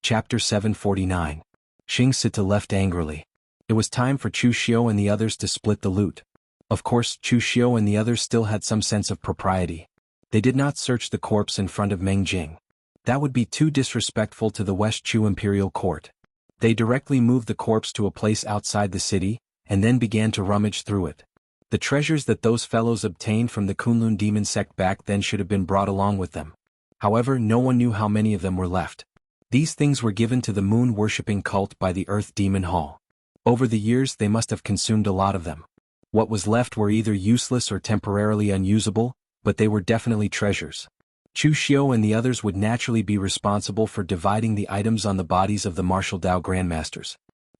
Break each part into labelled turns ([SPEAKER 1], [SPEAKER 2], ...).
[SPEAKER 1] Chapter 749. Xing Sita left angrily. It was time for Chu Xiu and the others to split the loot. Of course, Chu Xiu and the others still had some sense of propriety. They did not search the corpse in front of Meng Jing. That would be too disrespectful to the West Chu imperial court. They directly moved the corpse to a place outside the city, and then began to rummage through it. The treasures that those fellows obtained from the Kunlun demon sect back then should have been brought along with them. However, no one knew how many of them were left. These things were given to the moon-worshipping cult by the Earth Demon Hall. Over the years they must have consumed a lot of them. What was left were either useless or temporarily unusable, but they were definitely treasures. Chu Xiu and the others would naturally be responsible for dividing the items on the bodies of the martial Dao grandmasters.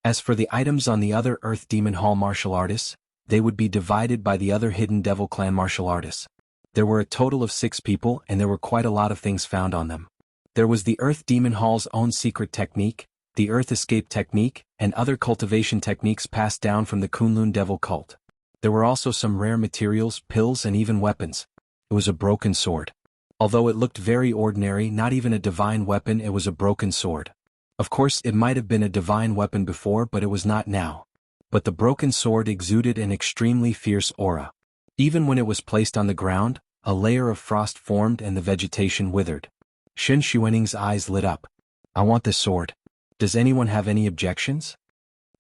[SPEAKER 1] As for the items on the other Earth Demon Hall martial artists, they would be divided by the other Hidden Devil Clan martial artists. There were a total of 6 people and there were quite a lot of things found on them. There was the Earth Demon Hall's own secret technique, the Earth Escape technique, and other cultivation techniques passed down from the Kunlun Devil cult. There were also some rare materials, pills, and even weapons. It was a broken sword. Although it looked very ordinary, not even a divine weapon, it was a broken sword. Of course, it might have been a divine weapon before, but it was not now. But the broken sword exuded an extremely fierce aura. Even when it was placed on the ground, a layer of frost formed and the vegetation withered. Shen Xuaning's eyes lit up. I want this sword. Does anyone have any objections?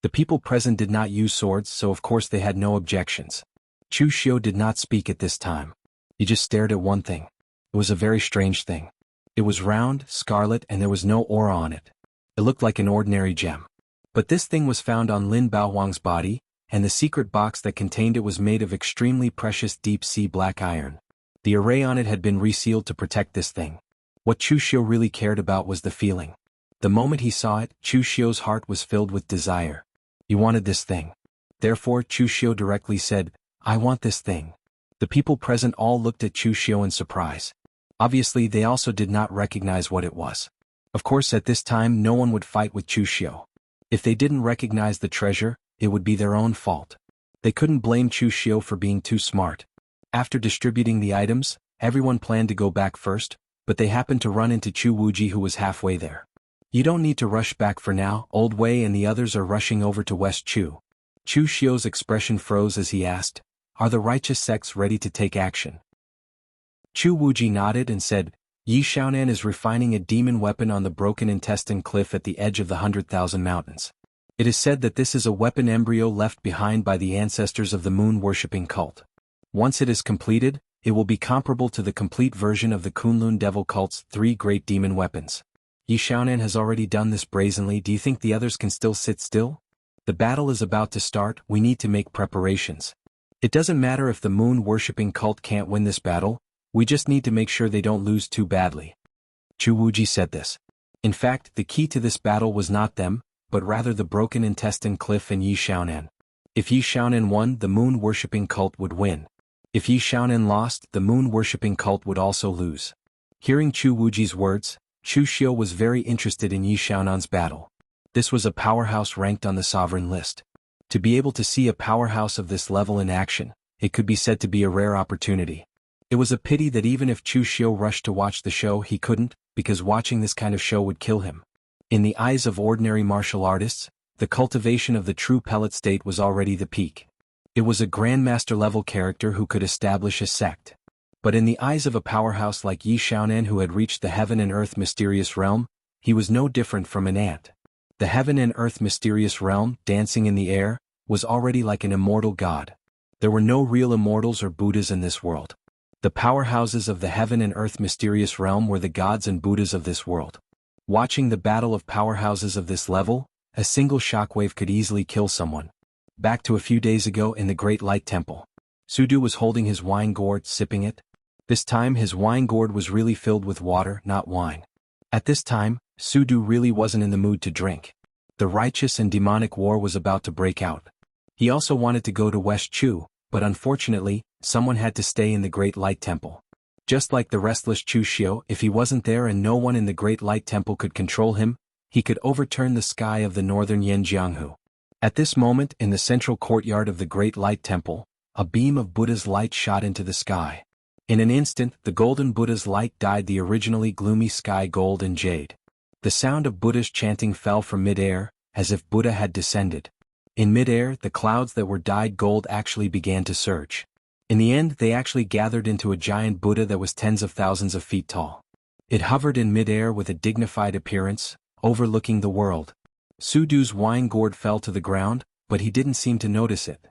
[SPEAKER 1] The people present did not use swords, so of course they had no objections. Chu Xiu did not speak at this time. He just stared at one thing. It was a very strange thing. It was round, scarlet, and there was no aura on it. It looked like an ordinary gem. But this thing was found on Lin Baohuang's body, and the secret box that contained it was made of extremely precious deep-sea black iron. The array on it had been resealed to protect this thing. What Chu Xiu really cared about was the feeling. The moment he saw it, Chu Xiu's heart was filled with desire. He wanted this thing. Therefore, Chu Xiu directly said, I want this thing. The people present all looked at Chu Xiu in surprise. Obviously, they also did not recognize what it was. Of course, at this time no one would fight with Chu Xiu. If they didn't recognize the treasure, it would be their own fault. They couldn't blame Chu Xiu for being too smart. After distributing the items, everyone planned to go back first, but they happened to run into Chu Wuji, who was halfway there. You don't need to rush back for now, Old Wei and the others are rushing over to West Chu. Chu Xiu's expression froze as he asked, Are the righteous sects ready to take action? Chu Wuji nodded and said, Yi Xiaonan is refining a demon weapon on the Broken Intestine Cliff at the edge of the 100,000 Mountains. It is said that this is a weapon embryo left behind by the ancestors of the moon-worshipping cult. Once it is completed, it will be comparable to the complete version of the Kunlun Devil cult's 3 great demon weapons. Yi Xiaonan has already done this brazenly. Do you think the others can still sit still? The battle is about to start, we need to make preparations. It doesn't matter if the moon-worshipping cult can't win this battle, we just need to make sure they don't lose too badly. Chu Wuji said this. In fact, the key to this battle was not them, but rather the Broken Intestine Cliff and Yi Xiaonan. If Yi Xiaonan won, the moon-worshipping cult would win. If Yi Xiaonan lost, the moon-worshipping cult would also lose. Hearing Chu Wuji's words, Chu Xiu was very interested in Yi Xiaonan's battle. This was a powerhouse ranked on the sovereign list. To be able to see a powerhouse of this level in action, it could be said to be a rare opportunity. It was a pity that even if Chu Xiu rushed to watch the show he couldn't, because watching this kind of show would kill him. In the eyes of ordinary martial artists, the cultivation of the true pellet state was already the peak. It was a grandmaster-level character who could establish a sect. But in the eyes of a powerhouse like Yi Xiaonan who had reached the heaven and earth mysterious realm, he was no different from an ant. The heaven and earth mysterious realm, dancing in the air, was already like an immortal god. There were no real immortals or Buddhas in this world. The powerhouses of the heaven and earth mysterious realm were the gods and Buddhas of this world. Watching the battle of powerhouses of this level, a single shockwave could easily kill someone. Back to a few days ago in the Great Light Temple. Sudu was holding his wine gourd, sipping it. This time his wine gourd was really filled with water, not wine. At this time, Sudu really wasn't in the mood to drink. The righteous and demonic war was about to break out. He also wanted to go to West Chu, but unfortunately, someone had to stay in the Great Light Temple. Just like the restless Chu Xiu, if he wasn't there and no one in the Great Light Temple could control him, he could overturn the sky of the northern Yanjianghu. At this moment, in the central courtyard of the Great Light Temple, a beam of Buddha's light shot into the sky. In an instant, the golden Buddha's light dyed the originally gloomy sky gold and jade. The sound of Buddha's chanting fell from mid-air, as if Buddha had descended. In mid-air, the clouds that were dyed gold actually began to surge. In the end, they actually gathered into a giant Buddha that was tens of thousands of feet tall. It hovered in mid-air with a dignified appearance, overlooking the world. Sudu's wine gourd fell to the ground, but he didn't seem to notice it.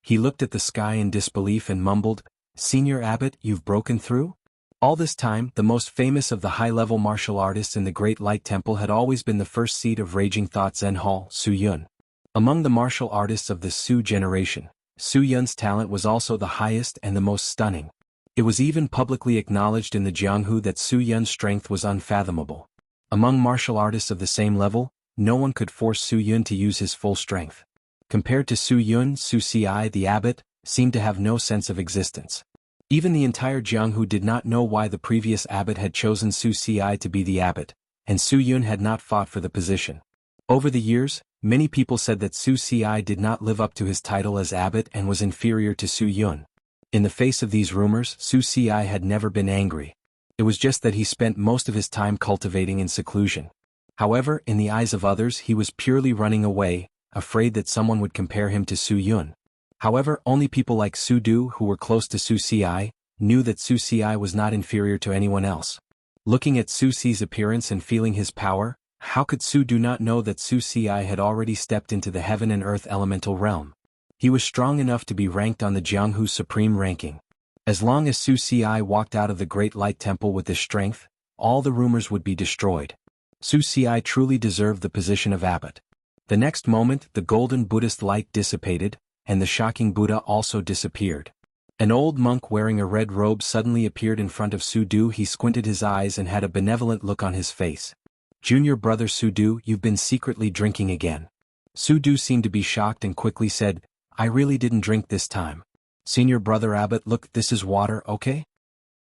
[SPEAKER 1] He looked at the sky in disbelief and mumbled, "Senior Abbot, you've broken through?" All this time, the most famous of the high-level martial artists in the Great Light Temple had always been the first seat of Raging Thought Zen Hall, Su Yun. Among the martial artists of the Su generation, Su Yun's talent was also the highest and the most stunning. It was even publicly acknowledged in the Jianghu that Su Yun's strength was unfathomable. Among martial artists of the same level, no one could force Su Yun to use his full strength. Compared to Su Yun, Su Ci, the abbot, seemed to have no sense of existence. Even the entire Jianghu did not know why the previous abbot had chosen Su Ci to be the abbot, and Su Yun had not fought for the position. Over the years, many people said that Su Ci did not live up to his title as abbot and was inferior to Su Yun. In the face of these rumors, Su Ci had never been angry. It was just that he spent most of his time cultivating in seclusion. However, in the eyes of others he was purely running away, afraid that someone would compare him to Su Yun. However, only people like Su Du, who were close to Su Ci, knew that Su Ci was not inferior to anyone else. Looking at Su Ci's appearance and feeling his power, how could Su Du not know that Su Ci had already stepped into the heaven and earth elemental realm? He was strong enough to be ranked on the Jianghu's supreme ranking. As long as Su Ci walked out of the Great Light Temple with this strength, all the rumors would be destroyed. Su Ci truly deserved the position of abbot. The next moment, the golden Buddhist light dissipated, and the shocking Buddha also disappeared. An old monk wearing a red robe suddenly appeared in front of Su Du. He squinted his eyes and had a benevolent look on his face. "Junior brother Su Du, you've been secretly drinking again." Su Du seemed to be shocked and quickly said, "I really didn't drink this time." "Senior brother Abbot, look, this is water, okay?"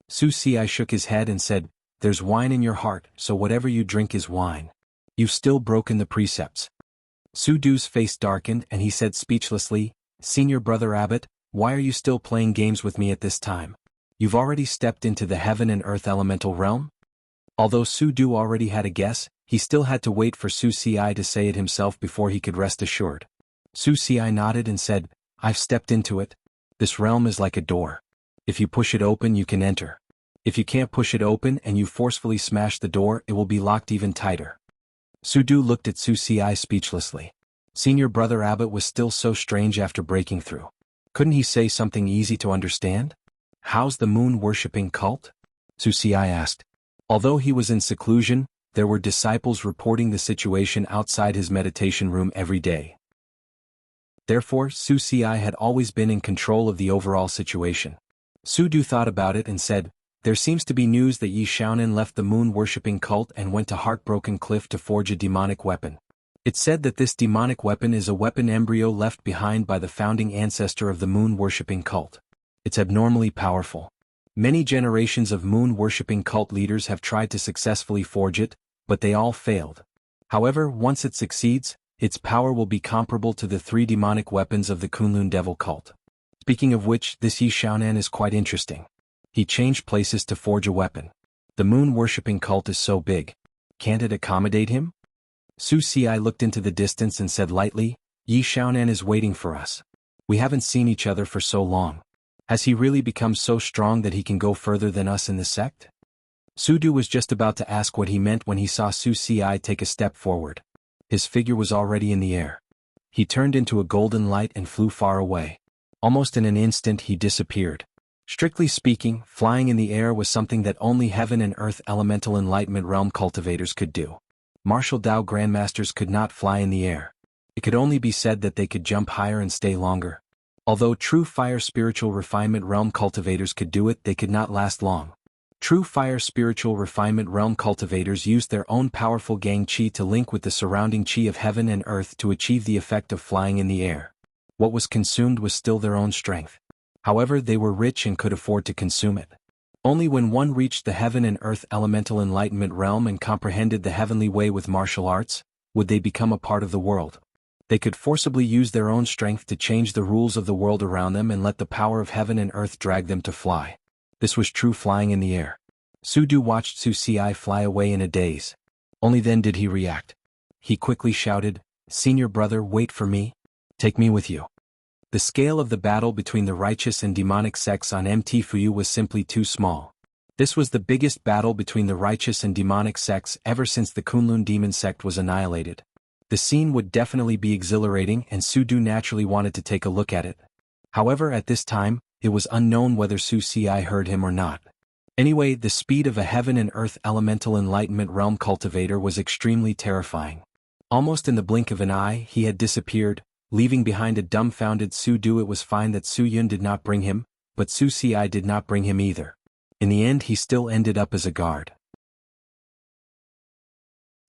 [SPEAKER 1] Su Ci shook his head and said, "There's wine in your heart, so whatever you drink is wine. You've still broken the precepts." Su Du's face darkened and he said speechlessly, "Senior brother Abbot, why are you still playing games with me at this time? You've already stepped into the heaven and earth elemental realm?" Although Su Du already had a guess, he still had to wait for Su Ci to say it himself before he could rest assured. Su Ci nodded and said, "I've stepped into it. This realm is like a door. If you push it open you can enter. If you can't push it open and you forcefully smash the door, it will be locked even tighter." Su Du looked at Su Ci speechlessly. Senior brother Abbot was still so strange after breaking through. Couldn't he say something easy to understand? "How's the moon-worshipping cult?" Su Ci asked. Although he was in seclusion, there were disciples reporting the situation outside his meditation room every day. Therefore, Su Ci had always been in control of the overall situation. Su Du thought about it and said, "There seems to be news that Yi Xiaonan left the moon-worshipping cult and went to Heartbroken Cliff to forge a demonic weapon. It's said that this demonic weapon is a weapon embryo left behind by the founding ancestor of the moon-worshipping cult. It's abnormally powerful. Many generations of moon-worshipping cult leaders have tried to successfully forge it, but they all failed. However, once it succeeds, its power will be comparable to the 3 demonic weapons of the Kunlun Devil cult. Speaking of which, this Yi Xiaonan is quite interesting. He changed places to forge a weapon. The moon-worshipping cult is so big. Can't it accommodate him?" Su Ci looked into the distance and said lightly, "Yi Xiaonan is waiting for us. We haven't seen each other for so long. Has he really become so strong that he can go further than us in the sect?" Su Du was just about to ask what he meant when he saw Su Ci take a step forward. His figure was already in the air. He turned into a golden light and flew far away. Almost in an instant he disappeared. Strictly speaking, flying in the air was something that only heaven and earth elemental enlightenment realm cultivators could do. Martial Dao grandmasters could not fly in the air. It could only be said that they could jump higher and stay longer. Although true fire spiritual refinement realm cultivators could do it, they could not last long. True fire spiritual refinement realm cultivators used their own powerful gang chi to link with the surrounding chi of heaven and earth to achieve the effect of flying in the air. What was consumed was still their own strength. However, they were rich and could afford to consume it. Only when one reached the heaven and earth elemental enlightenment realm and comprehended the heavenly way with martial arts, would they become a part of the world. They could forcibly use their own strength to change the rules of the world around them and let the power of heaven and earth drag them to fly. This was true flying in the air. Su Du watched Su Si fly away in a daze. Only then did he react. He quickly shouted, "Senior brother, wait for me. Take me with you." The scale of the battle between the righteous and demonic sects on Mt Fuyu was simply too small. This was the biggest battle between the righteous and demonic sects ever since the Kunlun demon sect was annihilated. The scene would definitely be exhilarating, and Su Du naturally wanted to take a look at it. However, at this time, it was unknown whether Su Si heard him or not. Anyway, the speed of a heaven and earth elemental enlightenment realm cultivator was extremely terrifying. Almost in the blink of an eye, he had disappeared, leaving behind a dumbfounded Su Du. It was fine that Su Yun did not bring him, but Su Si did not bring him either. In the end, he still ended up as a guard.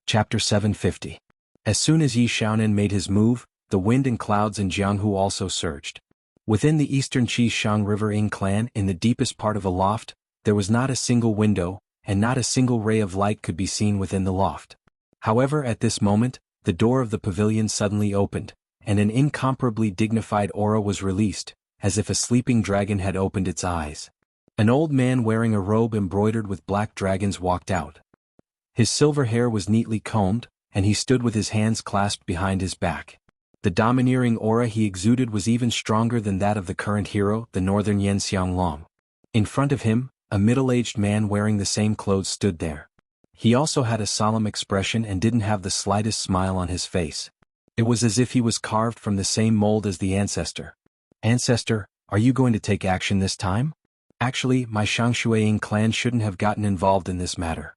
[SPEAKER 1] Chapter 750. As soon as Yi Xiaonan made his move, the wind and clouds in Jianghu also surged. Within the eastern Qishang River Ying clan, in the deepest part of a loft, there was not a single window, and not a single ray of light could be seen within the loft. However, at this moment, the door of the pavilion suddenly opened, and an incomparably dignified aura was released, as if a sleeping dragon had opened its eyes. An old man wearing a robe embroidered with black dragons walked out. His silver hair was neatly combed, and he stood with his hands clasped behind his back. The domineering aura he exuded was even stronger than that of the current hero, the northern Yan Xianglong. In front of him, a middle-aged man wearing the same clothes stood there. He also had a solemn expression and didn't have the slightest smile on his face. It was as if he was carved from the same mold as the ancestor. "Ancestor, are you going to take action this time?" "Actually, my Shangshuaying clan shouldn't have gotten involved in this matter,"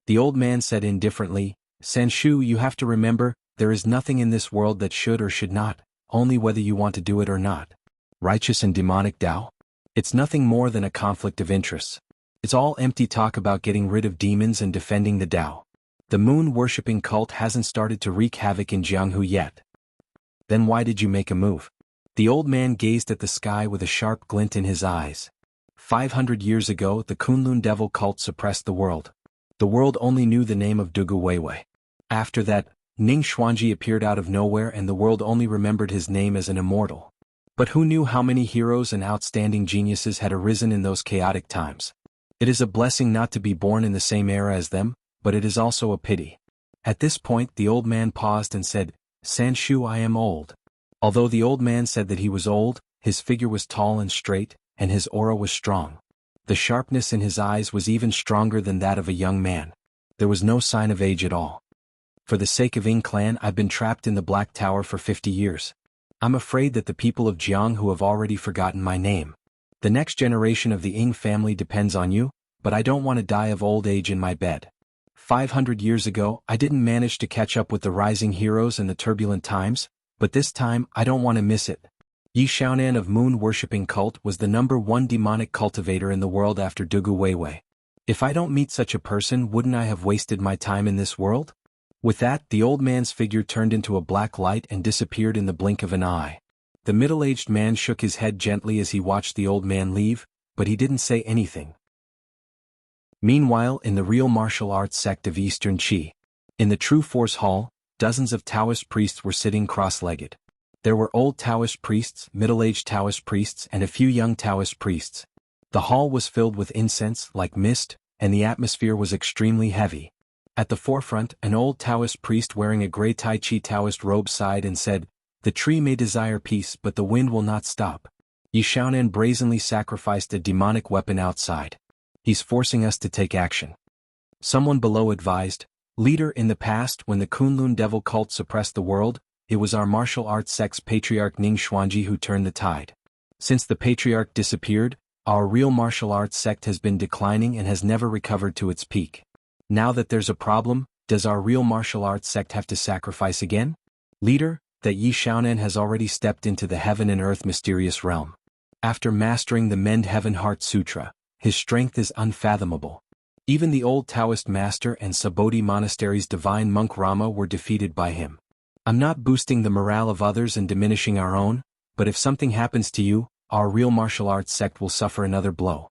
[SPEAKER 1] the old man said indifferently. "Sanshu, you have to remember, there is nothing in this world that should or should not, only whether you want to do it or not. Righteous and demonic Tao? It's nothing more than a conflict of interests. It's all empty talk about getting rid of demons and defending the Tao. The moon-worshipping cult hasn't started to wreak havoc in Jianghu yet. Then why did you make a move?" The old man gazed at the sky with a sharp glint in his eyes. 500 years ago, the Kunlun devil cult suppressed the world. The world only knew the name of Dugu Weiwei. After that, Ning Xuanji appeared out of nowhere and the world only remembered his name as an immortal. But who knew how many heroes and outstanding geniuses had arisen in those chaotic times? It is a blessing not to be born in the same era as them, but it is also a pity. At this point, the old man paused and said, "Sanshu, I am old." Although the old man said that he was old, his figure was tall and straight, and his aura was strong. The sharpness in his eyes was even stronger than that of a young man. There was no sign of age at all. "For the sake of Ying clan, I've been trapped in the Black Tower for 50 years. I'm afraid that the people of Jianghu have already forgotten my name. The next generation of the Ying family depends on you, but I don't want to die of old age in my bed. 500 years ago, I didn't manage to catch up with the rising heroes and the turbulent times, but this time, I don't want to miss it." Yi Xiaonan of moon-worshipping cult was the #1 demonic cultivator in the world after Dugu Weiwei. "If I don't meet such a person, wouldn't I have wasted my time in this world?" With that, the old man's figure turned into a black light and disappeared in the blink of an eye. The middle-aged man shook his head gently as he watched the old man leave, but he didn't say anything. Meanwhile, in the real martial arts sect of Eastern Qi, in the True Force Hall, dozens of Taoist priests were sitting cross-legged. There were old Taoist priests, middle-aged Taoist priests, and a few young Taoist priests. The hall was filled with incense, like mist, and the atmosphere was extremely heavy. At the forefront, an old Taoist priest wearing a gray Tai Chi Taoist robe sighed and said, "The tree may desire peace, but the wind will not stop." Yi Xiaonan brazenly sacrificed a demonic weapon outside. "He's forcing us to take action." Someone below advised, "Leader, in the past when the Kunlun devil cult suppressed the world, it was our martial arts sect's patriarch Ning Xuanji who turned the tide. Since the patriarch disappeared, our real martial arts sect has been declining and has never recovered to its peak. Now that there's a problem, does our real martial arts sect have to sacrifice again? Leader, that Yi Xiaonan has already stepped into the heaven and earth mysterious realm. After mastering the Mend Heaven Heart Sutra, his strength is unfathomable. Even the old Taoist master and Subodhi Monastery's divine monk Rama were defeated by him. I'm not boosting the morale of others and diminishing our own, but if something happens to you, our real martial arts sect will suffer another blow."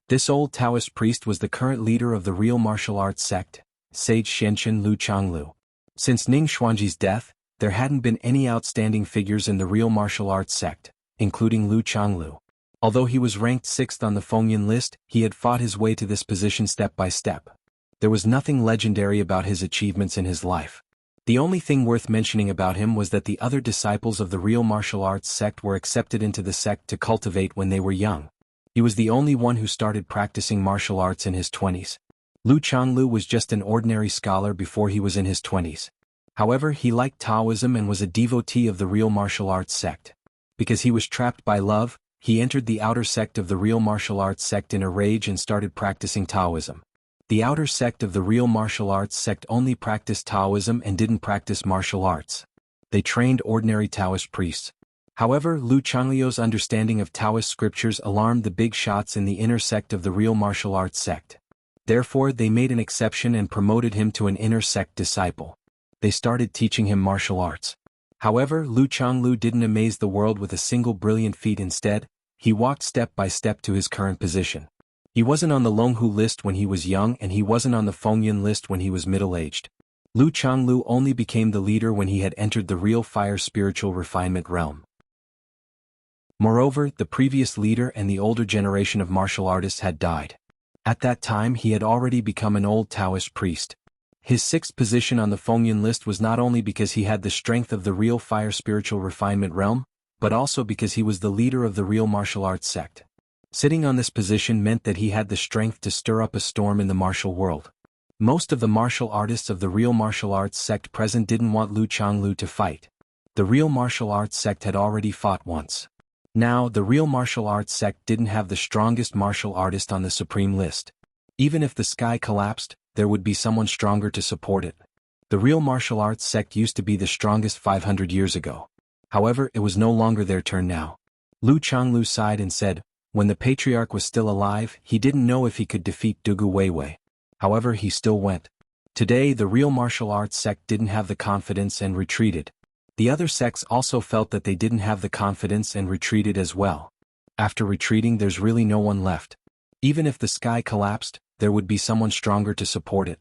[SPEAKER 1] This old Taoist priest was the current leader of the real martial arts sect, Sage Xianchen Lu Changlu. Since Ning Xuanji's death, there hadn't been any outstanding figures in the real martial arts sect, including Lu Changlu. Although he was ranked 6th on the Fengyan list, he had fought his way to this position step by step. There was nothing legendary about his achievements in his life. The only thing worth mentioning about him was that the other disciples of the real martial arts sect were accepted into the sect to cultivate when they were young. He was the only one who started practicing martial arts in his 20s. Lu Changlu was just an ordinary scholar before he was in his 20s. However, he liked Taoism and was a devotee of the real martial arts sect. Because he was trapped by love, he entered the outer sect of the real martial arts sect in a rage and started practicing Taoism. The outer sect of the real martial arts sect only practiced Taoism and didn't practice martial arts. They trained ordinary Taoist priests. However, Lu Changlio's understanding of Taoist scriptures alarmed the big shots in the inner sect of the real martial arts sect. Therefore, they made an exception and promoted him to an inner sect disciple. They started teaching him martial arts. However, Lu Changlu didn't amaze the world with a single brilliant feat. Instead, he walked step by step to his current position. He wasn't on the Longhu list when he was young and he wasn't on the Fengyan list when he was middle-aged. Lu Changlu only became the leader when he had entered the real fire spiritual refinement realm. Moreover, the previous leader and the older generation of martial artists had died. At that time he had already become an old Taoist priest. His 6th position on the Fengyan list was not only because he had the strength of the real fire spiritual refinement realm, but also because he was the leader of the real martial arts sect. Sitting on this position meant that he had the strength to stir up a storm in the martial world. Most of the martial artists of the real martial arts sect present didn't want Lu Changlu to fight. The real martial arts sect had already fought once. Now, the real martial arts sect didn't have the strongest martial artist on the supreme list. Even if the sky collapsed, there would be someone stronger to support it. The real martial arts sect used to be the strongest 500 years ago. However, it was no longer their turn now. Lu Changlu sighed and said, when the patriarch was still alive, he didn't know if he could defeat Dugu Weiwei. However, he still went. Today, the real martial arts sect didn't have the confidence and retreated. The other sects also felt that they didn't have the confidence and retreated as well. After retreating, there's really no one left. Even if the sky collapsed, there would be someone stronger to support it.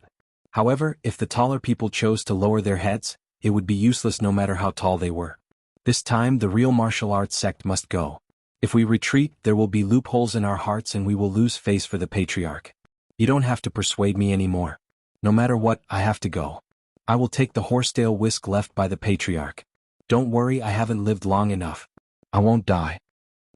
[SPEAKER 1] However, if the taller people chose to lower their heads, it would be useless no matter how tall they were. This time, the real martial arts sect must go. If we retreat, there will be loopholes in our hearts and we will lose face for the patriarch. You don't have to persuade me anymore. No matter what, I have to go. I will take the horsetail whisk left by the patriarch. Don't worry, I haven't lived long enough. I won't die.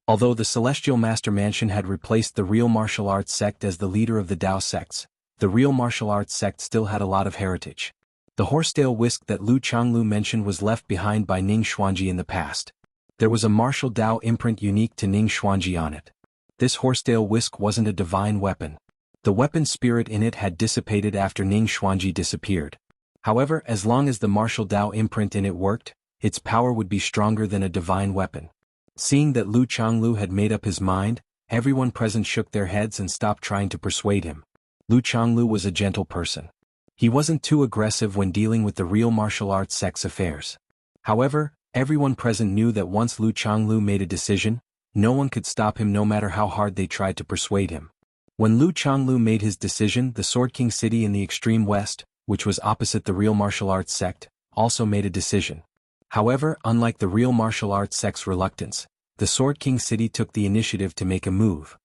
[SPEAKER 1] Although the Celestial Master Mansion had replaced the real martial arts sect as the leader of the Tao sects, the real martial arts sect still had a lot of heritage. The horsetail whisk that Lu Changlu mentioned was left behind by Ning Xuanji in the past. There was a martial Tao imprint unique to Ning Xuanji on it. This horsetail whisk wasn't a divine weapon. The weapon spirit in it had dissipated after Ning Xuanji disappeared. However, as long as the martial Tao imprint in it worked, its power would be stronger than a divine weapon. Seeing that Lu Changlu had made up his mind, everyone present shook their heads and stopped trying to persuade him. Lu Changlu was a gentle person. He wasn't too aggressive when dealing with the real martial arts sect's affairs. However, everyone present knew that once Lu Changlu made a decision, no one could stop him no matter how hard they tried to persuade him. When Lu Changlu made his decision, the Sword King city in the extreme west, which was opposite the real martial arts sect, also made a decision. However, unlike the real martial arts sect's reluctance, the Sword King city took the initiative to make a move.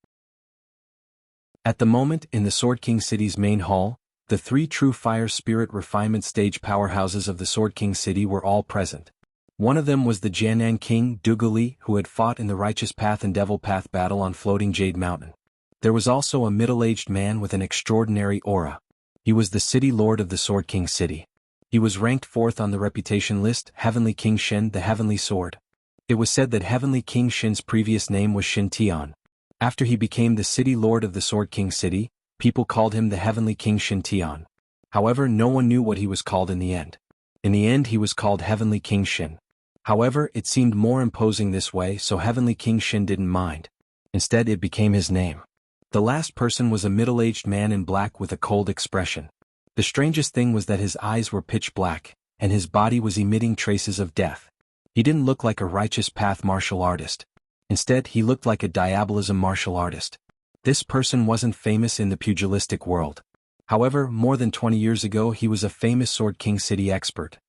[SPEAKER 1] At the moment, in the Sword King city's main hall, the 3 true fire spirit refinement stage powerhouses of the Sword King city were all present. One of them was the Jianan King, Duguli, who had fought in the Righteous Path and Devil Path battle on Floating Jade Mountain. There was also a middle-aged man with an extraordinary aura. He was the city lord of the Sword King city. He was ranked 4th on the reputation list, Heavenly King Shen, the Heavenly Sword. It was said that Heavenly King Shen's previous name was Shin Tian. After he became the city lord of the Sword King city, people called him the Heavenly King Shin Tian. However, no one knew what he was called in the end. In the end, he was called Heavenly King Shin. However, it seemed more imposing this way, so Heavenly King Shin didn't mind. Instead, it became his name. The last person was a middle-aged man in black with a cold expression. The strangest thing was that his eyes were pitch black, and his body was emitting traces of death. He didn't look like a Righteous Path martial artist. Instead, he looked like a Diabolism martial artist. This person wasn't famous in the pugilistic world. However, more than 20 years ago he was a famous Sword King city expert.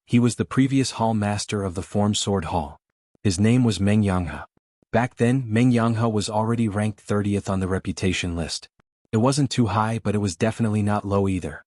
[SPEAKER 1] He was the previous hall master of the Form Sword Hall. His name was Meng Yanghe. Back then, Meng Yanghe was already ranked 30th on the reputation list. It wasn't too high, but it was definitely not low either.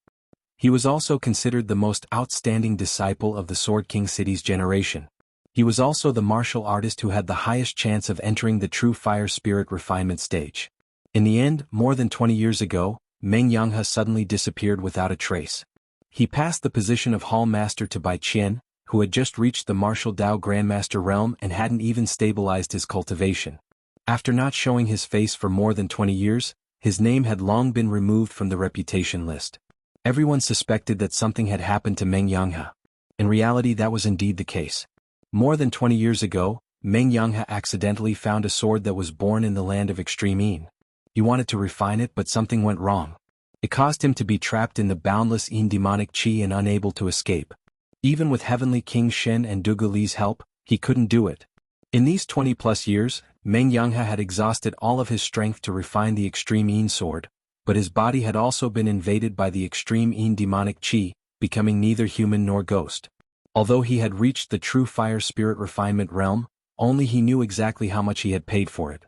[SPEAKER 1] He was also considered the most outstanding disciple of the Sword King city's generation. He was also the martial artist who had the highest chance of entering the true fire spirit refinement stage. In the end, more than 20 years ago, Meng Yanghe suddenly disappeared without a trace. He passed the position of Hall Master to Bai Qian, who had just reached the martial Dao Grandmaster realm and hadn't even stabilized his cultivation. After not showing his face for more than 20 years, his name had long been removed from the reputation list. Everyone suspected that something had happened to Meng Yanghe. In reality, that was indeed the case. More than 20 years ago, Meng Yanghe accidentally found a sword that was born in the land of extreme Yin. He wanted to refine it, but something went wrong. It caused him to be trapped in the boundless Yin demonic qi and unable to escape. Even with Heavenly King Shen and Dugu Li's help, he couldn't do it. In these 20-plus years, Meng Yanghe had exhausted all of his strength to refine the extreme Yin sword, but his body had also been invaded by the extreme Yin demonic qi, becoming neither human nor ghost. Although he had reached the true fire spirit refinement realm, only he knew exactly how much he had paid for it.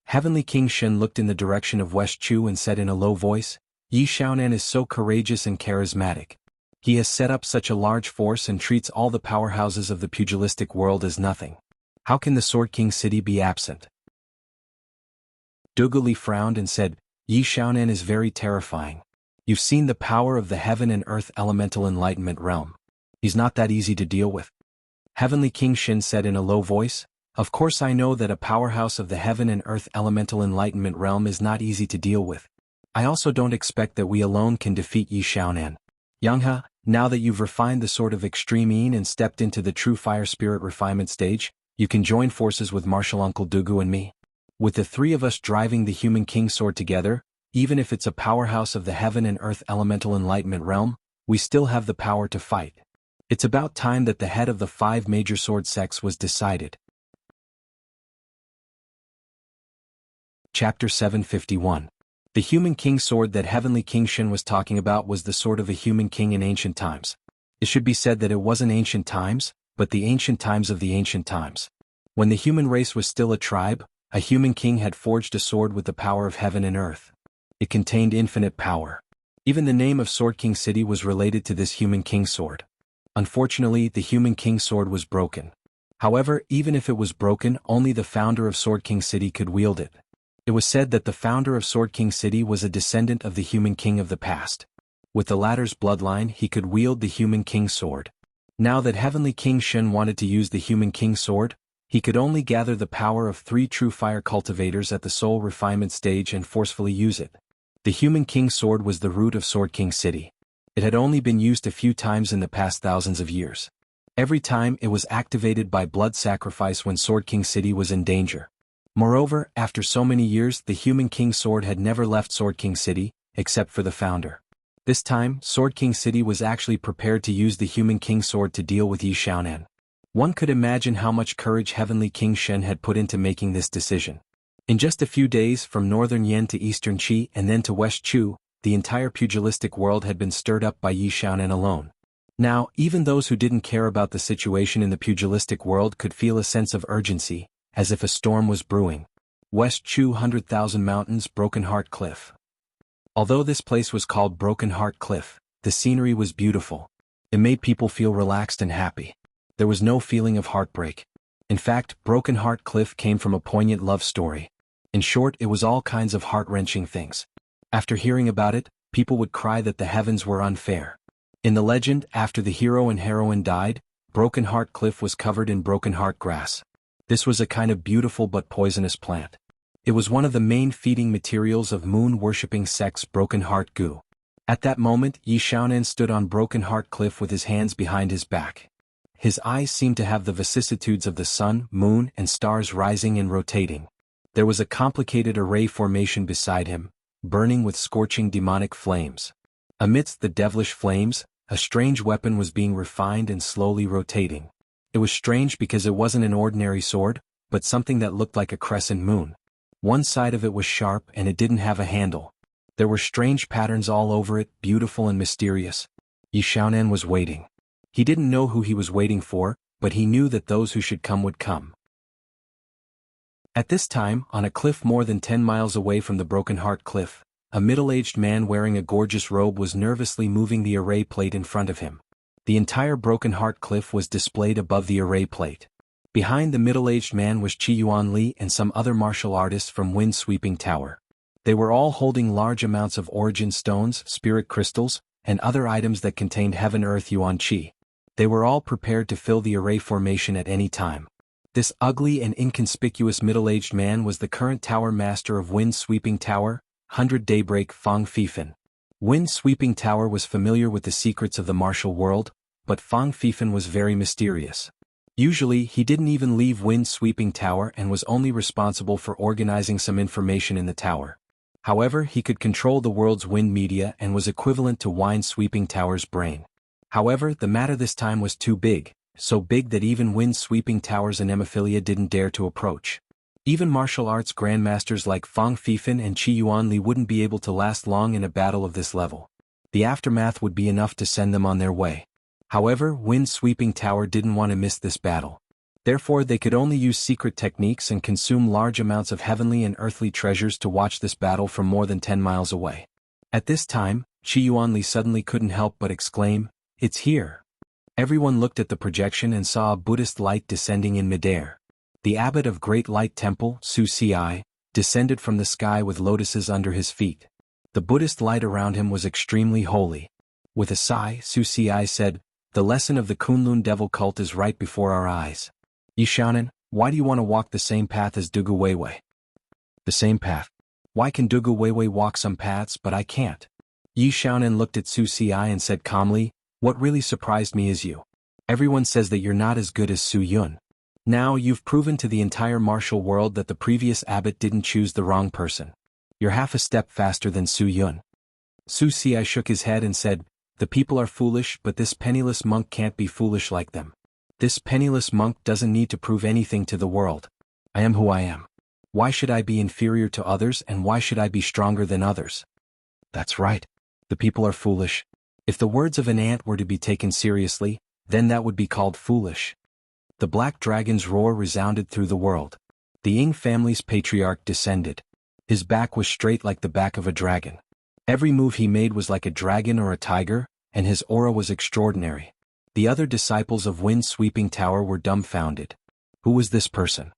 [SPEAKER 1] Heavenly King Shen looked in the direction of West Chu and said in a low voice, "Yi Xiaonan is so courageous and charismatic. He has set up such a large force and treats all the powerhouses of the pugilistic world as nothing. How can the Sword King city be absent?" Dugu Li frowned and said, "Yi Xiaonan is very terrifying. You've seen the power of the heaven and earth elemental enlightenment realm. He's not that easy to deal with." Heavenly King Shen said in a low voice, "Of course I know that a powerhouse of the heaven and earth elemental enlightenment realm is not easy to deal with. I also don't expect that we alone can defeat Yi Xiaonan. Yanghe, now that you've refined the sword of extreme Yin and stepped into the true fire spirit refinement stage, you can join forces with Martial Uncle Dugu and me. With the three of us driving the Human King sword together, even if it's a powerhouse of the heaven and earth elemental enlightenment realm, we still have the power to fight. It's about time that the head of the 5 major sword sects was decided." Chapter 751. The Human King sword that Heavenly King Shen was talking about was the sword of a human king in ancient times. It should be said that it wasn't ancient times, but the ancient times of the ancient times. When the human race was still a tribe, a human king had forged a sword with the power of heaven and earth. It contained infinite power. Even the name of Sword King City was related to this Human King sword. Unfortunately, the Human King sword was broken. However, even if it was broken, only the founder of Sword King City could wield it. It was said that the founder of Sword King City was a descendant of the Human King of the past. With the latter's bloodline, he could wield the Human King sword. Now that Heavenly King Shen wanted to use the Human King sword, he could only gather the power of 3 true fire cultivators at the soul refinement stage and forcefully use it. The Human King sword was the root of Sword King City. It had only been used a few times in the past thousands of years. Every time it was activated by blood sacrifice when Sword King City was in danger. Moreover, after so many years, the Human King sword had never left Sword King City, except for the founder. This time, Sword King City was actually prepared to use the Human King sword to deal with Yi Xiaonan. One could imagine how much courage Heavenly King Shen had put into making this decision. In just a few days, from northern Yan to eastern Qi and then to West Chu, the entire pugilistic world had been stirred up by Yi Xiaonan alone. Now, even those who didn't care about the situation in the pugilistic world could feel a sense of urgency, as if a storm was brewing. West Chu 100,000 Mountains, Broken Heart Cliff. Although this place was called Broken Heart Cliff, the scenery was beautiful. It made people feel relaxed and happy. There was no feeling of heartbreak. In fact, Broken Heart Cliff came from a poignant love story. In short, it was all kinds of heart-wrenching things. After hearing about it, people would cry that the heavens were unfair. In the legend, after the hero and heroine died, Broken Heart Cliff was covered in broken heart grass. This was a kind of beautiful but poisonous plant. It was one of the main feeding materials of moon-worshipping sect's Broken Heart Gu. At that moment, Yi Xiaonan stood on Broken Heart Cliff with his hands behind his back. His eyes seemed to have the vicissitudes of the sun, moon, and stars rising and rotating. There was a complicated array formation beside him, burning with scorching demonic flames. Amidst the devilish flames, a strange weapon was being refined and slowly rotating. It was strange because it wasn't an ordinary sword, but something that looked like a crescent moon. One side of it was sharp and it didn't have a handle. There were strange patterns all over it, beautiful and mysterious. Yi Xiaonan was waiting. He didn't know who he was waiting for, but he knew that those who should come would come. At this time, on a cliff more than 10 miles away from the Broken Heart Cliff, a middle-aged man wearing a gorgeous robe was nervously moving the array plate in front of him. The entire Broken Heart Cliff was displayed above the array plate. Behind the middle-aged man was Chi Yuan Li and some other martial artists from Wind Sweeping Tower. They were all holding large amounts of origin stones, spirit crystals, and other items that contained Heaven Earth Yuan Qi. They were all prepared to fill the array formation at any time. This ugly and inconspicuous middle-aged man was the current Tower Master of Wind Sweeping Tower, 100 Daybreak Fang Fifan. Wind Sweeping Tower was familiar with the secrets of the martial world, but Fang Fifan was very mysterious. Usually he didn't even leave Wind Sweeping Tower and was only responsible for organizing some information in the tower. However, he could control the world's wind media and was equivalent to Wind Sweeping Tower's brain. However, the matter this time was too big, so big that even Wind Sweeping Tower's Anemophilia didn't dare to approach. Even martial arts grandmasters like Fang Fifan and Chi Yuan Li wouldn't be able to last long in a battle of this level. The aftermath would be enough to send them on their way. However, Wind Sweeping Tower didn't want to miss this battle. Therefore, they could only use secret techniques and consume large amounts of heavenly and earthly treasures to watch this battle from more than 10 miles away. At this time, Chi Yuan Li suddenly couldn't help but exclaim, "It's here!" Everyone looked at the projection and saw a Buddhist light descending in midair. The abbot of Great Light Temple, Su Ci, descended from the sky with lotuses under his feet. The Buddhist light around him was extremely holy. With a sigh, Su Ci said, "The lesson of the Kunlun devil cult is right before our eyes. Yi Xiaonan, why do you want to walk the same path as Dugu Weiwei?" "The same path? Why can Dugu Weiwei walk some paths but I can't?" Yi Xiaonan looked at Su Ci and said calmly, "What really surprised me is you. Everyone says that you're not as good as Su Yun. Now you've proven to the entire martial world that the previous abbot didn't choose the wrong person. You're half a step faster than Su Yun." Su Ci shook his head and said, "The people are foolish, but this penniless monk can't be foolish like them. This penniless monk doesn't need to prove anything to the world. I am who I am. Why should I be inferior to others and why should I be stronger than others?" "That's right. The people are foolish. If the words of an ant were to be taken seriously, then that would be called foolish." The black dragon's roar resounded through the world. The Ying family's patriarch descended. His back was straight like the back of a dragon. Every move he made was like a dragon or a tiger, and his aura was extraordinary. The other disciples of Wind Sweeping Tower were dumbfounded. Who was this person?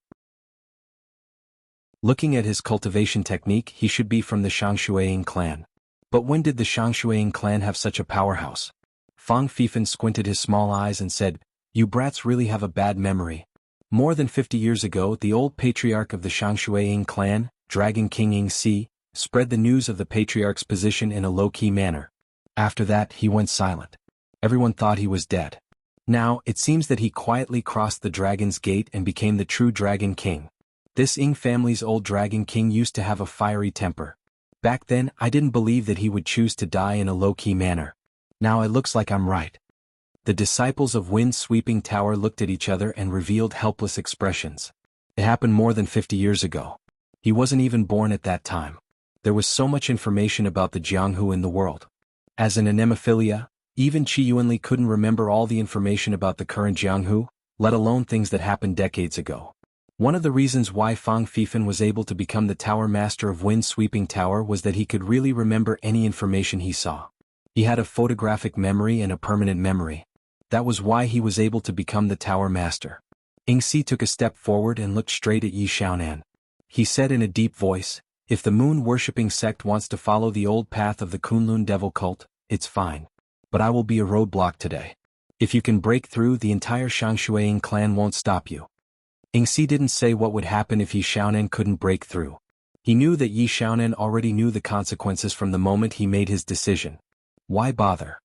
[SPEAKER 1] Looking at his cultivation technique, he should be from the Shangshuaying clan. But when did the Shangshuaying clan have such a powerhouse? Fang Fifan squinted his small eyes and said, "You brats really have a bad memory. More than 50 years ago, the old patriarch of the Shangshuaying clan, Dragon King Ying Si, spread the news of the patriarch's position in a low-key manner. After that, he went silent. Everyone thought he was dead. Now, it seems that he quietly crossed the Dragon's Gate and became the true Dragon King. This Ying family's old Dragon King used to have a fiery temper. Back then, I didn't believe that he would choose to die in a low-key manner. Now it looks like I'm right." The disciples of Wind Sweeping Tower looked at each other and revealed helpless expressions. It happened more than 50 years ago. He wasn't even born at that time. There was so much information about the Jianghu in the world. As an anemophilia, even Chi Yuanli couldn't remember all the information about the current Jianghu, let alone things that happened decades ago. One of the reasons why Fang Fifan was able to become the Tower Master of Wind Sweeping Tower was that he could really remember any information he saw. He had a photographic memory and a permanent memory. That was why he was able to become the Tower Master. Ying Si took a step forward and looked straight at Yi Xiaonan. He said in a deep voice, "If the moon-worshipping sect wants to follow the old path of the Kunlun devil cult, it's fine. But I will be a roadblock today. If you can break through, the entire Shangshuaying clan won't stop you." Ying Si didn't say what would happen if Yi Xiaonan couldn't break through. He knew that Yi Xiaonan already knew the consequences from the moment he made his decision. Why bother?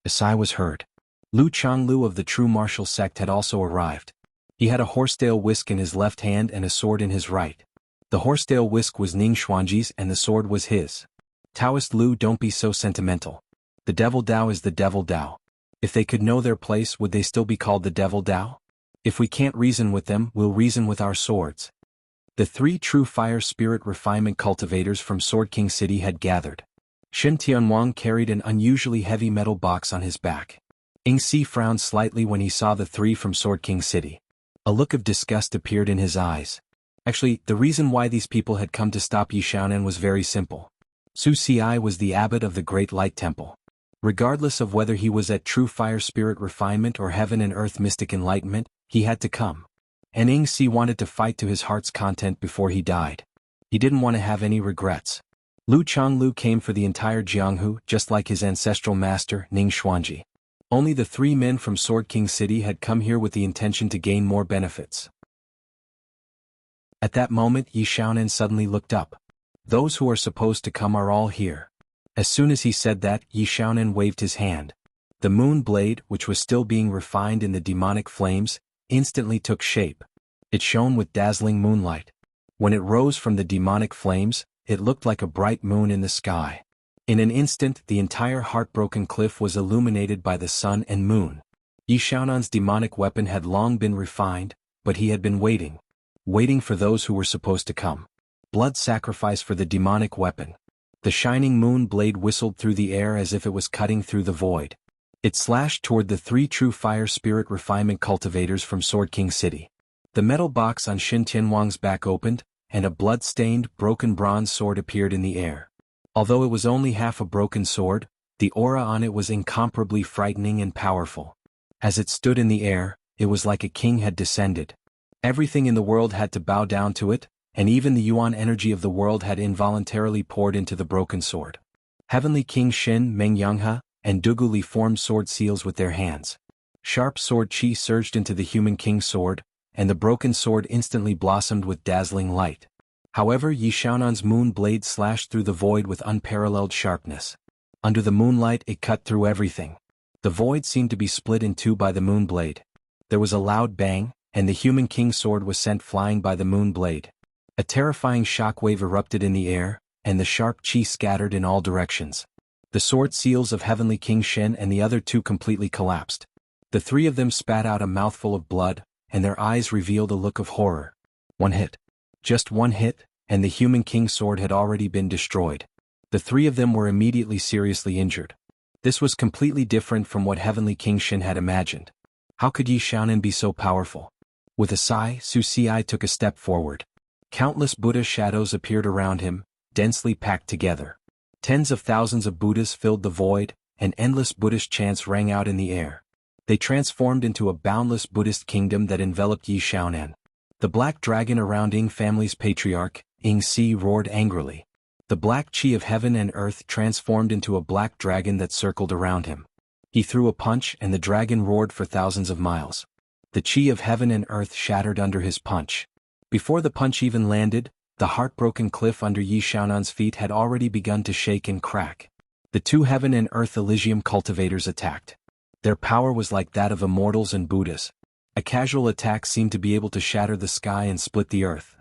[SPEAKER 1] A sigh was heard. Lu Changlu of the true martial sect had also arrived. He had a horsetail whisk in his left hand and a sword in his right. The horsetail whisk was Ning Xuanji's and the sword was his. "Taoist Lu, don't be so sentimental. The Devil Dao is the Devil Dao. If they could know their place, would they still be called the Devil Dao? If we can't reason with them, we'll reason with our swords." The three true fire spirit refinement cultivators from Sword King City had gathered. Shen Tianwang carried an unusually heavy metal box on his back. Ying Si frowned slightly when he saw the three from Sword King City. A look of disgust appeared in his eyes. Actually, the reason why these people had come to stop Yi Xiaonan was very simple. Su Ci was the abbot of the Great Light Temple. Regardless of whether he was at true fire spirit refinement or heaven and earth mystic enlightenment, he had to come. And Ning Si wanted to fight to his heart's content before he died. He didn't want to have any regrets. Lu Chonglu came for the entire Jianghu just like his ancestral master, Ning Xuanji. Only the 3 men from Sword King City had come here with the intention to gain more benefits. At that moment Yi Xiaonan suddenly looked up. Those who are supposed to come are all here. As soon as he said that, Yi Xiaonan waved his hand. The moon blade, which was still being refined in the demonic flames, instantly took shape. It shone with dazzling moonlight. When it rose from the demonic flames, it looked like a bright moon in the sky. In an instant, the entire heartbroken cliff was illuminated by the sun and moon. Yi Xiaonan's demonic weapon had long been refined, but he had been waiting for those who were supposed to come. Blood sacrifice for the demonic weapon. The shining moon blade whistled through the air as if it was cutting through the void. It slashed toward the 3 true fire spirit refinement cultivators from Sword King City. The metal box on Xin Tianwang's back opened, and a blood-stained, broken bronze sword appeared in the air. Although it was only half a broken sword, the aura on it was incomparably frightening and powerful. As it stood in the air, it was like a king had descended. Everything in the world had to bow down to it, and even the yuan energy of the world had involuntarily poured into the broken sword. Heavenly King Xin, Meng Yanghe, and Dugu Li formed sword seals with their hands. Sharp sword chi surged into the human king's sword, and the broken sword instantly blossomed with dazzling light. However, Yi Xiaonan's moon blade slashed through the void with unparalleled sharpness. Under the moonlight it cut through everything. The void seemed to be split in 2 by the moon blade. There was a loud bang, and the human king's sword was sent flying by the moon blade. A terrifying shockwave erupted in the air, and the sharp chi scattered in all directions. The sword seals of Heavenly King Shen and the other 2 completely collapsed. The 3 of them spat out a mouthful of blood, and their eyes revealed a look of horror. One hit. Just one hit, and the human king's sword had already been destroyed. The 3 of them were immediately seriously injured. This was completely different from what Heavenly King Shen had imagined. How could Yi Xiaonan be so powerful? With a sigh, Su Ci took a step forward. Countless Buddha shadows appeared around him, densely packed together. Tens of thousands of Buddhas filled the void, and endless Buddhist chants rang out in the air. They transformed into a boundless Buddhist kingdom that enveloped Yi Xiaonan. The black dragon around Ying family's patriarch, Ying Si, roared angrily. The black chi of heaven and earth transformed into a black dragon that circled around him. He threw a punch and the dragon roared for thousands of miles. The chi of heaven and earth shattered under his punch. Before the punch even landed, the heartbroken cliff under Yi Xiaonan's feet had already begun to shake and crack. The 2 heaven and earth Elysium cultivators attacked. Their power was like that of immortals and Buddhas. A casual attack seemed to be able to shatter the sky and split the earth.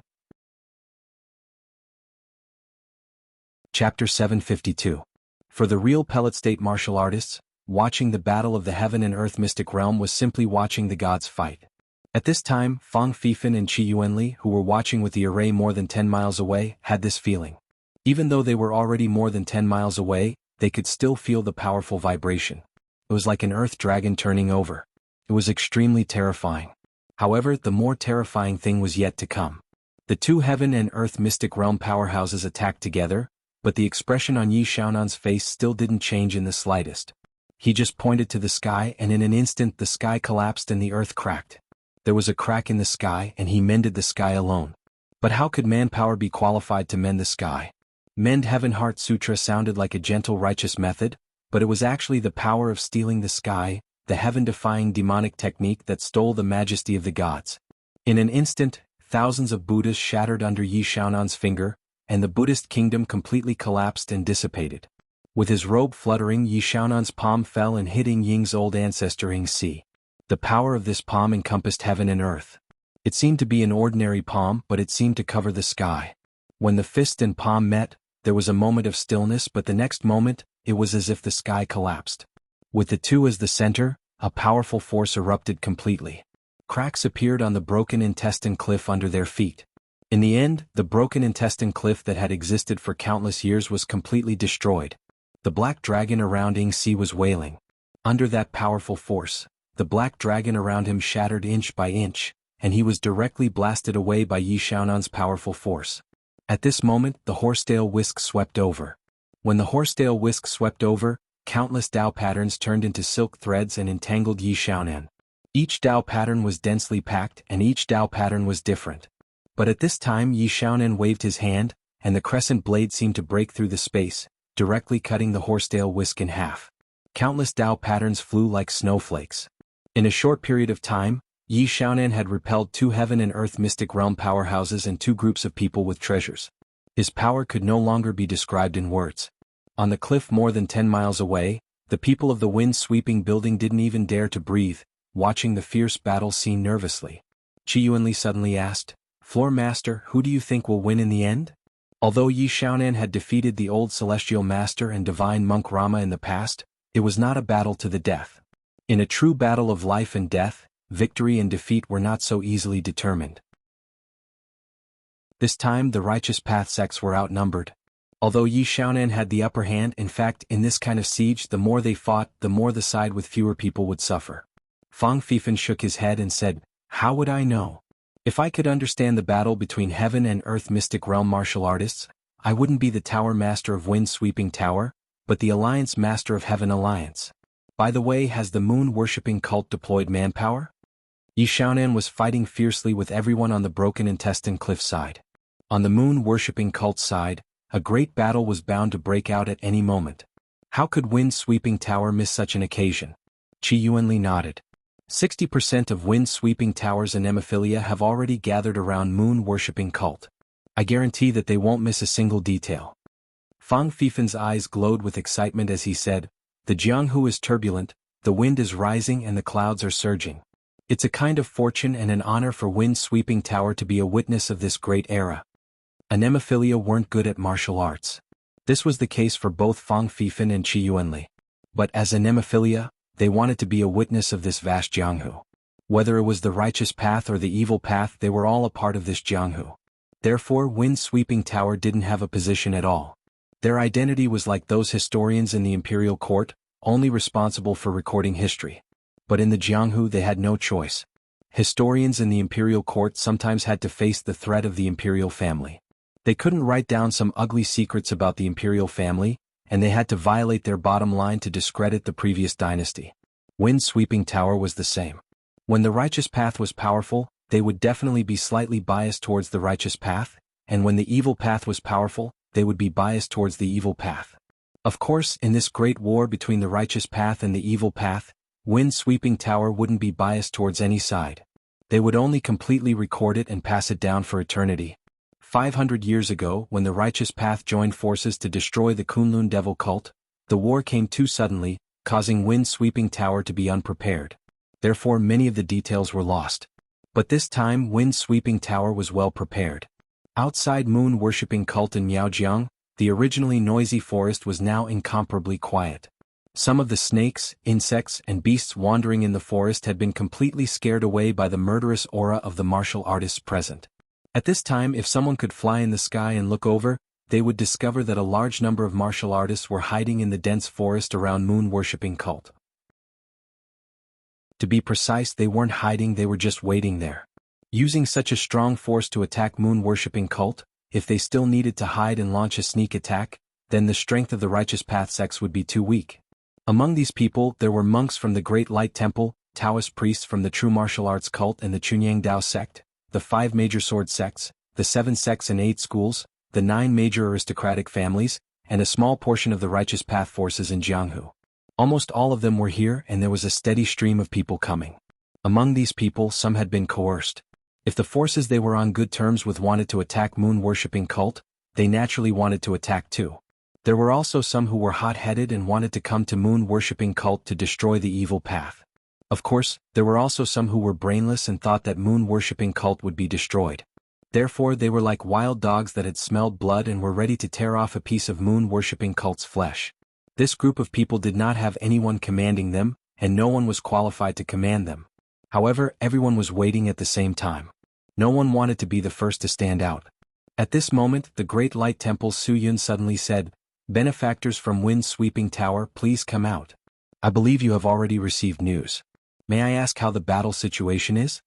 [SPEAKER 1] Chapter 752. For the real pellet state martial artists, watching the battle of the heaven and earth mystic realm was simply watching the gods fight. At this time, Fang Fifan and Qi Yuanli, who were watching with the array more than 10 miles away, had this feeling. Even though they were already more than 10 miles away, they could still feel the powerful vibration. It was like an earth dragon turning over. It was extremely terrifying. However, the more terrifying thing was yet to come. The 2 heaven and earth mystic realm powerhouses attacked together, but the expression on Yi Xiaonan's face still didn't change in the slightest. He just pointed to the sky and in an instant the sky collapsed and the earth cracked. There was a crack in the sky and he mended the sky alone. But how could manpower be qualified to mend the sky? Mend Heaven Heart Sutra sounded like a gentle righteous method, but it was actually the power of stealing the sky, the heaven-defying demonic technique that stole the majesty of the gods. In an instant, thousands of Buddhas shattered under Yi Xiaonan's finger, and the Buddhist kingdom completely collapsed and dissipated. With his robe fluttering, Yi Xiaonan's palm fell and hitting Ying's old ancestor Ying Si. The power of this palm encompassed heaven and earth. It seemed to be an ordinary palm, but it seemed to cover the sky. When the fist and palm met, there was a moment of stillness, but the next moment, it was as if the sky collapsed. With the 2 as the center, a powerful force erupted completely. Cracks appeared on the broken intestine cliff under their feet. In the end, the broken intestine cliff that had existed for countless years was completely destroyed. The black dragon around Ying Si was wailing. Under that powerful force, the black dragon around him shattered inch by inch, and he was directly blasted away by Yi Xiaonan's powerful force. At this moment, the horsetail whisk swept over. When the horsetail whisk swept over, countless Dao patterns turned into silk threads and entangled Yi Xiaonan. Each Dao pattern was densely packed and each Dao pattern was different. But at this time Yi Xiaonan waved his hand, and the crescent blade seemed to break through the space, directly cutting the horsetail whisk in half. Countless Dao patterns flew like snowflakes. In a short period of time, Yi Xiaonan had repelled 2 heaven and earth mystic realm powerhouses and 2 groups of people with treasures. His power could no longer be described in words. On the cliff more than 10 miles away, the people of the wind-sweeping building didn't even dare to breathe, watching the fierce battle scene nervously. Qi Yuanli suddenly asked, "Floor Master, who do you think will win in the end?" Although Yi Xiaonan had defeated the old celestial master and divine monk Rama in the past, it was not a battle to the death. In a true battle of life and death, victory and defeat were not so easily determined. This time the righteous path sects were outnumbered. Although Yi Xiaonan had the upper hand, in fact, in this kind of siege, the more they fought, the more the side with fewer people would suffer. Fang Fifan shook his head and said, "How would I know? If I could understand the battle between heaven and earth mystic realm martial artists, I wouldn't be the tower master of wind-sweeping tower, but the alliance master of heaven alliance. By the way, has the moon-worshipping cult deployed manpower?" Yi Xiaonan was fighting fiercely with everyone on the broken intestine cliff side. On the moon-worshipping cult side, a great battle was bound to break out at any moment. How could wind-sweeping tower miss such an occasion? Qi Yuanli nodded. 60% of wind-sweeping towers and emophilia have already gathered around moon-worshipping cult. I guarantee that they won't miss a single detail. Fang Fifan's eyes glowed with excitement as he said, "The Jianghu is turbulent, the wind is rising and the clouds are surging. It's a kind of fortune and an honor for wind-sweeping tower to be a witness of this great era." Anemophilia weren't good at martial arts. This was the case for both Fang Fifan and Qi Yuanli. But as anemophilia, they wanted to be a witness of this vast Jianghu. Whether it was the righteous path or the evil path, they were all a part of this Jianghu. Therefore, wind-sweeping tower didn't have a position at all. Their identity was like those historians in the imperial court, only responsible for recording history. But in the Jianghu they had no choice. Historians in the imperial court sometimes had to face the threat of the imperial family. They couldn't write down some ugly secrets about the imperial family, and they had to violate their bottom line to discredit the previous dynasty. Wind-sweeping tower was the same. When the righteous path was powerful, they would definitely be slightly biased towards the righteous path, and when the evil path was powerful, they would be biased towards the evil path. Of course, in this great war between the righteous path and the evil path, wind-sweeping tower wouldn't be biased towards any side. They would only completely record it and pass it down for eternity. 500 years ago, when the righteous path joined forces to destroy the Kunlun devil cult, the war came too suddenly, causing wind-sweeping tower to be unprepared. Therefore many of the details were lost. But this time wind-sweeping tower was well prepared. Outside moon-worshipping cult in Miaojiang, the originally noisy forest was now incomparably quiet. Some of the snakes, insects, and beasts wandering in the forest had been completely scared away by the murderous aura of the martial artists present. At this time, if someone could fly in the sky and look over, they would discover that a large number of martial artists were hiding in the dense forest around moon-worshipping cult. To be precise, they weren't hiding, they were just waiting there. Using such a strong force to attack moon-worshipping cult, if they still needed to hide and launch a sneak attack, then the strength of the righteous path sects would be too weak. Among these people, there were monks from the Great Light Temple, Taoist priests from the True Martial Arts cult and the Chunyang Dao sect, the 5 major sword sects, the 7 sects and 8 schools, the 9 major aristocratic families, and a small portion of the righteous path forces in Jianghu. Almost all of them were here, and there was a steady stream of people coming. Among these people, some had been coerced. If the forces they were on good terms with wanted to attack moon-worshipping cult, they naturally wanted to attack too. There were also some who were hot-headed and wanted to come to moon-worshipping cult to destroy the evil path. Of course, there were also some who were brainless and thought that moon-worshipping cult would be destroyed. Therefore they were like wild dogs that had smelled blood and were ready to tear off a piece of moon-worshipping cult's flesh. This group of people did not have anyone commanding them, and no one was qualified to command them. However, everyone was waiting at the same time. No one wanted to be the first to stand out. At this moment, the Great Light Temple's Su Yun suddenly said, "Benefactors from Wind-Sweeping Tower, please come out. I believe you have already received news. May I ask how the battle situation is?"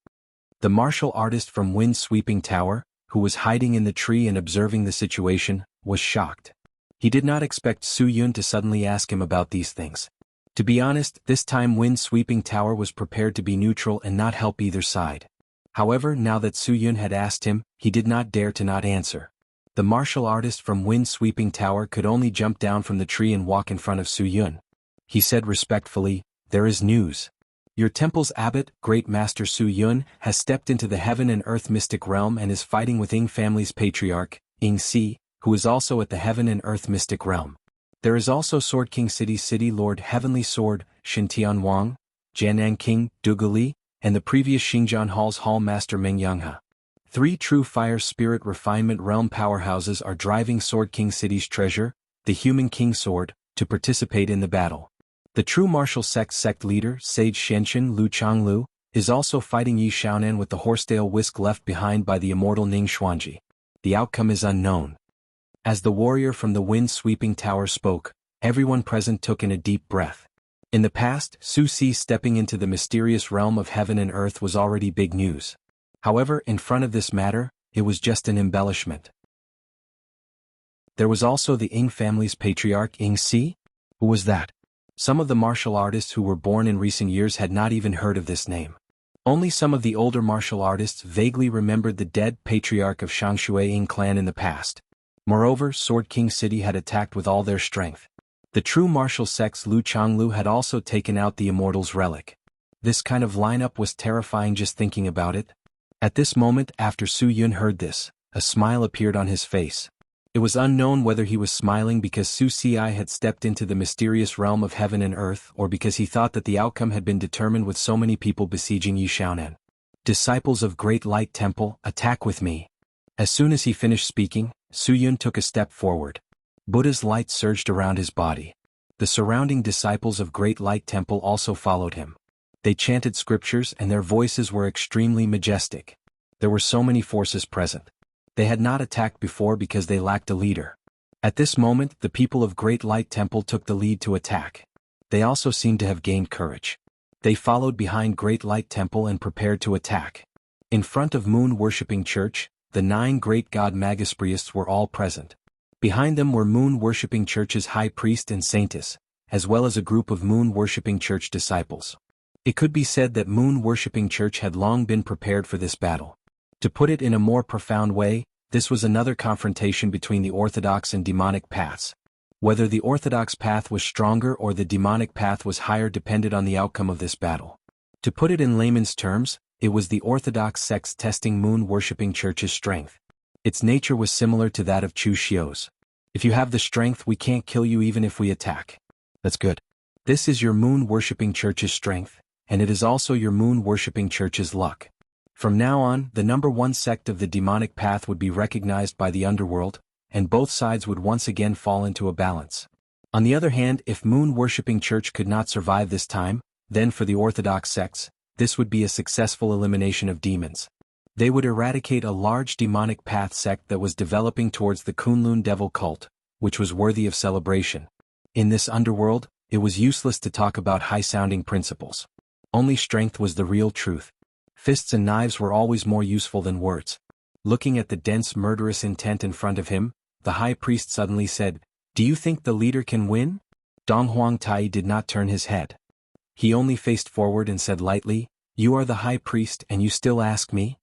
[SPEAKER 1] The martial artist from Wind-Sweeping Tower, who was hiding in the tree and observing the situation, was shocked. He did not expect Su Yun to suddenly ask him about these things. To be honest, this time Wind-Sweeping Tower was prepared to be neutral and not help either side. However, now that Su Yun had asked him, he did not dare to not answer. The martial artist from Wind-Sweeping Tower could only jump down from the tree and walk in front of Su Yun. He said respectfully, "There is news. Your temple's abbot, Great Master Su Yun, has stepped into the heaven and earth mystic realm and is fighting with Ying family's patriarch, Ying Si, who is also at the heaven and earth mystic realm. There is also Sword King City's City Lord Heavenly Sword, Xintian Wang, Jian'an King, Dugu Li, and the previous Xingjian Hall's Hall Master Meng Yanghe. 3 true fire spirit refinement realm powerhouses are driving Sword King City's treasure, the Human King Sword, to participate in the battle. The true martial sect leader, Sage Shenshin Lu Changlu, is also fighting Yi Xiaonan with the horsetail whisk left behind by the immortal Ning Xuanji. The outcome is unknown." As the warrior from the Wind-Sweeping Tower spoke, everyone present took in a deep breath. In the past, Su Si stepping into the mysterious realm of heaven and earth was already big news. However, in front of this matter, it was just an embellishment. There was also the Ying family's patriarch Ying Si? Who was that? Some of the martial artists who were born in recent years had not even heard of this name. Only some of the older martial artists vaguely remembered the dead patriarch of Shangshui Ying clan in the past. Moreover, Sword King City had attacked with all their strength. The true martial sect's Lu Changlu had also taken out the immortal's relic. This kind of lineup was terrifying just thinking about it. At this moment, after Su Yun heard this, a smile appeared on his face. It was unknown whether he was smiling because Su Si had stepped into the mysterious realm of heaven and earth or because he thought that the outcome had been determined with so many people besieging Yi Xiaonan. "Disciples of Great Light Temple, attack with me." As soon as he finished speaking, Su Yun took a step forward. Buddha's light surged around his body. The surrounding disciples of Great Light Temple also followed him. They chanted scriptures and their voices were extremely majestic. There were so many forces present. They had not attacked before because they lacked a leader. At this moment, the people of Great Light Temple took the lead to attack. They also seemed to have gained courage. They followed behind Great Light Temple and prepared to attack. In front of Moon-worshipping Church, the 9 great god Magispriests were all present. Behind them were Moon-worshipping Church's high priest and saintess, as well as a group of Moon-worshipping Church disciples. It could be said that Moon-worshipping Church had long been prepared for this battle. To put it in a more profound way, this was another confrontation between the orthodox and demonic paths. Whether the orthodox path was stronger or the demonic path was higher depended on the outcome of this battle. To put it in layman's terms, it was the orthodox sects testing Moon-worshipping Church's strength. Its nature was similar to that of Chu Xiu's. "If you have the strength, we can't kill you even if we attack." That's good. This is your Moon-worshipping Church's strength, and it is also your Moon-worshipping Church's luck. From now on, the number 1 sect of the demonic path would be recognized by the underworld, and both sides would once again fall into a balance. On the other hand, if Moon-worshipping Church could not survive this time, then for the orthodox sects, this would be a successful elimination of demons. They would eradicate a large demonic path sect that was developing towards the Kunlun devil cult, which was worthy of celebration. In this underworld, it was useless to talk about high-sounding principles. Only strength was the real truth. Fists and knives were always more useful than words. Looking at the dense murderous intent in front of him, the high priest suddenly said, "Do you think the leader can win?" Dong Huangtai did not turn his head. He only faced forward and said lightly, "You are the high priest and you still ask me?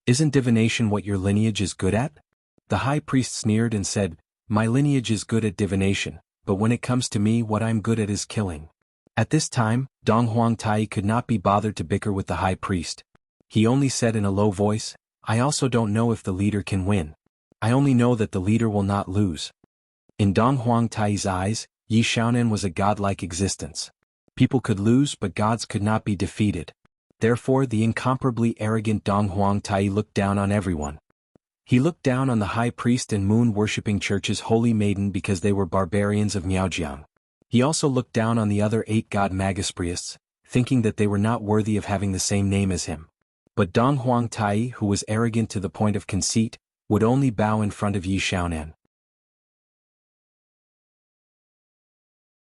[SPEAKER 1] Isn't divination what your lineage is good at?" The high priest sneered and said, "My lineage is good at divination, but when it comes to me what I'm good at is killing." At this time, Dong Huangtai could not be bothered to bicker with the high priest. He only said in a low voice, "I also don't know if the leader can win. I only know that the leader will not lose." In Dong Huangtai's eyes, Yi Xiaonan was a godlike existence. People could lose but gods could not be defeated. Therefore the incomparably arrogant Dong Huangtai looked down on everyone. He looked down on the high priest and moon-worshipping Church's holy maiden because they were barbarians of Miaojiang. He also looked down on the other 8 god Magispriests, thinking that they were not worthy of having the same name as him. But Dong Huangtai, who was arrogant to the point of conceit, would only bow in front of Yi Xiaonan.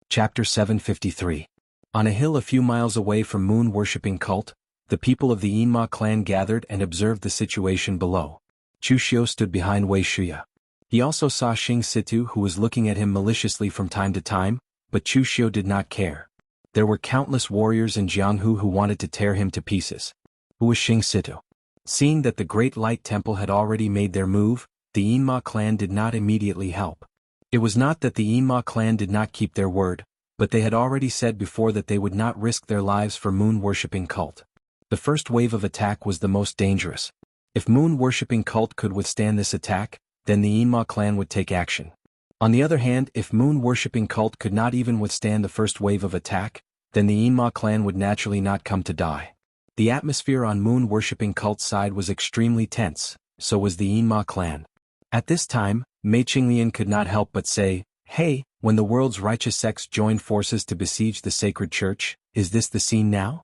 [SPEAKER 1] Chapter 753. On a hill a few miles away from moon-worshipping cult, The people of the Yinma clan gathered and observed the situation below. Chu Xiu stood behind Wei Shuya. He also saw Xing Situ, who was looking at him maliciously from time to time, but Chu Xiu did not care. There were countless warriors in Jianghu who wanted to tear him to pieces. Who was Xing Situ? Seeing that the Great Light Temple had already made their move, the Yinma clan did not immediately help. It was not that the Yinma clan did not keep their word, but they had already said before that they would not risk their lives for moon-worshipping cult. The first wave of attack was the most dangerous. If moon-worshipping cult could withstand this attack, then the Yinma clan would take action. On the other hand, if moon-worshipping cult could not even withstand the first wave of attack, then the Yinma clan would naturally not come to die. The atmosphere on moon-worshipping cult's side was extremely tense, so was the Yinma clan. At this time, Mei Qinglian could not help but say, "Hey, when the world's righteous sects joined forces to besiege the sacred church, is this the scene now?"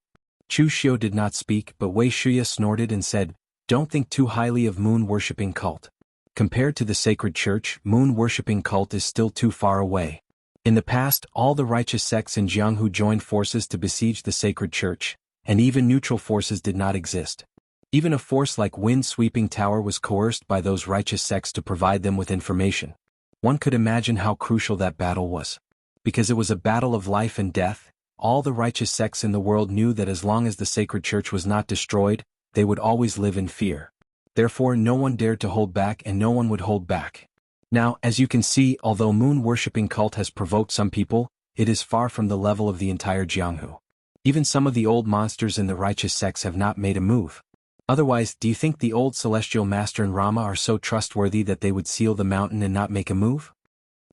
[SPEAKER 1] Chu Xiu did not speak, but Wei Shuya snorted and said, "Don't think too highly of moon-worshipping cult. Compared to the sacred church, moon-worshipping cult is still too far away. In the past, all the righteous sects in Jianghu joined forces to besiege the sacred church, and even neutral forces did not exist. Even a force like Wind-Sweeping Tower was coerced by those righteous sects to provide them with information. One could imagine how crucial that battle was. Because it was a battle of life and death, all the righteous sects in the world knew that as long as the sacred church was not destroyed, they would always live in fear. Therefore no one dared to hold back and no one would hold back. Now, as you can see, although moon-worshipping cult has provoked some people, it is far from the level of the entire Jianghu. Even some of the old monsters in the righteous sects have not made a move. Otherwise, do you think the old celestial master and Rama are so trustworthy that they would seal the mountain and not make a move?"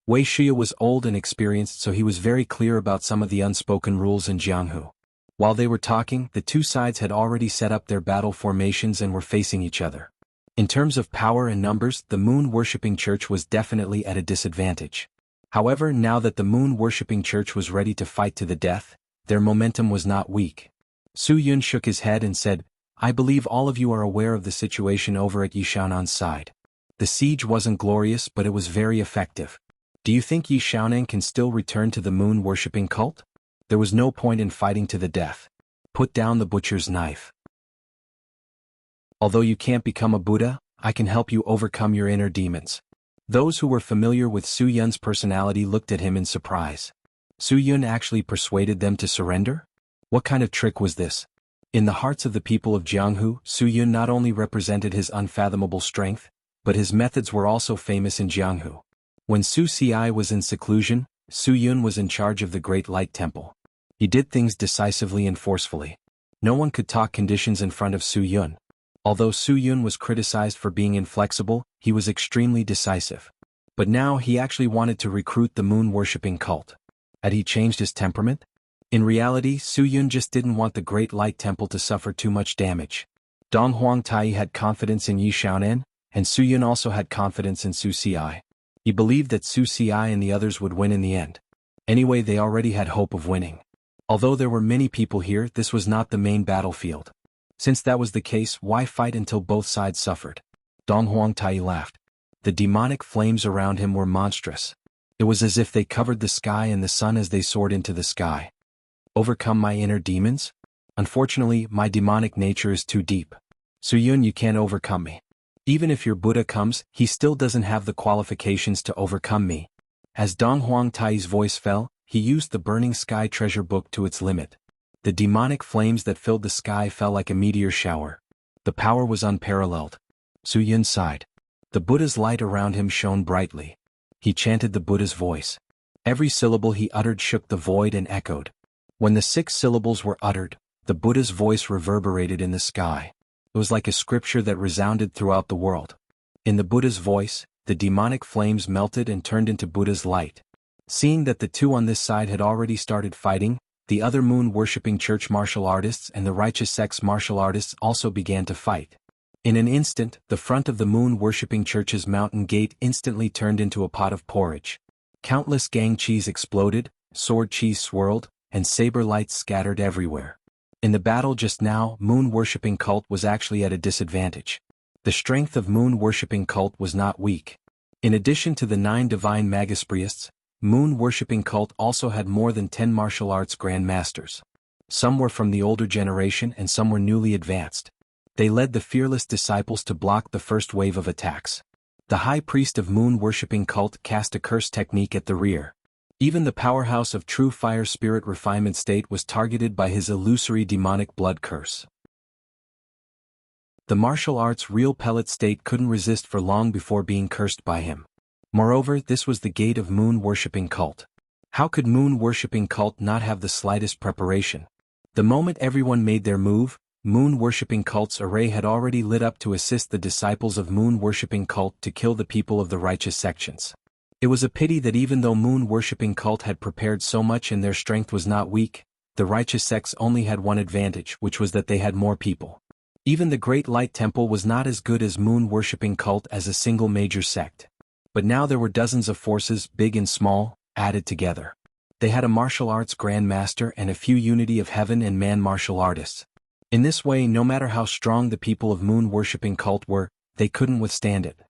[SPEAKER 1] Wei Shuya was old and experienced, so he was very clear about some of the unspoken rules in Jianghu. While they were talking, the two sides had already set up their battle formations and were facing each other. In terms of power and numbers, the moon-worshipping church was definitely at a disadvantage. However, now that the moon-worshipping church was ready to fight to the death, their momentum was not weak. Su Yun shook his head and said, "I believe all of you are aware of the situation over at Yishaonan's side. The siege wasn't glorious, but it was very effective. Do you think Yishaonan can still return to the moon-worshipping cult? There was no point in fighting to the death. Put down the butcher's knife. Although you can't become a Buddha, I can help you overcome your inner demons." Those who were familiar with Su Yun's personality looked at him in surprise. Su Yun actually persuaded them to surrender? What kind of trick was this? In the hearts of the people of Jianghu, Su Yun not only represented his unfathomable strength, but his methods were also famous in Jianghu. When Su Ci was in seclusion, Su Yun was in charge of the Great Light Temple. He did things decisively and forcefully. No one could talk conditions in front of Su Yun. Although Su Yun was criticized for being inflexible, he was extremely decisive. But now he actually wanted to recruit the moon-worshipping cult. Had he changed his temperament? In reality, Su Yun just didn't want the Great Light Temple to suffer too much damage. Dong Huangtai had confidence in Yishaonan, and Su Yun also had confidence in Su Ci. He believed that Su Ci and the others would win in the end. Anyway, they already had hope of winning. Although there were many people here, this was not the main battlefield. Since that was the case, why fight until both sides suffered? Dong Huangtai laughed. The demonic flames around him were monstrous. It was as if they covered the sky and the sun as they soared into the sky. Overcome my inner demons? Unfortunately, my demonic nature is too deep. Su Yun, you can't overcome me. Even if your Buddha comes, he still doesn't have the qualifications to overcome me. As Dong Huangtai's voice fell, he used the Burning Sky treasure book to its limit. The demonic flames that filled the sky fell like a meteor shower. The power was unparalleled. Su Yun sighed. The Buddha's light around him shone brightly. He chanted the Buddha's voice. Every syllable he uttered shook the void and echoed. When the 6 syllables were uttered, the Buddha's voice reverberated in the sky. It was like a scripture that resounded throughout the world. In the Buddha's voice, the demonic flames melted and turned into Buddha's light. Seeing that the two on this side had already started fighting, the other moon-worshipping church martial artists and the righteous sect's martial artists also began to fight. In an instant, the front of the moon-worshipping church's mountain gate instantly turned into a pot of porridge. Countless gang cheese exploded, sword cheese swirled, and saber lights scattered everywhere. In the battle just now, moon-worshipping cult was actually at a disadvantage. The strength of moon-worshipping cult was not weak. In addition to the 9 divine magispriests, moon-worshipping cult also had more than 10 martial arts grandmasters. Some were from the older generation and some were newly advanced. They led the fearless disciples to block the first wave of attacks. The high priest of moon-worshipping cult cast a curse technique at the rear. Even the powerhouse of true fire spirit refinement state was targeted by his illusory demonic blood curse. The martial arts real pellet state couldn't resist for long before being cursed by him. Moreover, this was the gate of moon-worshipping cult. How could moon-worshipping cult not have the slightest preparation? The moment everyone made their move, moon-worshipping cult's array had already lit up to assist the disciples of moon-worshipping cult to kill the people of the righteous sections. It was a pity that even though moon-worshipping cult had prepared so much and their strength was not weak, the righteous sects only had one advantage, which was that they had more people. Even the Great Light Temple was not as good as moon-worshipping cult as a single major sect. But now there were dozens of forces, big and small, added together. They had a martial arts grand master and a few unity of heaven and man martial artists. In this way, no matter how strong the people of moon-worshipping cult were, they couldn't withstand it.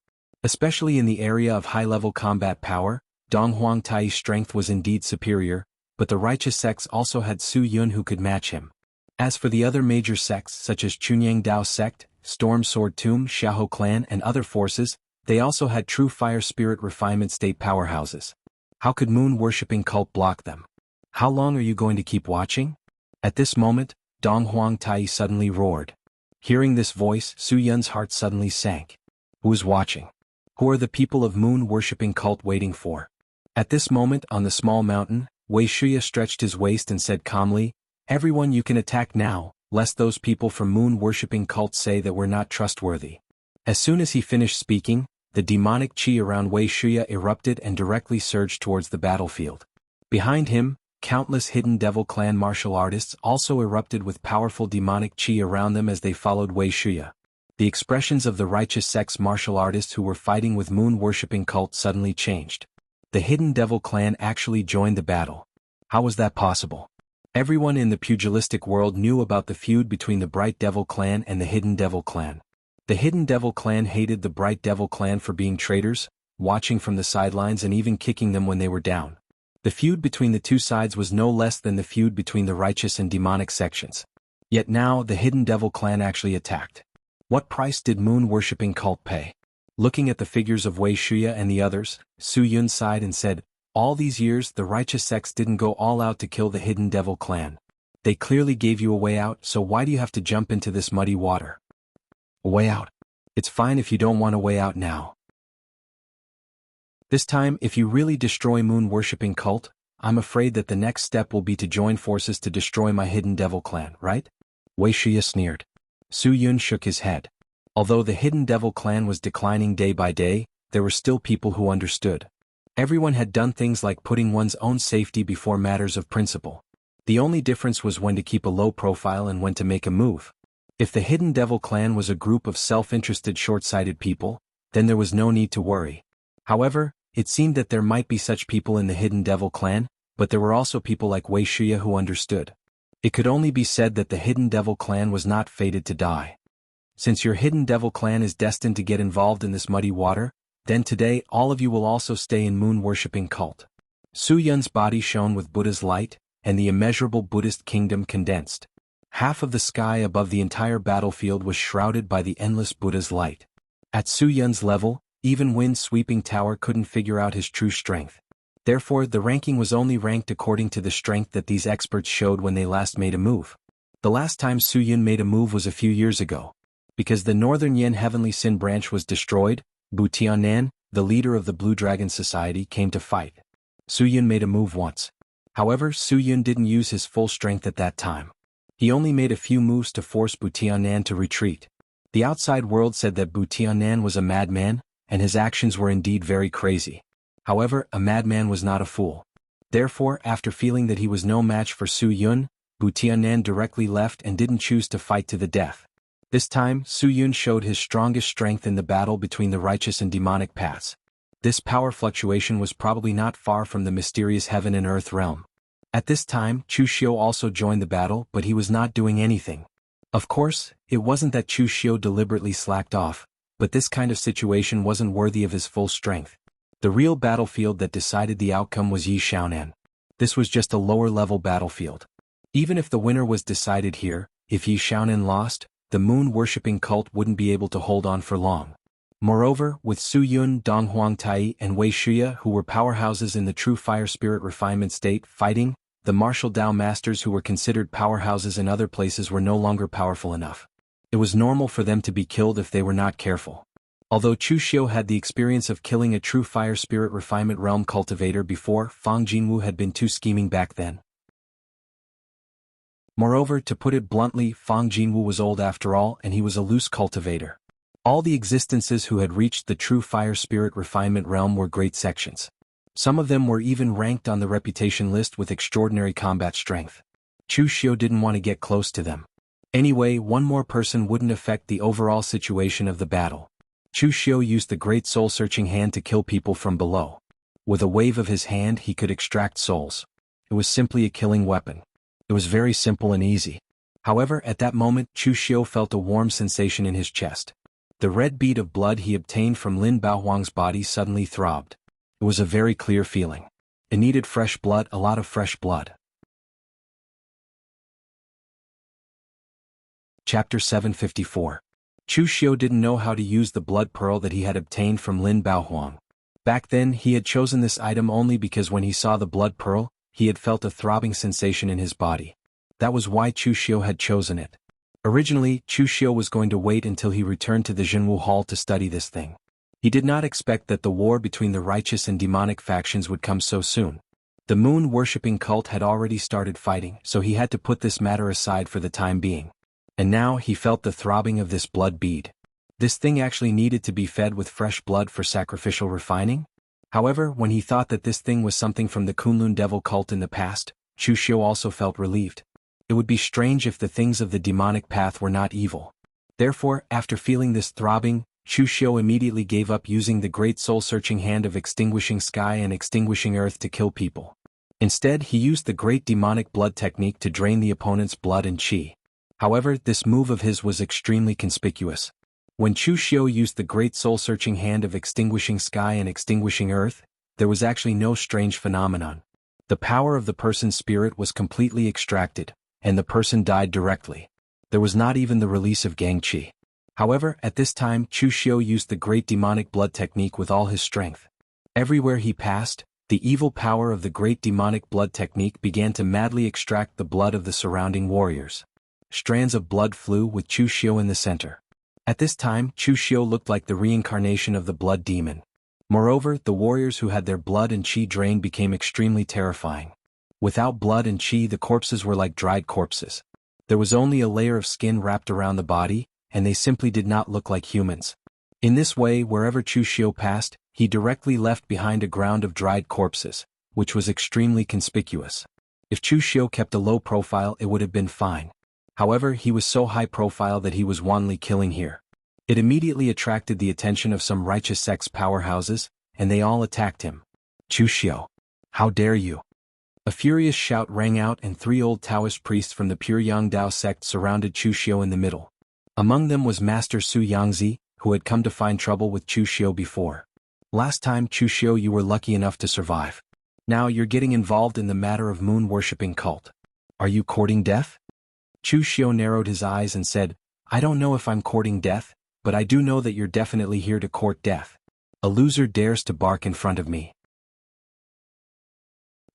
[SPEAKER 1] Especially in the area of high-level combat power, Dong Huang Tai's strength was indeed superior, but the righteous sects also had Su Yun who could match him. As for the other major sects such as Chunyang Dao sect, Storm Sword Tomb, Xiahou clan and other forces, they also had true fire spirit refinement state powerhouses. How could moon-worshipping cult block them? How long are you going to keep watching? At this moment, Dong Huang Tai suddenly roared. Hearing this voice, Su Yun's heart suddenly sank. Who's watching? Who are the people of moon-worshipping cult waiting for? At this moment on the small mountain, Wei Shuya stretched his waist and said calmly, "Everyone, you can attack now, lest those people from moon-worshipping cult say that we're not trustworthy." As soon as he finished speaking, the demonic qi around Wei Shuya erupted and directly surged towards the battlefield. Behind him, countless hidden devil clan martial artists also erupted with powerful demonic qi around them as they followed Wei Shuya. The expressions of the righteous sect's martial artists who were fighting with moon-worshipping cult suddenly changed. The hidden devil clan actually joined the battle. How was that possible? Everyone in the pugilistic world knew about the feud between the Bright Devil clan and the Hidden Devil clan. The Hidden Devil clan hated the Bright Devil clan for being traitors, watching from the sidelines and even kicking them when they were down. The feud between the two sides was no less than the feud between the righteous and demonic sections. Yet now the Hidden Devil clan actually attacked. What price did moon-worshipping cult pay? Looking at the figures of Wei Shuya and the others, Su Yun sighed and said, "All these years the righteous sects didn't go all out to kill the Hidden Devil clan. They clearly gave you a way out, so why do you have to jump into this muddy water?" "A way out? It's fine if you don't want a way out now. This time, if you really destroy moon-worshipping cult, I'm afraid that the next step will be to join forces to destroy my Hidden Devil clan, right?" Wei Shuya sneered. Su Yun shook his head. Although the Hidden Devil clan was declining day by day, there were still people who understood. Everyone had done things like putting one's own safety before matters of principle. The only difference was when to keep a low profile and when to make a move. If the Hidden Devil clan was a group of self-interested short-sighted people, then there was no need to worry. However, it seemed that there might be such people in the Hidden Devil clan, but there were also people like Wei Shuya who understood. It could only be said that the Hidden Devil clan was not fated to die. Since your Hidden Devil clan is destined to get involved in this muddy water, then today all of you will also stay in moon-worshipping cult. Su Yun's body shone with Buddha's light, and the immeasurable Buddhist kingdom condensed. Half of the sky above the entire battlefield was shrouded by the endless Buddha's light. At Su Yun's level, even Wind's sweeping tower couldn't figure out his true strength. Therefore, the ranking was only ranked according to the strength that these experts showed when they last made a move. The last time Su Yun made a move was a few years ago. Because the Northern Yin Heavenly Sin branch was destroyed, Bu Tianan, the leader of the Blue Dragon Society, came to fight. Su Yun made a move once. However, Su Yun didn't use his full strength at that time. He only made a few moves to force Bu Tianan to retreat. The outside world said that Bu Tianan was a madman, and his actions were indeed very crazy. However, a madman was not a fool. Therefore, after feeling that he was no match for Su Yun, Bu Tianan directly left and didn't choose to fight to the death. This time, Su Yun showed his strongest strength in the battle between the righteous and demonic paths. This power fluctuation was probably not far from the mysterious heaven and earth realm. At this time, Chu Xiu also joined the battle, but he was not doing anything. Of course, it wasn't that Chu Xiu deliberately slacked off, but this kind of situation wasn't worthy of his full strength. The real battlefield that decided the outcome was Yi Xiaonan. This was just a lower-level battlefield. Even if the winner was decided here, if Yi Xiaonan lost, the moon-worshipping cult wouldn't be able to hold on for long. Moreover, with Su Yun, Dong Huangtai and Wei Shuya, who were powerhouses in the true fire spirit refinement state, fighting, the martial Dao masters who were considered powerhouses in other places were no longer powerful enough. It was normal for them to be killed if they were not careful. Although Chu Xiu had the experience of killing a true fire spirit refinement realm cultivator before, Fang Jinwu had been too scheming back then. Moreover, to put it bluntly, Fang Jinwu was old after all, and he was a loose cultivator. All the existences who had reached the true fire spirit refinement realm were great sections. Some of them were even ranked on the reputation list with extraordinary combat strength. Chu Xiu didn't want to get close to them. Anyway, one more person wouldn't affect the overall situation of the battle. Chu Xiu used the great soul-searching hand to kill people from below. With a wave of his hand he could extract souls. It was simply a killing weapon. It was very simple and easy. However, at that moment Chu Xiu felt a warm sensation in his chest. The red bead of blood he obtained from Lin Baohuang's body suddenly throbbed. It was a very clear feeling. It needed fresh blood, a lot of fresh blood. Chapter 754. Chu Xiu didn't know how to use the blood pearl that he had obtained from Lin Baohuang. Back then he had chosen this item only because when he saw the blood pearl, he had felt a throbbing sensation in his body. That was why Chu Xiu had chosen it. Originally, Chu Xiu was going to wait until he returned to the Jinwu Hall to study this thing. He did not expect that the war between the righteous and demonic factions would come so soon. The moon-worshipping cult had already started fighting, so he had to put this matter aside for the time being. And now he felt the throbbing of this blood bead. This thing actually needed to be fed with fresh blood for sacrificial refining? However, when he thought that this thing was something from the Kunlun devil cult in the past, Chu Xiu also felt relieved. It would be strange if the things of the demonic path were not evil. Therefore, after feeling this throbbing, Chu Xiu immediately gave up using the great soul-searching hand of extinguishing sky and extinguishing earth to kill people. Instead, he used the great demonic blood technique to drain the opponent's blood and qi. However, this move of his was extremely conspicuous. When Chu Xiu used the great soul-searching hand of extinguishing sky and extinguishing earth, there was actually no strange phenomenon. The power of the person's spirit was completely extracted, and the person died directly. There was not even the release of gang qi. However, at this time Chu Xiu used the great demonic blood technique with all his strength. Everywhere he passed, the evil power of the great demonic blood technique began to madly extract the blood of the surrounding warriors. Strands of blood flew with Chu Xiu in the center. At this time, Chu Xiu looked like the reincarnation of the blood demon. Moreover, the warriors who had their blood and qi drained became extremely terrifying. Without blood and qi, the corpses were like dried corpses. There was only a layer of skin wrapped around the body, and they simply did not look like humans. In this way, wherever Chu Xiu passed, he directly left behind a ground of dried corpses, which was extremely conspicuous. If Chu Xiu kept a low profile, it would have been fine. However, he was so high profile that he was wantonly killing here. It immediately attracted the attention of some righteous sect's powerhouses, and they all attacked him. Chu Xiu, how dare you! A furious shout rang out, and 3 old Taoist priests from the pure Yang Dao sect surrounded Chu Xiu in the middle. Among them was Master Su Yangzi, who had come to find trouble with Chu Xiu before. Last time, Chu Xiu, you were lucky enough to survive. Now you're getting involved in the matter of moon-worshipping cult. Are you courting death? Chu Xiu narrowed his eyes and said, I don't know if I'm courting death, but I do know that you're definitely here to court death. A loser dares to bark in front of me.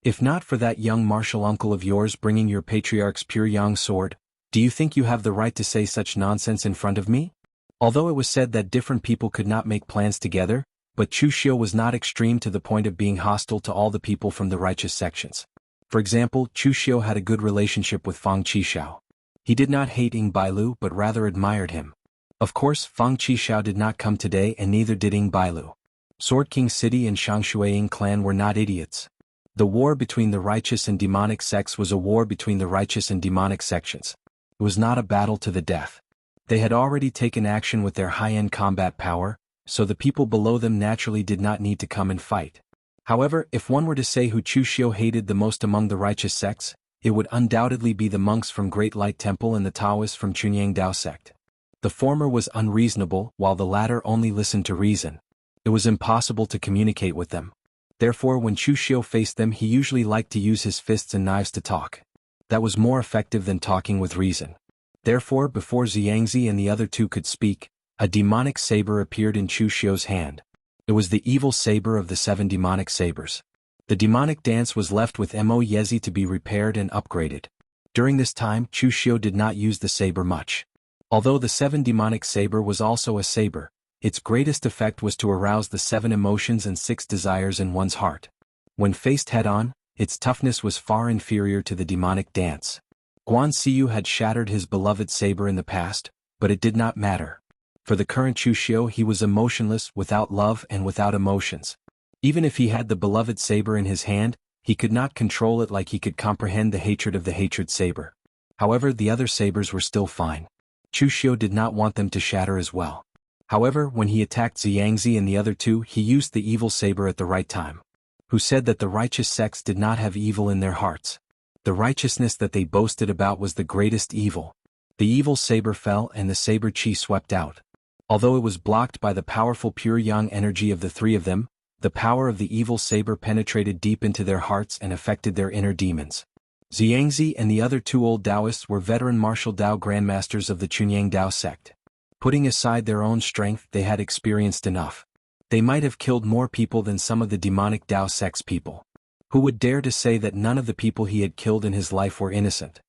[SPEAKER 1] If not for that young martial uncle of yours bringing your patriarch's pure yang sword, do you think you have the right to say such nonsense in front of me? Although it was said that different people could not make plans together, but Chu Xiu was not extreme to the point of being hostile to all the people from the righteous sections. For example, Chu Xiu had a good relationship with Fang Qishao. He did not hate Ying Bailu but rather admired him. Of course, Fang Qishao did not come today and neither did Ying Bailu. Sword King City and Shangshuaying clan were not idiots. The war between the righteous and demonic sects was a war between the righteous and demonic sections. It was not a battle to the death. They had already taken action with their high-end combat power, so the people below them naturally did not need to come and fight. However, if one were to say who Chu Xiu hated the most among the righteous sects, it would undoubtedly be the monks from Great Light Temple and the Taoists from Chunyang Dao sect. The former was unreasonable, while the latter only listened to reason. It was impossible to communicate with them. Therefore, when Chu Xiu faced them, he usually liked to use his fists and knives to talk. That was more effective than talking with reason. Therefore, before Xiangzi and the other two could speak, a demonic saber appeared in Chu Xiu's hand. It was the evil saber of the 7 demonic sabers. The demonic dance was left with Mo Yezi to be repaired and upgraded. During this time, Chu Xiu did not use the saber much. Although the 7 demonic saber was also a saber, its greatest effect was to arouse the 7 emotions and 6 desires in one's heart. When faced head-on, its toughness was far inferior to the demonic dance. Guan Xiu had shattered his beloved saber in the past, but it did not matter. For the current Chu Xiu, he was emotionless, without love and without emotions. Even if he had the beloved saber in his hand, he could not control it like he could comprehend the hatred of the hatred saber. However, the other sabers were still fine. Chu Xiu did not want them to shatter as well. However, when he attacked Xiangzi and the other two, he used the evil saber at the right time. Who said that the righteous sects did not have evil in their hearts? The righteousness that they boasted about was the greatest evil. The evil saber fell and the saber chi swept out. Although it was blocked by the powerful pure yang energy of the 3 of them, the power of the evil saber penetrated deep into their hearts and affected their inner demons. Xiangzi and the other 2 old Taoists were veteran martial Tao grandmasters of the Chunyang Tao sect. Putting aside their own strength, they had experienced enough. They might have killed more people than some of the demonic Tao sect's people. Who would dare to say that none of the people he had killed in his life were innocent?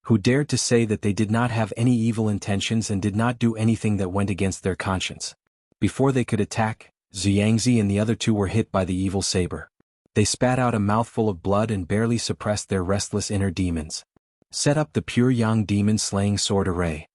[SPEAKER 1] Who dared to say that they did not have any evil intentions and did not do anything that went against their conscience? Before they could attack, Xiangzi and the other 2 were hit by the evil saber. They spat out a mouthful of blood and barely suppressed their restless inner demons. Set up the pure yang demon-slaying sword array.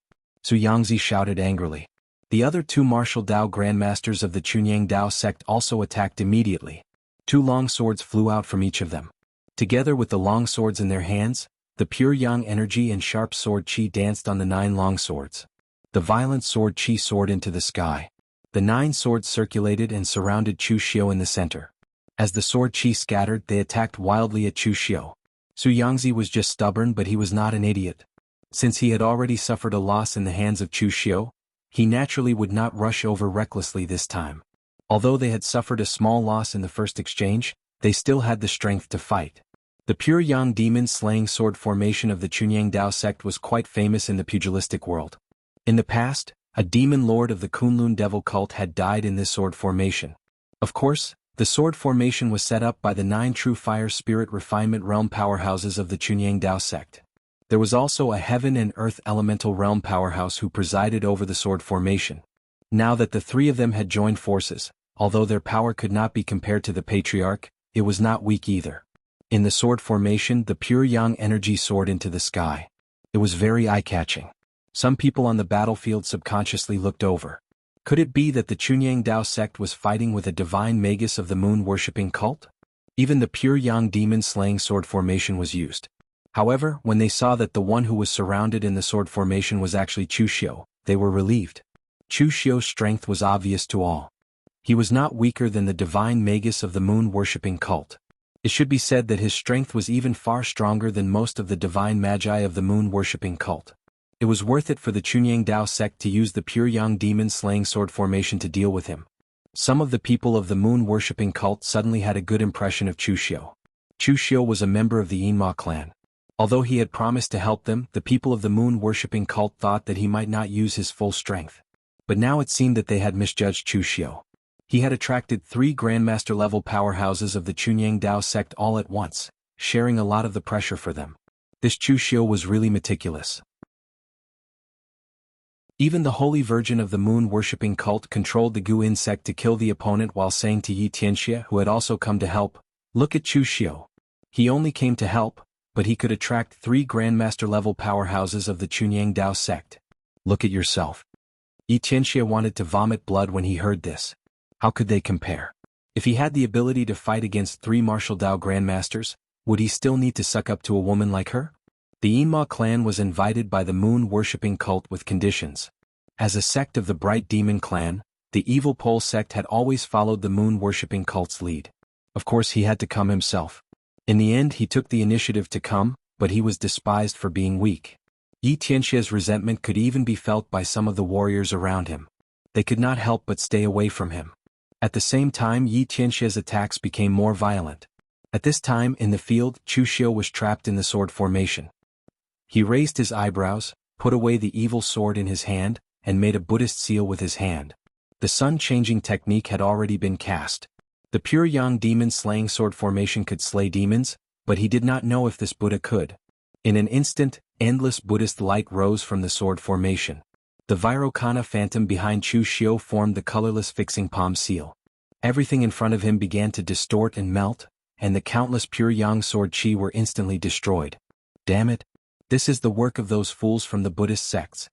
[SPEAKER 1] Su Yangzi shouted angrily. The other 2 martial Tao grandmasters of the Chunyang Tao sect also attacked immediately. 2 long swords flew out from each of them. Together with the long swords in their hands, the pure yang energy and sharp sword chi danced on the 9 long swords. The violent sword chi soared into the sky. The 9 swords circulated and surrounded Chu Xiu in the center. As the sword chi scattered, they attacked wildly at Chu Xiu. Su Yangzi was just stubborn, but he was not an idiot. Since he had already suffered a loss in the hands of Chu Xiu, he naturally would not rush over recklessly this time. Although they had suffered a small loss in the first exchange, they still had the strength to fight. The pure yang demon-slaying sword formation of the Chunyang Tao sect was quite famous in the pugilistic world. In the past, a demon lord of the Kunlun devil cult had died in this sword formation. Of course, the sword formation was set up by the 9 true fire spirit refinement realm powerhouses of the Chunyang Tao sect. There was also a heaven and earth elemental realm powerhouse who presided over the sword formation. Now that the 3 of them had joined forces, although their power could not be compared to the patriarch, it was not weak either. In the sword formation, the pure yang energy soared into the sky. It was very eye-catching. Some people on the battlefield subconsciously looked over. Could it be that the Chunyang Tao sect was fighting with a divine magus of the moon-worshipping cult? Even the pure yang demon-slaying sword formation was used. However, when they saw that the one who was surrounded in the sword formation was actually Chu Xiu, they were relieved. Chu Xiu's strength was obvious to all. He was not weaker than the divine magus of the moon-worshipping cult. It should be said that his strength was even far stronger than most of the divine magi of the moon-worshipping cult. It was worth it for the Chunyang Tao sect to use the pure yang demon-slaying sword formation to deal with him. Some of the people of the moon-worshipping cult suddenly had a good impression of Chu Xiu. Chu Xiu was a member of the Yinma clan. Although he had promised to help them, the people of the moon-worshipping cult thought that he might not use his full strength. But now it seemed that they had misjudged Chu Xiu. He had attracted 3 grandmaster-level powerhouses of the Chunyang Tao sect all at once, sharing a lot of the pressure for them. This Chu Xiu was really meticulous. Even the Holy Virgin of the moon-worshipping cult controlled the Gu insect to kill the opponent while saying to Yi Tianxia, who had also come to help, "Look at Chu Xiu. He only came to help, but he could attract 3 grandmaster-level powerhouses of the Chunyang Tao sect. Look at yourself." Yi Tianxia wanted to vomit blood when he heard this. How could they compare? If he had the ability to fight against 3 martial Tao grandmasters, would he still need to suck up to a woman like her? The Yinma clan was invited by the moon-worshipping cult with conditions. As a sect of the Bright Demon clan, the Evil Pole sect had always followed the moon-worshipping cult's lead. Of course he had to come himself. In the end he took the initiative to come, but he was despised for being weak. Yi Tianxia's resentment could even be felt by some of the warriors around him. They could not help but stay away from him. At the same time, Yi Tianxia's attacks became more violent. At this time in the field, Chu Xiu was trapped in the sword formation. He raised his eyebrows, put away the evil sword in his hand, and made a Buddhist seal with his hand. The sun-changing technique had already been cast. The pure yang demon-slaying sword formation could slay demons, but he did not know if this Buddha could. In an instant, endless Buddhist light rose from the sword formation. The Vairocana phantom behind Chu Xiu formed the colorless fixing palm seal. Everything in front of him began to distort and melt, and the countless pure yang sword chi were instantly destroyed. Damn it! This is the work of those fools from the Buddhist sects.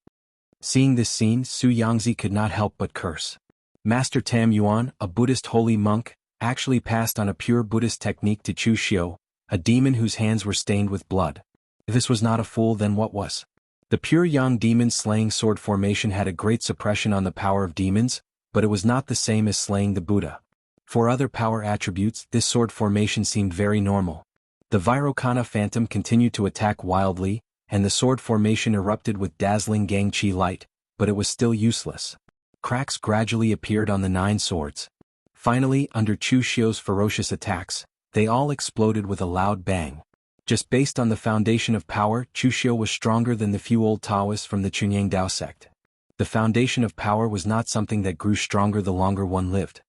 [SPEAKER 1] Seeing this scene, Su Yangzi could not help but curse. Master Tam Yuan, a Buddhist holy monk, actually passed on a pure Buddhist technique to Chu Xiu, a demon whose hands were stained with blood. If this was not a fool, then what was? The pure yang demon-slaying sword formation had a great suppression on the power of demons, but it was not the same as slaying the Buddha. For other power attributes, this sword formation seemed very normal. The Vairocana phantom continued to attack wildly, and the sword formation erupted with dazzling gang chi light, but it was still useless. Cracks gradually appeared on the 9 swords. Finally, under Chu Xiu's ferocious attacks, they all exploded with a loud bang. Just based on the foundation of power, Chu Xiu was stronger than the few old Taoists from the Chunyang Dao sect. The foundation of power was not something that grew stronger the longer one lived.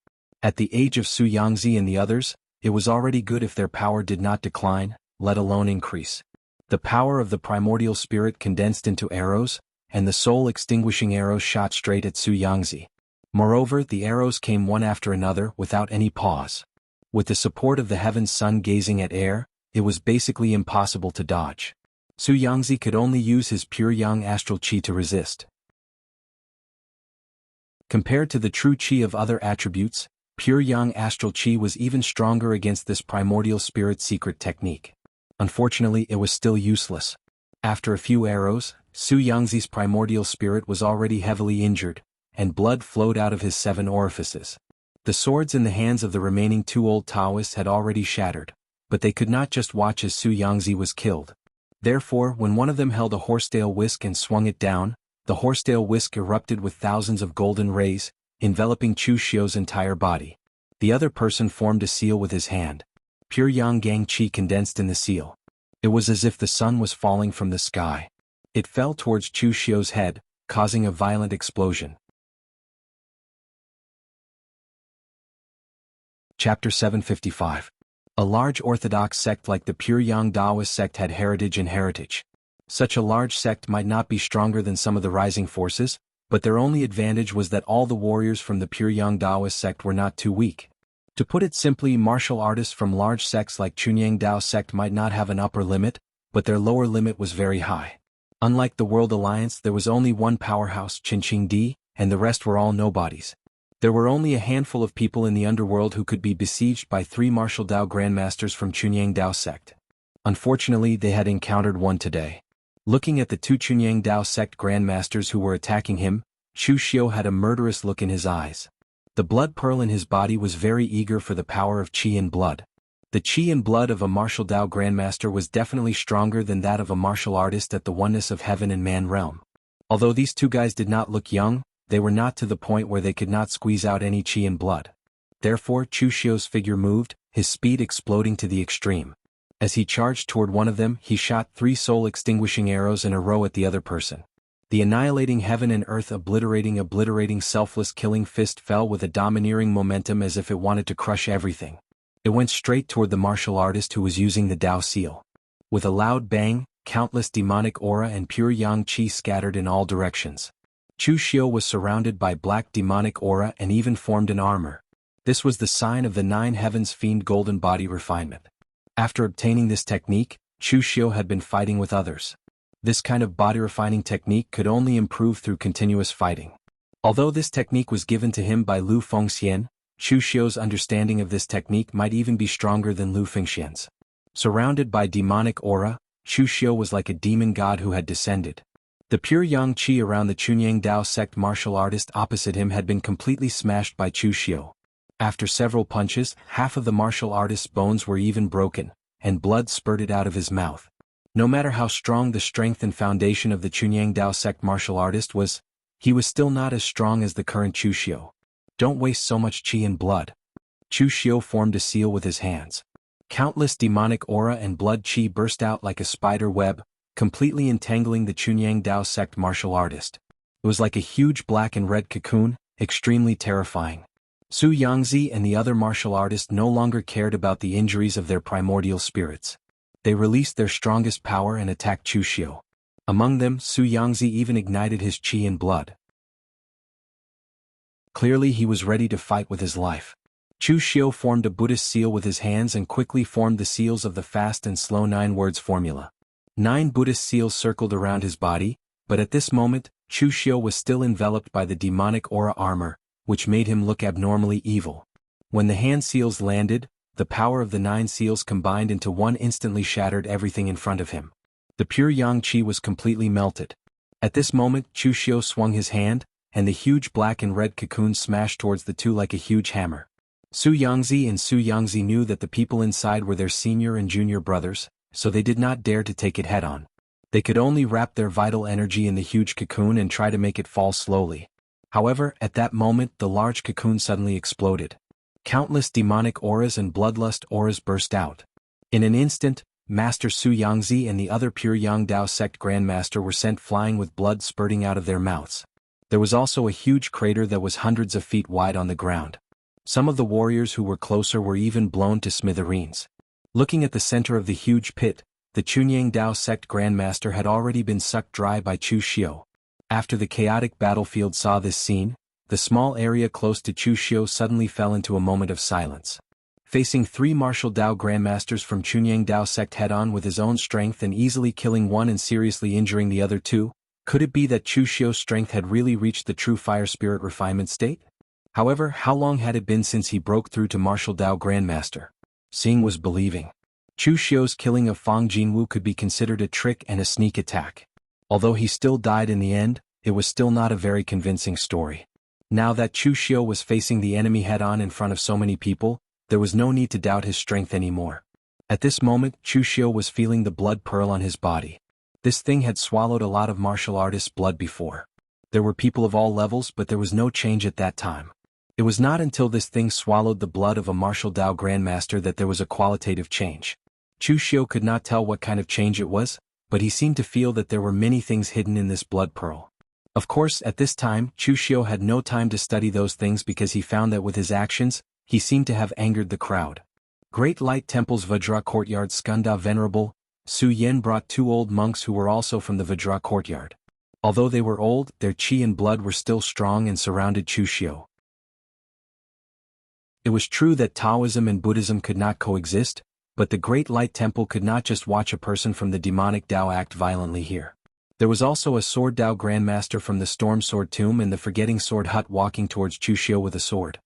[SPEAKER 1] At the age of Su Yangzi and the others, it was already good if their power did not decline, let alone increase. The power of the primordial spirit condensed into arrows, and the soul-extinguishing arrows shot straight at Su Yangzi. Moreover, the arrows came one after another without any pause. With the support of the heaven's sun gazing at air, it was basically impossible to dodge. Su Yangzi could only use his pure yang astral chi to resist. Compared to the true chi of other attributes, pure yang astral chi was even stronger against this primordial spirit secret technique. Unfortunately, it was still useless. After a few arrows, Su Yangzi's primordial spirit was already heavily injured, and blood flowed out of his 7 orifices. The swords in the hands of the remaining 2 old Taoists had already shattered, but they could not just watch as Su Yangzi was killed. Therefore, when one of them held a horsetail whisk and swung it down, the horsetail whisk erupted with thousands of golden rays, enveloping Chu Xiu's entire body. The other person formed a seal with his hand. Pure yang gang chi condensed in the seal. It was as if the sun was falling from the sky. It fell towards Chu Xiu's head, causing a violent explosion. Chapter 755. A large orthodox sect like the Pure Yang Daoist sect had heritage. Such a large sect might not be stronger than some of the rising forces, but their only advantage was that all the warriors from the Pure Yang Daoist sect were not too weak. To put it simply, martial artists from large sects like Chunyang Dao sect might not have an upper limit, but their lower limit was very high. Unlike the World Alliance, there was only one powerhouse, Qinqing Di, and the rest were all nobodies. There were only a handful of people in the underworld who could be besieged by 3 martial Dao grandmasters from Chunyang Dao sect. Unfortunately, they had encountered one today. Looking at the 2 Chunyang Dao sect grandmasters who were attacking him, Chu Xiu had a murderous look in his eyes. The blood pearl in his body was very eager for the power of qi and blood. The qi and blood of a martial Dao grandmaster was definitely stronger than that of a martial artist at the oneness of heaven and man realm. Although these 2 guys did not look young, they were not to the point where they could not squeeze out any qi and blood. Therefore, Chu Xiu's figure moved, his speed exploding to the extreme. As he charged toward one of them, he shot 3 soul-extinguishing arrows in a row at the other person. The annihilating heaven and earth obliterating selfless killing fist fell with a domineering momentum as if it wanted to crush everything. It went straight toward the martial artist who was using the Dao seal. With a loud bang, countless demonic aura and pure yang qi scattered in all directions. Chu Xiu was surrounded by black demonic aura and even formed an armor. This was the sign of the 9 heavens fiend golden body refinement. After obtaining this technique, Chu Xiu had been fighting with others. This kind of body-refining technique could only improve through continuous fighting. Although this technique was given to him by Lu Fengxian, Chu Xiu's understanding of this technique might even be stronger than Lu Fengxian's. Surrounded by demonic aura, Chu Xiu was like a demon god who had descended. The pure yang qi around the Chunyang Dao sect martial artist opposite him had been completely smashed by Chu Xiu. After several punches, half of the martial artist's bones were even broken, and blood spurted out of his mouth. No matter how strong the strength and foundation of the Chunyang Dao sect martial artist was, he was still not as strong as the current Chu Xiu. Don't waste so much qi and blood. Chu Xiu formed a seal with his hands. Countless demonic aura and blood chi burst out like a spider web, completely entangling the Chunyang Dao sect martial artist. It was like a huge black and red cocoon, extremely terrifying. Su Yangzi and the other martial artists no longer cared about the injuries of their primordial spirits. They released their strongest power and attacked Chu Xiu. Among them, Su Yangzi even ignited his chi and blood. Clearly he was ready to fight with his life. Chu Xiu formed a Buddhist seal with his hands and quickly formed the seals of the fast and slow 9 words formula. 9 Buddhist seals circled around his body, but at this moment, Chu Xiu was still enveloped by the demonic aura armor, which made him look abnormally evil. When the hand seals landed, the power of the 9 seals combined into one instantly shattered everything in front of him. The pure yang qi was completely melted. At this moment, Chu Xiu swung his hand, and the huge black and red cocoon smashed towards the two like a huge hammer. Su Yangzi and Su Yangzi knew that the people inside were their senior and junior brothers, so they did not dare to take it head-on. They could only wrap their vital energy in the huge cocoon and try to make it fall slowly. However, at that moment the large cocoon suddenly exploded. Countless demonic auras and bloodlust auras burst out. In an instant, Master Su Yangzi and the other pure Yang Dao sect grandmaster were sent flying with blood spurting out of their mouths. There was also a huge crater that was hundreds of feet wide on the ground. Some of the warriors who were closer were even blown to smithereens. Looking at the center of the huge pit, the Chunyang Dao sect grandmaster had already been sucked dry by Chu Xiu. After the chaotic battlefield saw this scene, the small area close to Chu Xiu suddenly fell into a moment of silence. Facing 3 martial Dao grandmasters from Chunyang Dao sect head-on with his own strength and easily killing one and seriously injuring the other 2, could it be that Chu Xiu's strength had really reached the true fire spirit refinement state? However, how long had it been since he broke through to martial Dao grandmaster? Seeing was believing. Chu Xiu's killing of Fang Jinwu could be considered a trick and a sneak attack. Although he still died in the end, it was still not a very convincing story. Now that Chu Xiu was facing the enemy head-on in front of so many people, there was no need to doubt his strength anymore. At this moment, Chu Xiu was feeling the blood pearl on his body. This thing had swallowed a lot of martial artists' blood before. There were people of all levels, but there was no change at that time. It was not until this thing swallowed the blood of a martial Dao grandmaster that there was a qualitative change. Chu Xiu could not tell what kind of change it was, but he seemed to feel that there were many things hidden in this blood pearl. Of course, at this time, Chu Xiu had no time to study those things because he found that with his actions, he seemed to have angered the crowd. Great Light Temple's Vajra courtyard Skanda Venerable, Su Yen brought 2 old monks who were also from the Vajra courtyard. Although they were old, their qi and blood were still strong and surrounded Chu Xiu. It was true that Taoism and Buddhism could not coexist, but the Great Light Temple could not just watch a person from the demonic Dao act violently here. There was also a Sword Dao Grandmaster from the Storm Sword Tomb and the Forgetting Sword Hut walking towards Chu Xiu with a sword.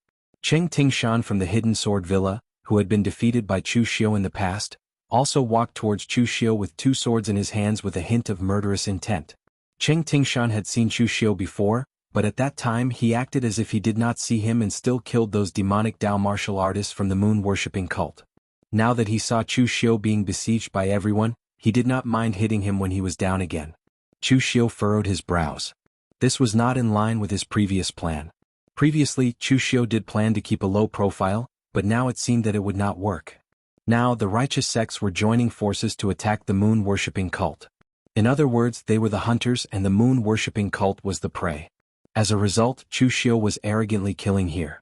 [SPEAKER 1] Cheng Tingshan from the Hidden Sword Villa, who had been defeated by Chu Xiu in the past, also walked towards Chu Xiu with 2 swords in his hands with a hint of murderous intent. Cheng Tingshan had seen Chu Xiu before, but at that time he acted as if he did not see him and still killed those demonic Dao martial artists from the moon-worshipping cult. Now that he saw Chu Xiu being besieged by everyone, he did not mind hitting him when he was down again. Chu Xiu furrowed his brows. This was not in line with his previous plan. Previously, Chu Xiu did plan to keep a low profile, but now it seemed that it would not work. Now the righteous sects were joining forces to attack the moon-worshipping cult. In other words, they were the hunters and the moon-worshipping cult was the prey. As a result, Chu Xiu was arrogantly killing here.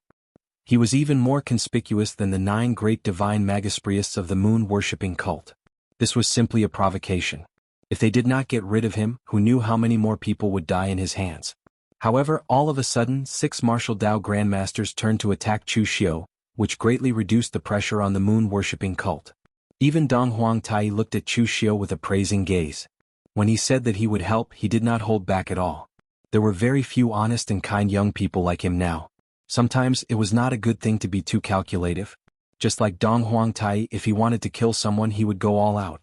[SPEAKER 1] He was even more conspicuous than the 9 great divine Magispriests of the moon-worshipping cult. This was simply a provocation. If they did not get rid of him, who knew how many more people would die in his hands? However, all of a sudden, 6 martial Dao grandmasters turned to attack Chu Xiu, which greatly reduced the pressure on the moon-worshipping cult. Even Dong Huangtai looked at Chu Xiu with a praising gaze. When he said that he would help, he did not hold back at all. There were very few honest and kind young people like him now. Sometimes it was not a good thing to be too calculative. Just like Dong Huangtai, if he wanted to kill someone he would go all out.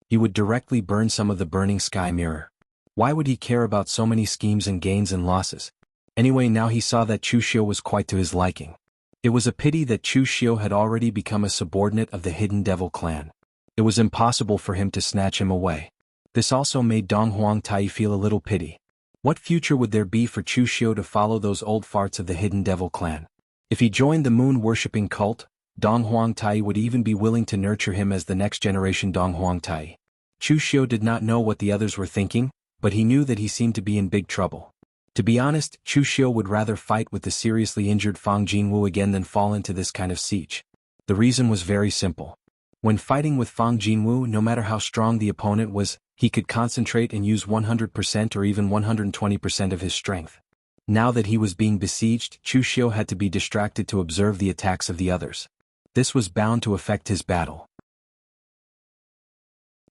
[SPEAKER 1] He would directly burn some of the burning sky mirror. Why would he care about so many schemes and gains and losses? Anyway, now he saw that Chu Xiu was quite to his liking. It was a pity that Chu Xiu had already become a subordinate of the Hidden Devil clan. It was impossible for him to snatch him away. This also made Dong Huangtai feel a little pity. What future would there be for Chu Xiu to follow those old farts of the Hidden Devil clan? If he joined the moon-worshipping cult, Dong Huangtai would even be willing to nurture him as the next generation Dong Huangtai. Chu Xiu did not know what the others were thinking, but he knew that he seemed to be in big trouble. To be honest, Chu Xiu would rather fight with the seriously injured Fang Jinwu again than fall into this kind of siege. The reason was very simple. When fighting with Fang Jinwu, no matter how strong the opponent was, he could concentrate and use 100% or even 120% of his strength. Now that he was being besieged, Chu Xiu had to be distracted to observe the attacks of the others. This was bound to affect his battle.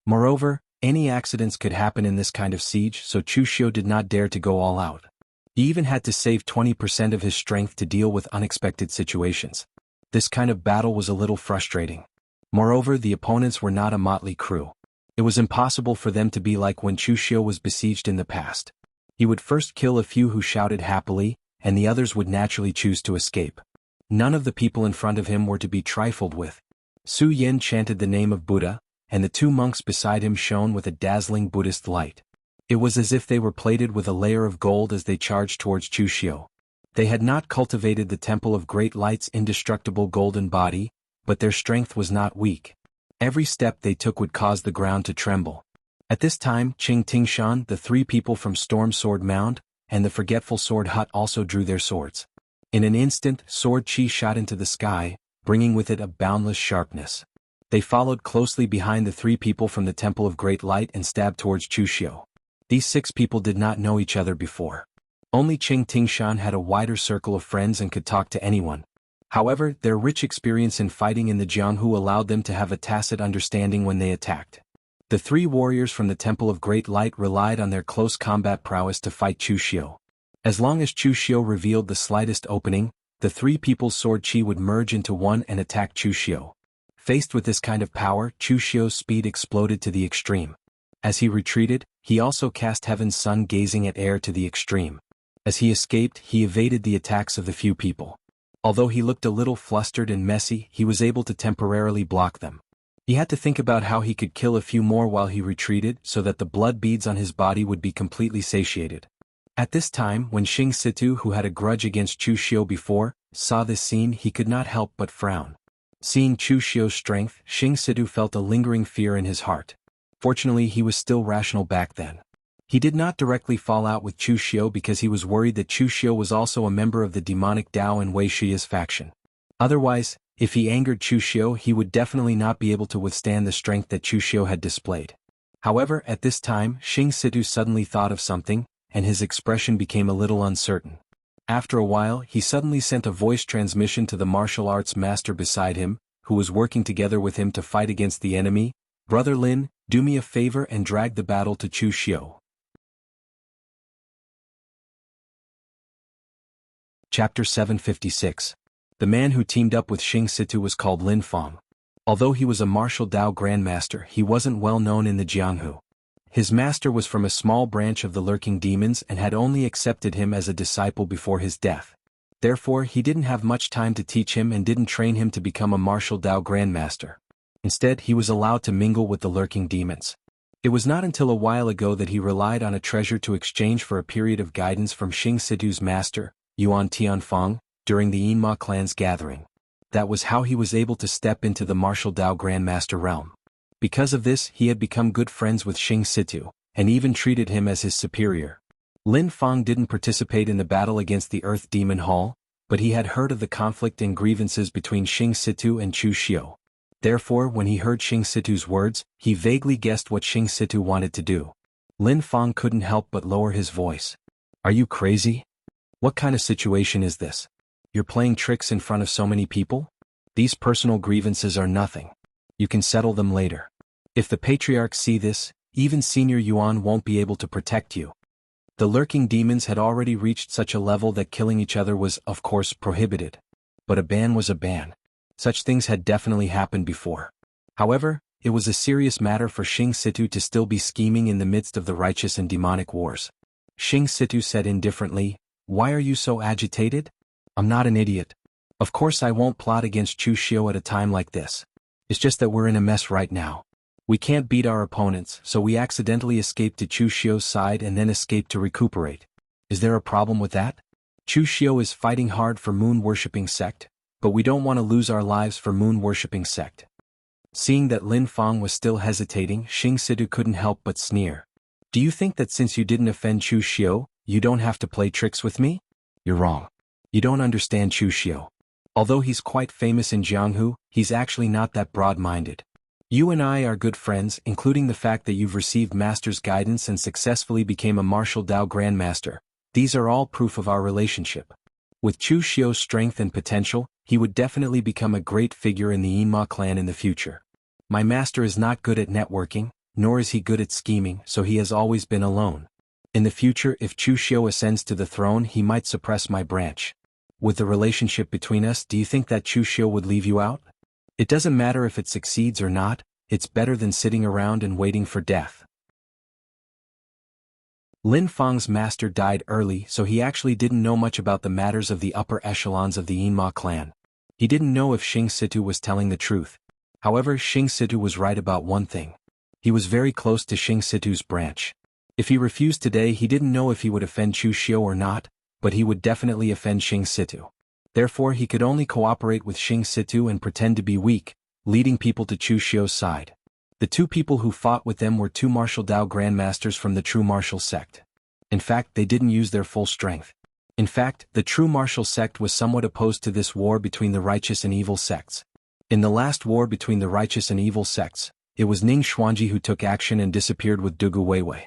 [SPEAKER 1] Moreover, any accidents could happen in this kind of siege, so Chu Xiu did not dare to go all out. He even had to save 20% of his strength to deal with unexpected situations. This kind of battle was a little frustrating. Moreover, the opponents were not a motley crew. It was impossible for them to be like when Chu Xiu was besieged in the past. He would first kill a few who shouted happily, and the others would naturally choose to escape. None of the people in front of him were to be trifled with. Su Yin chanted the name of Buddha, and the two monks beside him shone with a dazzling Buddhist light. It was as if they were plated with a layer of gold as they charged towards Chu Xiu. They had not cultivated the Temple of Great Light's indestructible golden body, but their strength was not weak. Every step they took would cause the ground to tremble. At this time, Qing Tingshan, the three people from Storm Sword Mound, and the Forgetful Sword Hut also drew their swords. In an instant, sword chi shot into the sky, bringing with it a boundless sharpness. They followed closely behind the three people from the Temple of Great Light and stabbed towards Chu Xiu. These 6 people did not know each other before. Only Qing Tingshan had a wider circle of friends and could talk to anyone. However, their rich experience in fighting in the Jianghu allowed them to have a tacit understanding when they attacked. The 3 warriors from the Temple of Great Light relied on their close combat prowess to fight Chu Xiu. As long as Chu Xiu revealed the slightest opening, the 3 people's sword chi would merge into one and attack Chu Xiu. Faced with this kind of power, Chu Xiu's speed exploded to the extreme. As he retreated, he also cast Heaven's Sun gazing at air to the extreme. As he escaped, he evaded the attacks of the few people. Although he looked a little flustered and messy, he was able to temporarily block them. He had to think about how he could kill a few more while he retreated so that the blood beads on his body would be completely satiated. At this time, when Xing Situ, who had a grudge against Chu Xiu before, saw this scene, he could not help but frown. Seeing Chu Xiu's strength, Xing Situ felt a lingering fear in his heart. Fortunately, he was still rational back then. He did not directly fall out with Chu Xiu because he was worried that Chu Xiu was also a member of the demonic Dao and Wei Shiya's faction. Otherwise, if he angered Chu Xiu, he would definitely not be able to withstand the strength that Chu Xiu had displayed. However, at this time, Xing Situ suddenly thought of something, and his expression became a little uncertain. After a while, he suddenly sent a voice transmission to the martial arts master beside him, who was working together with him to fight against the enemy. "Brother Lin, do me a favor and drag the battle to Chu Xiu." Chapter 756. The man who teamed up with Xing Situ was called Lin Fang. Although he was a martial Dao grandmaster, he wasn't well known in the Jianghu. His master was from a small branch of the lurking demons and had only accepted him as a disciple before his death. Therefore, he didn't have much time to teach him and didn't train him to become a martial Dao grandmaster. Instead, he was allowed to mingle with the lurking demons. It was not until a while ago that he relied on a treasure to exchange for a period of guidance from Xing Situ's master, Yuan Tianfeng, during the Yinma clan's gathering. That was how he was able to step into the martial Dao grandmaster realm. Because of this, he had become good friends with Xing Situ, and even treated him as his superior. Lin Fang didn't participate in the battle against the Earth Demon Hall, but he had heard of the conflict and grievances between Xing Situ and Chu Xiu. Therefore, when he heard Xing Situ's words, he vaguely guessed what Xing Situ wanted to do. Lin Fang couldn't help but lower his voice. "Are you crazy? What kind of situation is this? You're playing tricks in front of so many people? These personal grievances are nothing. You can settle them later. If the patriarchs see this, even Senior Yuan won't be able to protect you." The lurking demons had already reached such a level that killing each other was, of course, prohibited. But a ban was a ban. Such things had definitely happened before. However, it was a serious matter for Xing Situ to still be scheming in the midst of the righteous and demonic wars. Xing Situ said indifferently, "Why are you so agitated? I'm not an idiot. Of course I won't plot against Chu Xiu at a time like this. It's just that we're in a mess right now. We can't beat our opponents, so we accidentally escaped to Chu Xiu's side and then escaped to recuperate. Is there a problem with that? Chu Xiu is fighting hard for moon-worshipping sect, but we don't want to lose our lives for moon-worshipping sect. Seeing that Lin Fang was still hesitating, Xing Situ couldn't help but sneer. Do you think that since you didn't offend Chu Xiu, you don't have to play tricks with me? You're wrong. You don't understand Chu Xiu. Although he's quite famous in Jianghu, he's actually not that broad-minded. You and I are good friends, including the fact that you've received master's guidance and successfully became a martial Dao grandmaster. These are all proof of our relationship. With Chu Xiu's strength and potential, he would definitely become a great figure in the Yinma clan in the future. My master is not good at networking, nor is he good at scheming, so he has always been alone. In the future, if Chu Xiu ascends to the throne, he might suppress my branch. With the relationship between us, do you think that Chu Xiu would leave you out? It doesn't matter if it succeeds or not, it's better than sitting around and waiting for death. Lin Fang's master died early, so he actually didn't know much about the matters of the upper echelons of the Yinma clan. He didn't know if Xing Situ was telling the truth. However, Xing Situ was right about one thing. He was very close to Xing Situ's branch. If he refused today, he didn't know if he would offend Chu Xiu or not, but he would definitely offend Xing Situ. Therefore, he could only cooperate with Xing Situ and pretend to be weak, leading people to Chu Xiu's side. The two people who fought with them were two martial Dao grandmasters from the true martial sect. In fact, they didn't use their full strength. In fact, the true martial sect was somewhat opposed to this war between the righteous and evil sects. In the last war between the righteous and evil sects, it was Ning Xuanji who took action and disappeared with Dugu Weiwei.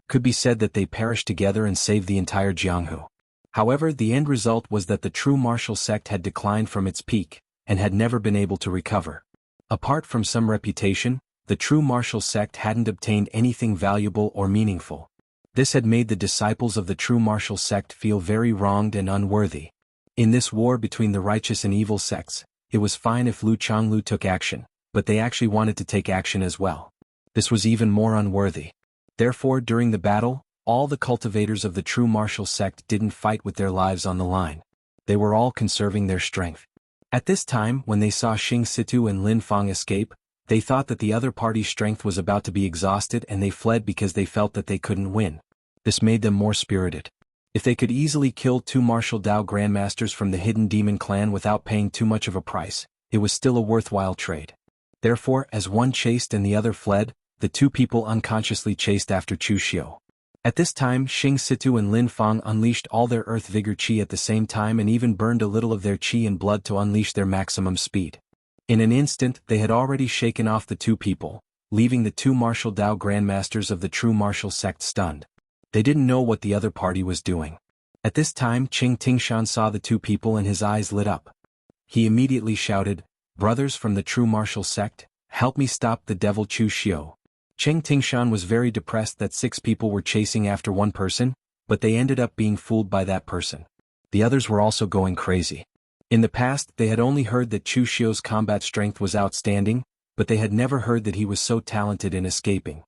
[SPEAKER 1] Could be said that they perished together and saved the entire Jianghu. However, the end result was that the true martial sect had declined from its peak, and had never been able to recover. Apart from some reputation, the true martial sect hadn't obtained anything valuable or meaningful. This had made the disciples of the true martial sect feel very wronged and unworthy. In this war between the righteous and evil sects, it was fine if Lu Changlu took action, but they actually wanted to take action as well. This was even more unworthy. Therefore, during the battle, all the cultivators of the true martial sect didn't fight with their lives on the line. They were all conserving their strength. At this time, when they saw Xing Situ and Lin Fang escape, they thought that the other party's strength was about to be exhausted and they fled because they felt that they couldn't win. This made them more spirited. If they could easily kill two martial Dao grandmasters from the hidden demon clan without paying too much of a price, it was still a worthwhile trade. Therefore, as one chased and the other fled, the two people unconsciously chased after Chu Xiu. At this time, Xing Situ and Lin Fang unleashed all their earth vigor qi at the same time and even burned a little of their qi and blood to unleash their maximum speed. In an instant, they had already shaken off the two people, leaving the two martial Dao grandmasters of the true martial sect stunned. They didn't know what the other party was doing. At this time, Qing Tingshan saw the two people and his eyes lit up. He immediately shouted, "Brothers from the true martial sect, help me stop the devil Chu Xiu." Qing Tingshan was very depressed that 6 people were chasing after one person, but they ended up being fooled by that person. The others were also going crazy. In the past, they had only heard that Chu Xiu's combat strength was outstanding, but they had never heard that he was so talented in escaping.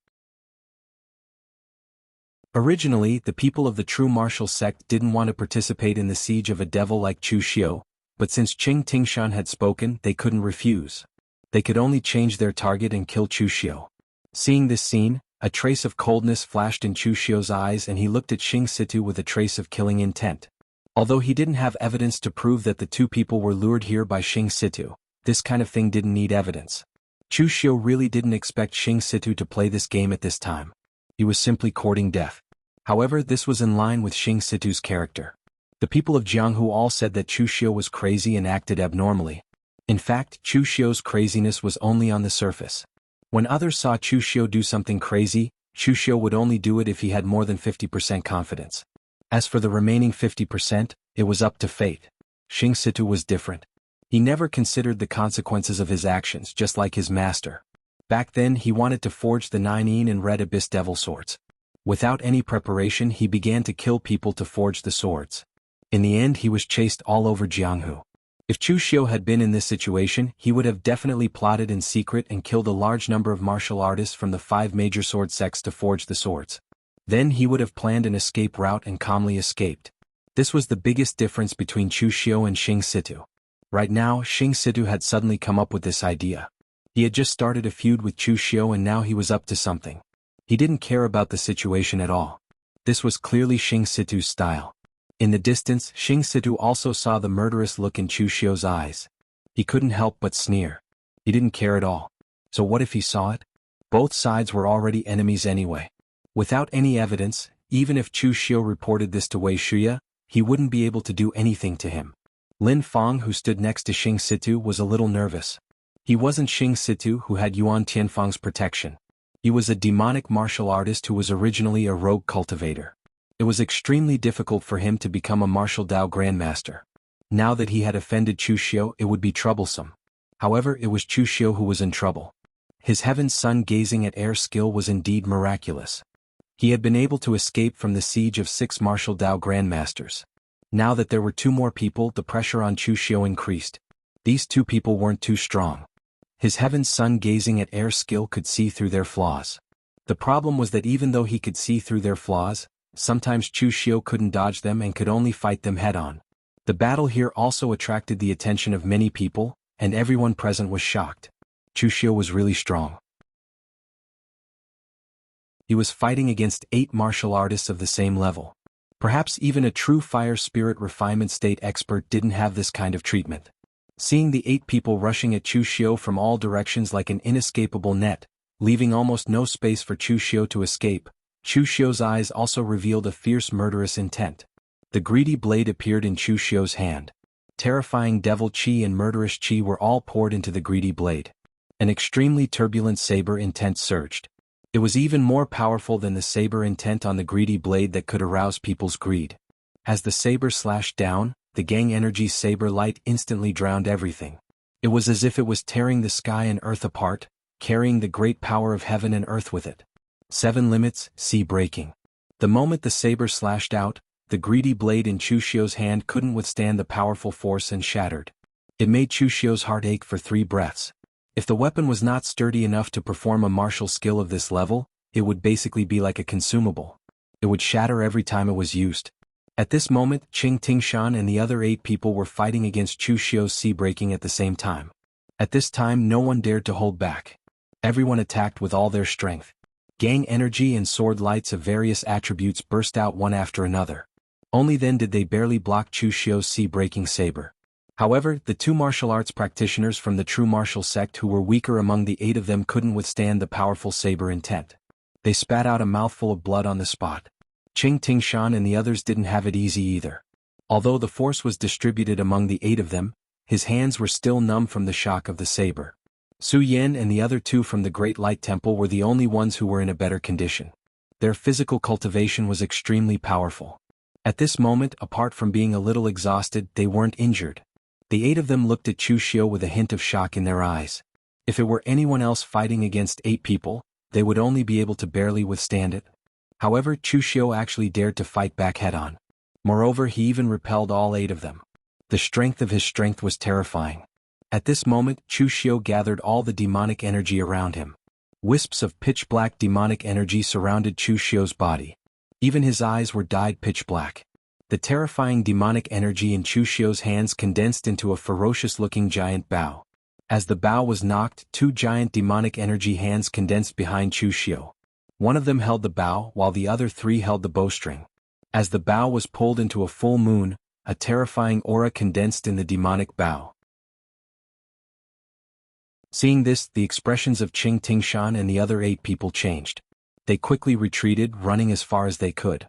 [SPEAKER 1] Originally, the people of the true martial sect didn't want to participate in the siege of a devil like Chu Xiu, but since Qing Tingshan had spoken, they couldn't refuse. They could only change their target and kill Chu Xiu. Seeing this scene, a trace of coldness flashed in Chu Xiu's eyes and he looked at Xing Situ with a trace of killing intent. Although he didn't have evidence to prove that the two people were lured here by Xing Situ, this kind of thing didn't need evidence. Chu Xiu really didn't expect Xing Situ to play this game at this time. He was simply courting death. However, this was in line with Xing Situ's character. The people of Jianghu all said that Chu Xiu was crazy and acted abnormally. In fact, Chu Xiu's craziness was only on the surface. When others saw Chu Xiu do something crazy, Chu Xiu would only do it if he had more than 50% confidence. As for the remaining 50%, it was up to fate. Xing Situ was different. He never considered the consequences of his actions, just like his master. Back then, he wanted to forge the 9 Yin and Red Abyss Devil Swords. Without any preparation, he began to kill people to forge the swords. In the end, he was chased all over Jianghu. If Chu Xiu had been in this situation, he would have definitely plotted in secret and killed a large number of martial artists from the 5 major sword sects to forge the swords. Then he would have planned an escape route and calmly escaped. This was the biggest difference between Chu Xiu and Xing Situ. Right now, Xing Situ had suddenly come up with this idea. He had just started a feud with Chu Xiu and now he was up to something. He didn't care about the situation at all. This was clearly Xing Situ's style. In the distance, Xing Situ also saw the murderous look in Chu Xiu's eyes. He couldn't help but sneer. He didn't care at all. So what if he saw it? Both sides were already enemies anyway. Without any evidence, even if Chu Xiu reported this to Wei Shuya, he wouldn't be able to do anything to him. Lin Fang, who stood next to Xing Situ, was a little nervous. He wasn't Xing Situ, who had Yuan Tianfang's protection. He was a demonic martial artist who was originally a rogue cultivator. It was extremely difficult for him to become a martial Dao grandmaster. Now that he had offended Chu Xiu, it would be troublesome. However, it was Chu Xiu who was in trouble. His heaven's sun gazing at air skill was indeed miraculous. He had been able to escape from the siege of 6 martial Dao grandmasters. Now that there were 2 more people, the pressure on Chu Xiu increased. These 2 people weren't too strong. His heaven's sun gazing at air skill could see through their flaws. The problem was that even though he could see through their flaws, sometimes Chu Xiu couldn't dodge them and could only fight them head-on. The battle here also attracted the attention of many people, and everyone present was shocked. Chu Xiu was really strong. He was fighting against 8 martial artists of the same level. Perhaps even a true fire spirit refinement state expert didn't have this kind of treatment. Seeing the 8 people rushing at Chu Xiu from all directions like an inescapable net, leaving almost no space for Chu Xiu to escape, Chu Xiu's eyes also revealed a fierce murderous intent. The greedy blade appeared in Chu Xiu's hand. Terrifying devil chi and murderous chi were all poured into the greedy blade. An extremely turbulent saber intent surged. It was even more powerful than the saber intent on the greedy blade that could arouse people's greed. As the saber slashed down, the gang energy saber light instantly drowned everything. It was as if it was tearing the sky and earth apart, carrying the great power of heaven and earth with it. 7 limits, sea breaking. The moment the saber slashed out, the greedy blade in Chu Xiu's hand couldn't withstand the powerful force and shattered. It made Chu Xiu's heart ache for 3 breaths. If the weapon was not sturdy enough to perform a martial skill of this level, it would basically be like a consumable. It would shatter every time it was used. At this moment, Qing Tingshan and the other 8 people were fighting against Chu Xiu's sea breaking at the same time. At this time, no one dared to hold back. Everyone attacked with all their strength. Gang energy and sword lights of various attributes burst out one after another. Only then did they barely block Chu Xiu's sea-breaking saber. However, the 2 martial arts practitioners from the true martial sect who were weaker among the 8 of them couldn't withstand the powerful saber intent. They spat out a mouthful of blood on the spot. Qing Tingshan and the others didn't have it easy either. Although the force was distributed among the 8 of them, his hands were still numb from the shock of the saber. Su Yin and the other 2 from the Great Light Temple were the only ones who were in a better condition. Their physical cultivation was extremely powerful. At this moment, apart from being a little exhausted, they weren't injured. The 8 of them looked at Chu Xiu with a hint of shock in their eyes. If it were anyone else fighting against 8 people, they would only be able to barely withstand it. However, Chu Xiu actually dared to fight back head-on. Moreover, he even repelled all 8 of them. The strength of his strength was terrifying. At this moment, Chu Xiu gathered all the demonic energy around him. Wisps of pitch-black demonic energy surrounded Chu Xiu's body. Even his eyes were dyed pitch black. The terrifying demonic energy in Chu Xiu's hands condensed into a ferocious-looking giant bow. As the bow was knocked, 2 giant demonic energy hands condensed behind Chu Xiu. One of them held the bow, while the other 3 held the bowstring. As the bow was pulled into a full moon, a terrifying aura condensed in the demonic bow. Seeing this, the expressions of Qing Tingshan and the other 8 people changed. They quickly retreated, running as far as they could.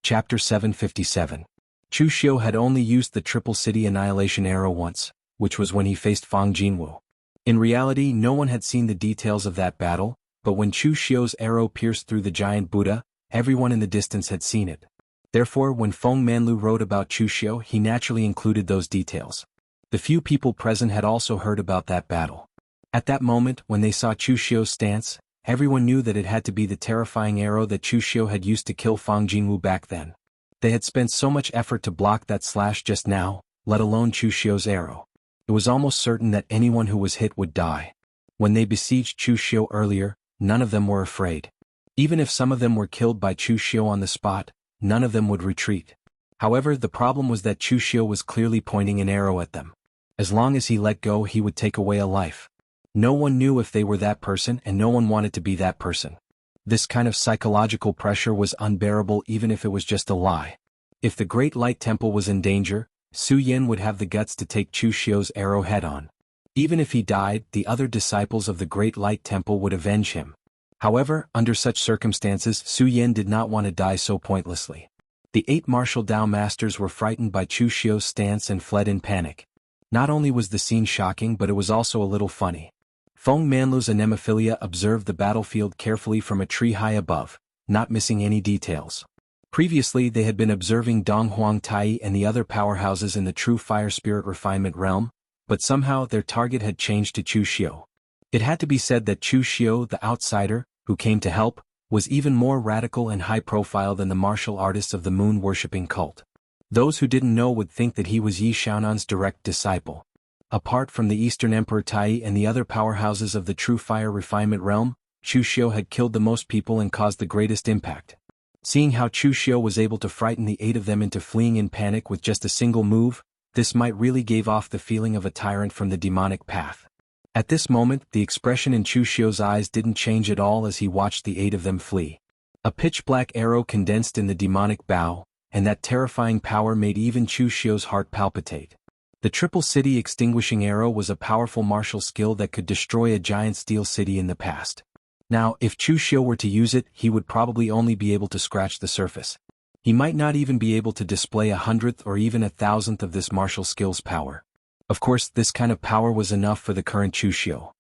[SPEAKER 1] Chapter 757. Chu Xiu had only used the Triple City Annihilation Arrow once, which was when he faced Fang Jinwu. In reality, no one had seen the details of that battle, but when Chu Xiu's arrow pierced through the giant Buddha, everyone in the distance had seen it. Therefore, when Feng Manlu wrote about Chu Xiu, he naturally included those details. The few people present had also heard about that battle. At that moment, when they saw Chu Xiu's stance, everyone knew that it had to be the terrifying arrow that Chu Xiu had used to kill Fang Jinwu back then. They had spent so much effort to block that slash just now, let alone Chu Xiu's arrow. It was almost certain that anyone who was hit would die. When they besieged Chu Xiu earlier, none of them were afraid. Even if some of them were killed by Chu Xiu on the spot, none of them would retreat. However, the problem was that Chu Xiu was clearly pointing an arrow at them. As long as he let go, he would take away a life. No one knew if they were that person, and no one wanted to be that person. This kind of psychological pressure was unbearable even if it was just a lie. If the Great Light Temple was in danger, Su Yin would have the guts to take Chu Xiu's arrow head-on. Even if he died, the other disciples of the Great Light Temple would avenge him. However, under such circumstances, Su Yin did not want to die so pointlessly. The 8 martial Dao masters were frightened by Chu Xiu's stance and fled in panic. Not only was the scene shocking, but it was also a little funny. Feng Manlu's anemophilia observed the battlefield carefully from a tree high above, not missing any details. Previously they had been observing Dong Huang Tai and the other powerhouses in the true fire spirit refinement realm, but somehow their target had changed to Chu Xiu. It had to be said that Chu Xiu, the outsider, who came to help, was even more radical and high-profile than the martial artists of the moon-worshipping cult. Those who didn't know would think that he was Yi Xiaonan's direct disciple. Apart from the Eastern Emperor Tai and the other powerhouses of the true fire refinement realm, Chu Xiu had killed the most people and caused the greatest impact. Seeing how Chu Xiu was able to frighten the 8 of them into fleeing in panic with just a single move, this might really gave off the feeling of a tyrant from the demonic path. At this moment, the expression in Chu Xiu's eyes didn't change at all as he watched the 8 of them flee. A pitch-black arrow condensed in the demonic bow, and that terrifying power made even Chu Xiu's heart palpitate. The Triple City Extinguishing Arrow was a powerful martial skill that could destroy a giant steel city in the past. Now, if Chu Xiu were to use it, he would probably only be able to scratch the surface. He might not even be able to display 100th or even 1,000th of this martial skill's power. Of course, this kind of power was enough for the current Chu Xiu.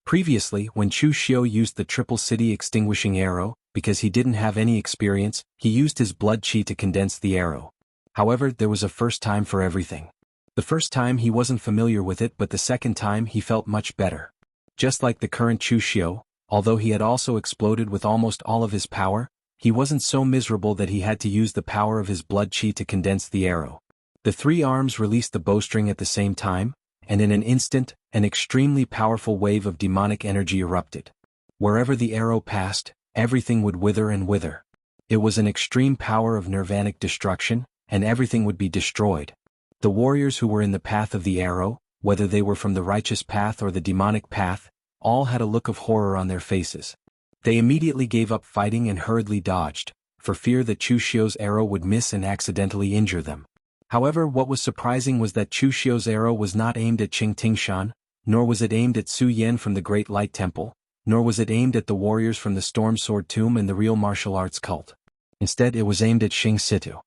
[SPEAKER 1] Previously, when Chu Xiu used the Triple City Extinguishing Arrow, because he didn't have any experience, he used his blood chi to condense the arrow. However, there was a first time for everything. The first time he wasn't familiar with it, but the second time he felt much better. Just like the current Chu Xiu, although he had also exploded with almost all of his power, he wasn't so miserable that he had to use the power of his blood chi to condense the arrow. The 3 arms released the bowstring at the same time, and in an instant, an extremely powerful wave of demonic energy erupted. Wherever the arrow passed, everything would wither and wither. It was an extreme power of nirvanic destruction, and everything would be destroyed. The warriors who were in the path of the arrow, whether they were from the righteous path or the demonic path, all had a look of horror on their faces. They immediately gave up fighting and hurriedly dodged, for fear that Chu Xiu's arrow would miss and accidentally injure them. However, what was surprising was that Chu Xiu's arrow was not aimed at Qing Tingshan, nor was it aimed at Su Yin from the Great Light Temple, nor was it aimed at the warriors from the Storm Sword Tomb and the real martial arts cult. Instead, it was aimed at Xing Situ.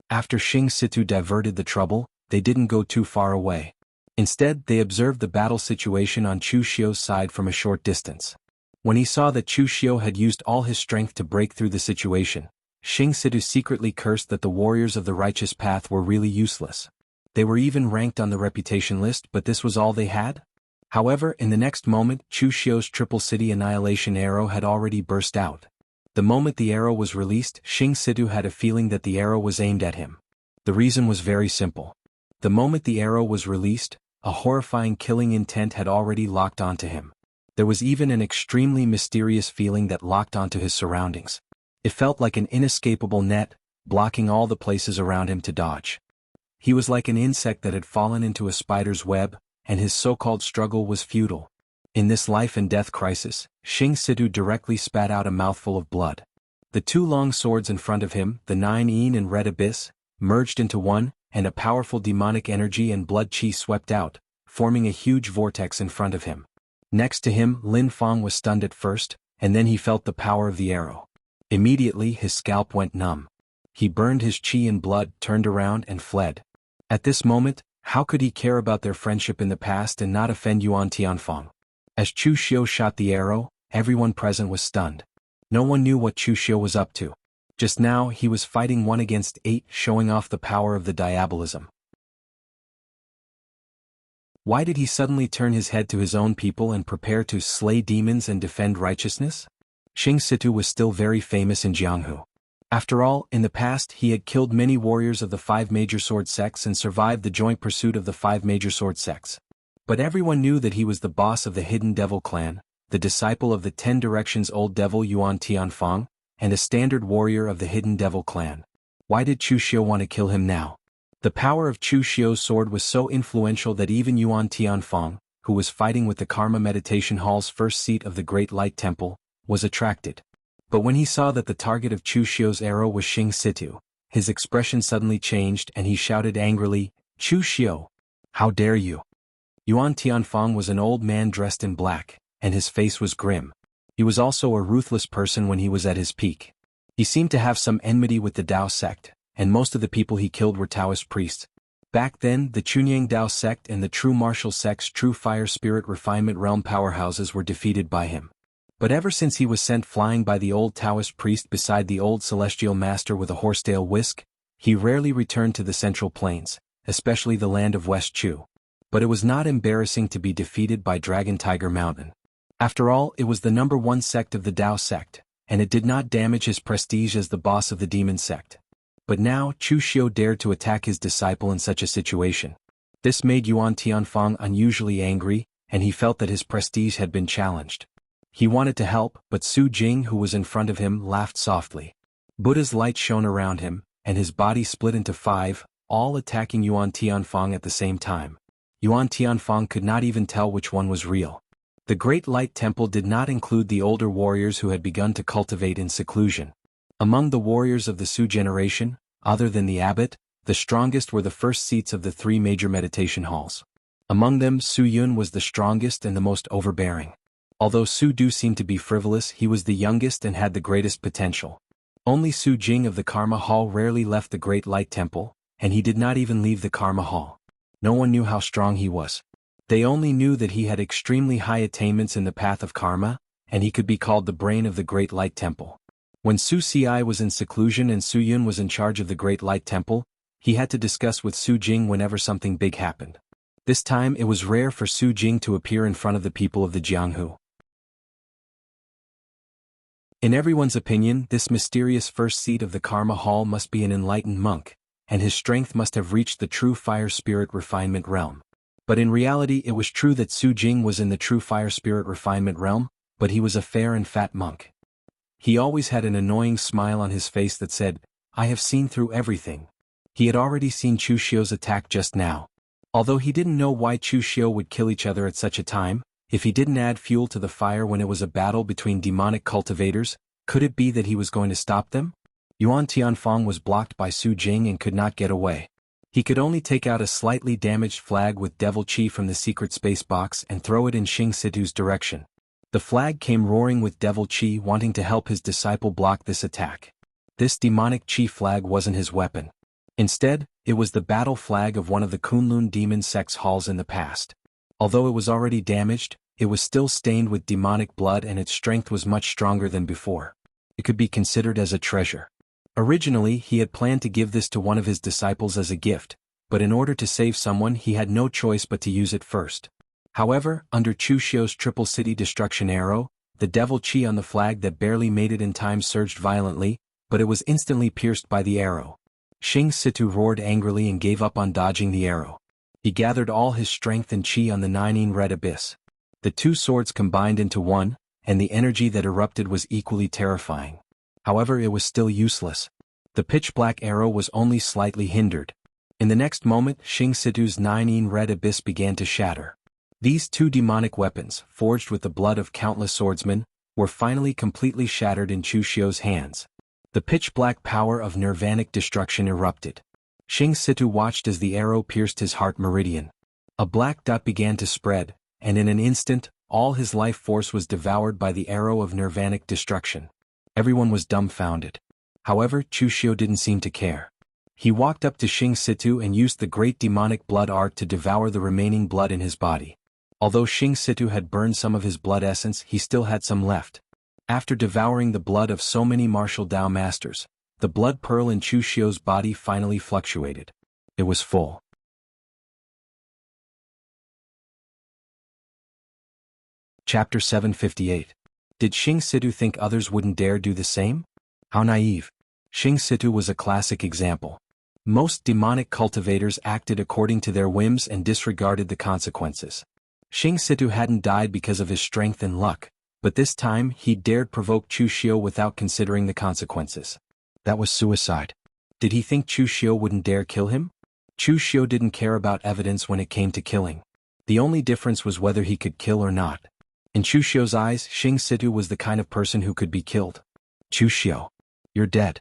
[SPEAKER 1] After Xing Situ diverted the trouble, they didn't go too far away. Instead, they observed the battle situation on Chu Xiu's side from a short distance. When he saw that Chu Xiu had used all his strength to break through the situation, Xing Situ secretly cursed that the warriors of the righteous path were really useless. They were even ranked on the reputation list, but this was all they had? However, in the next moment, Chu Xiu's Triple City Annihilation arrow had already burst out. The moment the arrow was released, Xing Situ had a feeling that the arrow was aimed at him. The reason was very simple. The moment the arrow was released, a horrifying killing intent had already locked onto him. There was even an extremely mysterious feeling that locked onto his surroundings. It felt like an inescapable net, blocking all the places around him to dodge. He was like an insect that had fallen into a spider's web, and his so-called struggle was futile. In this life and death crisis, Xing Situ directly spat out a mouthful of blood. The 2 long swords in front of him, the 9 Yin and Red Abyss, merged into one, and a powerful demonic energy and blood chi swept out, forming a huge vortex in front of him. Next to him, Lin Fang was stunned at first, and then he felt the power of the arrow. Immediately his scalp went numb. He burned his chi and blood, turned around and fled. At this moment, how could he care about their friendship in the past and not offend Yuan Tianfang? As Chu Xiu shot the arrow, everyone present was stunned. No one knew what Chu Xiu was up to. Just now he was fighting 1 against 8, showing off the power of the diabolism. Why did he suddenly turn his head to his own people and prepare to slay demons and defend righteousness? Xing Situ was still very famous in Jianghu. After all, in the past he had killed many warriors of the 5 major sword sects and survived the joint pursuit of the 5 major sword sects. But everyone knew that he was the boss of the Hidden Devil clan, the disciple of the 10 Directions Old Devil Yuan Tianfang, and a standard warrior of the Hidden Devil clan. Why did Chu Xiu want to kill him now? The power of Chu Xiu's sword was so influential that even Yuan Tianfang, who was fighting with the Karma Meditation Hall's first seat of the Great Light Temple, was attracted. But when he saw that the target of Chu Xiu's arrow was Xing Situ, his expression suddenly changed and he shouted angrily, "Chu Xiu! How dare you!" Yuan Tianfang was an old man dressed in black, and his face was grim. He was also a ruthless person when he was at his peak. He seemed to have some enmity with the Dao sect, and most of the people he killed were Taoist priests. Back then, the Chunyang Dao sect and the True Martial sect's True Fire Spirit Refinement Realm powerhouses were defeated by him. But ever since he was sent flying by the old Taoist priest beside the old celestial master with a horsetail whisk, he rarely returned to the Central Plains, especially the land of West Chu. But it was not embarrassing to be defeated by Dragon Tiger Mountain. After all, it was the #1 sect of the Dao sect, and it did not damage his prestige as the boss of the demon sect. But now, Chu Xiu dared to attack his disciple in such a situation. This made Yuan Tianfang unusually angry, and he felt that his prestige had been challenged. He wanted to help, but Su Jing, who was in front of him, laughed softly. Buddha's light shone around him, and his body split into 5, all attacking Yuan Tianfang at the same time. Yuan Tianfang could not even tell which one was real. The Great Light Temple did not include the older warriors who had begun to cultivate in seclusion. Among the warriors of the Su generation, other than the abbot, the strongest were the first seats of the 3 major meditation halls. Among them, Su Yun was the strongest and the most overbearing. Although Su Du seemed to be frivolous, he was the youngest and had the greatest potential. Only Su Jing of the Karma Hall rarely left the Great Light Temple, and he did not even leave the Karma Hall. No one knew how strong he was. They only knew that he had extremely high attainments in the path of karma, and he could be called the brain of the Great Light Temple. When Su Ci was in seclusion and Su Yun was in charge of the Great Light Temple, he had to discuss with Su Jing whenever something big happened. This time it was rare for Su Jing to appear in front of the people of the Jianghu. In everyone's opinion, this mysterious first seat of the Karma Hall must be an enlightened monk, and his strength must have reached the true fire spirit refinement realm. But in reality it was true that Su Jing was in the true fire spirit refinement realm, but he was a fair and fat monk. He always had an annoying smile on his face that said, "I have seen through everything." He had already seen Chu Xiu's attack just now. Although he didn't know why Chu Xiu would kill each other at such a time, if he didn't add fuel to the fire when it was a battle between demonic cultivators, could it be that he was going to stop them? Yuan Tianfang was blocked by Su Jing and could not get away. He could only take out a slightly damaged flag with devil chi from the secret space box and throw it in Xing Situ's direction. The flag came roaring with devil chi, wanting to help his disciple block this attack. This demonic chi flag wasn't his weapon. Instead, it was the battle flag of one of the Kunlun demon sect's halls in the past. Although it was already damaged, it was still stained with demonic blood and its strength was much stronger than before. It could be considered as a treasure. Originally, he had planned to give this to one of his disciples as a gift, but in order to save someone he had no choice but to use it first. However, under Chu Xiu's triple city destruction arrow, the devil chi on the flag that barely made it in time surged violently, but it was instantly pierced by the arrow. Xing Situ roared angrily and gave up on dodging the arrow. He gathered all his strength and chi on the Nineteen Red Abyss. The 2 swords combined into one, and the energy that erupted was equally terrifying. However, it was still useless. The pitch-black arrow was only slightly hindered. In the next moment, Xing Situ's Nineteen Red Abyss began to shatter. These 2 demonic weapons, forged with the blood of countless swordsmen, were finally completely shattered in Chu Xiu's hands. The pitch-black power of nirvanic destruction erupted. Xing Situ watched as the arrow pierced his heart meridian. A black dot began to spread, and in an instant, all his life force was devoured by the arrow of nirvanic destruction. Everyone was dumbfounded. However, Chu Xiu didn't seem to care. He walked up to Xing Situ and used the great demonic blood art to devour the remaining blood in his body. Although Xing Situ had burned some of his blood essence, he still had some left. After devouring the blood of so many martial Dao masters, the blood pearl in Chu Xiu's body finally fluctuated. It was full. Chapter 758. Did Xing Situ think others wouldn't dare do the same? How naive. Xing Situ was a classic example. Most demonic cultivators acted according to their whims and disregarded the consequences. Xing Situ hadn't died because of his strength and luck, but this time he dared provoke Chu Xiu without considering the consequences. That was suicide. Did he think Chu Xiu wouldn't dare kill him? Chu Xiu didn't care about evidence when it came to killing. The only difference was whether he could kill or not. In Chu Xiu's eyes, Xing Situ was the kind of person who could be killed. Chu Xiu, you're dead.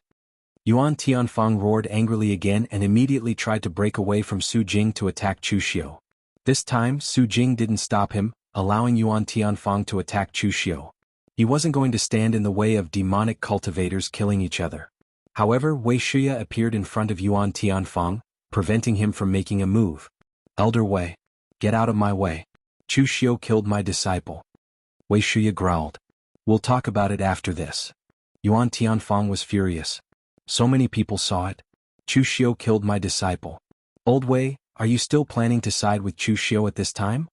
[SPEAKER 1] Yuan Tianfang roared angrily again and immediately tried to break away from Su Jing to attack Chu Xiu. This time, Su Jing didn't stop him, allowing Yuan Tianfang to attack Chu Xiu. He wasn't going to stand in the way of demonic cultivators killing each other. However, Wei Shuya appeared in front of Yuan Tianfang, preventing him from making a move. Elder Wei, get out of my way. Chu Xiu killed my disciple. Wei Shuya growled. We'll talk about it after this. Yuan Tianfang was furious. So many people saw it. Chu Xiu killed my disciple. Old Wei, are you still planning to side with Chu Xiu at this time?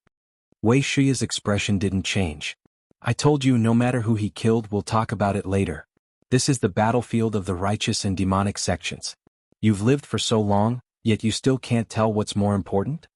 [SPEAKER 1] Wei Shuya's expression didn't change. I told you no matter who he killed, we'll talk about it later. This is the battlefield of the righteous and demonic sections. You've lived for so long, yet you still can't tell what's more important?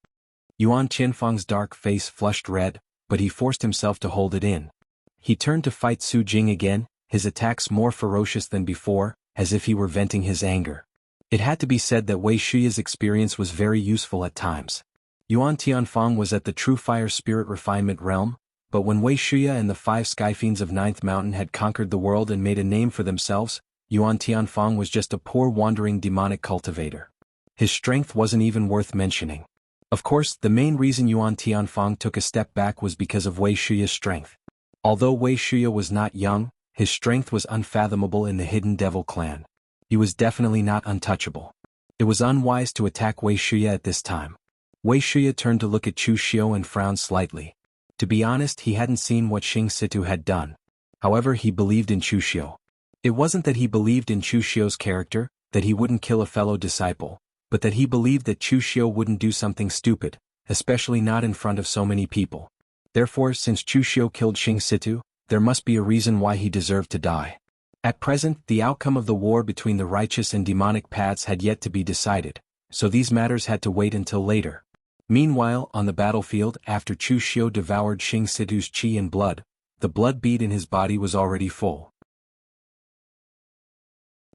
[SPEAKER 1] Yuan Tianfang's dark face flushed red, but he forced himself to hold it in. He turned to fight Su Jing again, his attacks more ferocious than before, as if he were venting his anger. It had to be said that Wei Shuya's experience was very useful at times. Yuan Tianfang was at the True Fire Spirit Refinement realm, but when Wei Shuya and the 5 Skyfiends of Ninth Mountain had conquered the world and made a name for themselves, Yuan Tianfang was just a poor wandering demonic cultivator. His strength wasn't even worth mentioning. Of course, the main reason Yuan Tianfang took a step back was because of Wei Shuya's strength. Although Wei Shuya was not young, his strength was unfathomable in the Hidden Devil clan. He was definitely not untouchable. It was unwise to attack Wei Shuya at this time. Wei Shuya turned to look at Chu Xiu and frowned slightly. To be honest, he hadn't seen what Xing Situ had done. However, he believed in Chu Xiu. It wasn't that he believed in Chu Xiu's character, that he wouldn't kill a fellow disciple, but that he believed that Chu Xiu wouldn't do something stupid, especially not in front of so many people. Therefore, since Chu Xiu killed Xing Situ, there must be a reason why he deserved to die. At present, the outcome of the war between the righteous and demonic paths had yet to be decided, so these matters had to wait until later. Meanwhile, on the battlefield, after Chu Xiu devoured Xing Situ's qi and blood, the blood bead in his body was already full.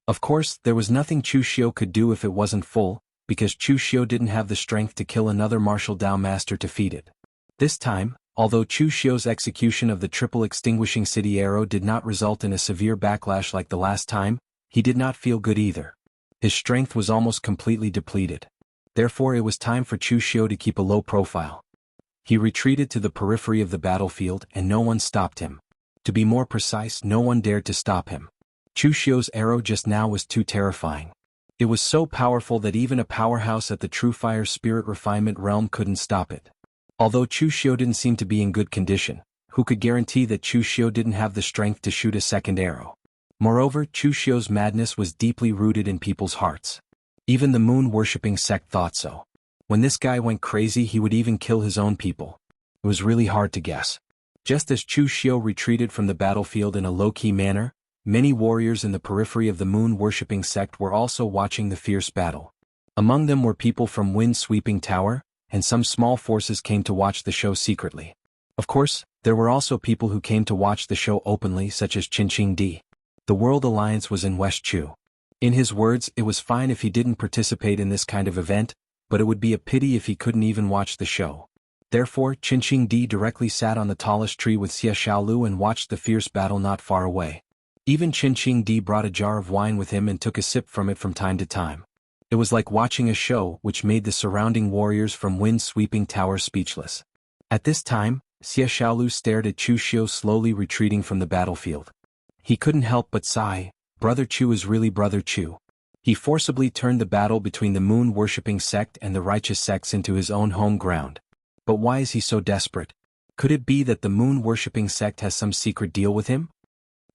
[SPEAKER 1] Of course, there was nothing Chu Xiu could do if it wasn't full, because Chu Xiu didn't have the strength to kill another martial Dao master to feed it. This time, although Chu Xiu's execution of the triple extinguishing city arrow did not result in a severe backlash like the last time, he did not feel good either. His strength was almost completely depleted. Therefore, it was time for Chu Xiu to keep a low profile. He retreated to the periphery of the battlefield and no one stopped him. To be more precise, no one dared to stop him. Chu Xiu's arrow just now was too terrifying. It was so powerful that even a powerhouse at the True Fire Spirit Refinement realm couldn't stop it. Although Chu Xiu didn't seem to be in good condition, who could guarantee that Chu Xiu didn't have the strength to shoot a second arrow? Moreover, Chu Xiu's madness was deeply rooted in people's hearts. Even the moon-worshipping sect thought so. When this guy went crazy, he would even kill his own people. It was really hard to guess. Just as Chu Xiu retreated from the battlefield in a low-key manner, many warriors in the periphery of the moon-worshipping sect were also watching the fierce battle. Among them were people from Wind-Sweeping Tower, and some small forces came to watch the show secretly. Of course, there were also people who came to watch the show openly, such as Qinqing Di. The World Alliance was in West Chu. In his words, it was fine if he didn't participate in this kind of event, but it would be a pity if he couldn't even watch the show. Therefore, Qinqing Di directly sat on the tallest tree with Xie Xiaolu and watched the fierce battle not far away. Even Qinqing Di brought a jar of wine with him and took a sip from it from time to time. It was like watching a show which made the surrounding warriors from Wind-Sweeping Tower speechless. At this time, Xie Xiaolu stared at Chu Xiu slowly retreating from the battlefield. He couldn't help but sigh. Brother Chu is really Brother Chu. He forcibly turned the battle between the moon-worshipping sect and the righteous sects into his own home ground. But why is he so desperate? Could it be that the moon-worshipping sect has some secret deal with him?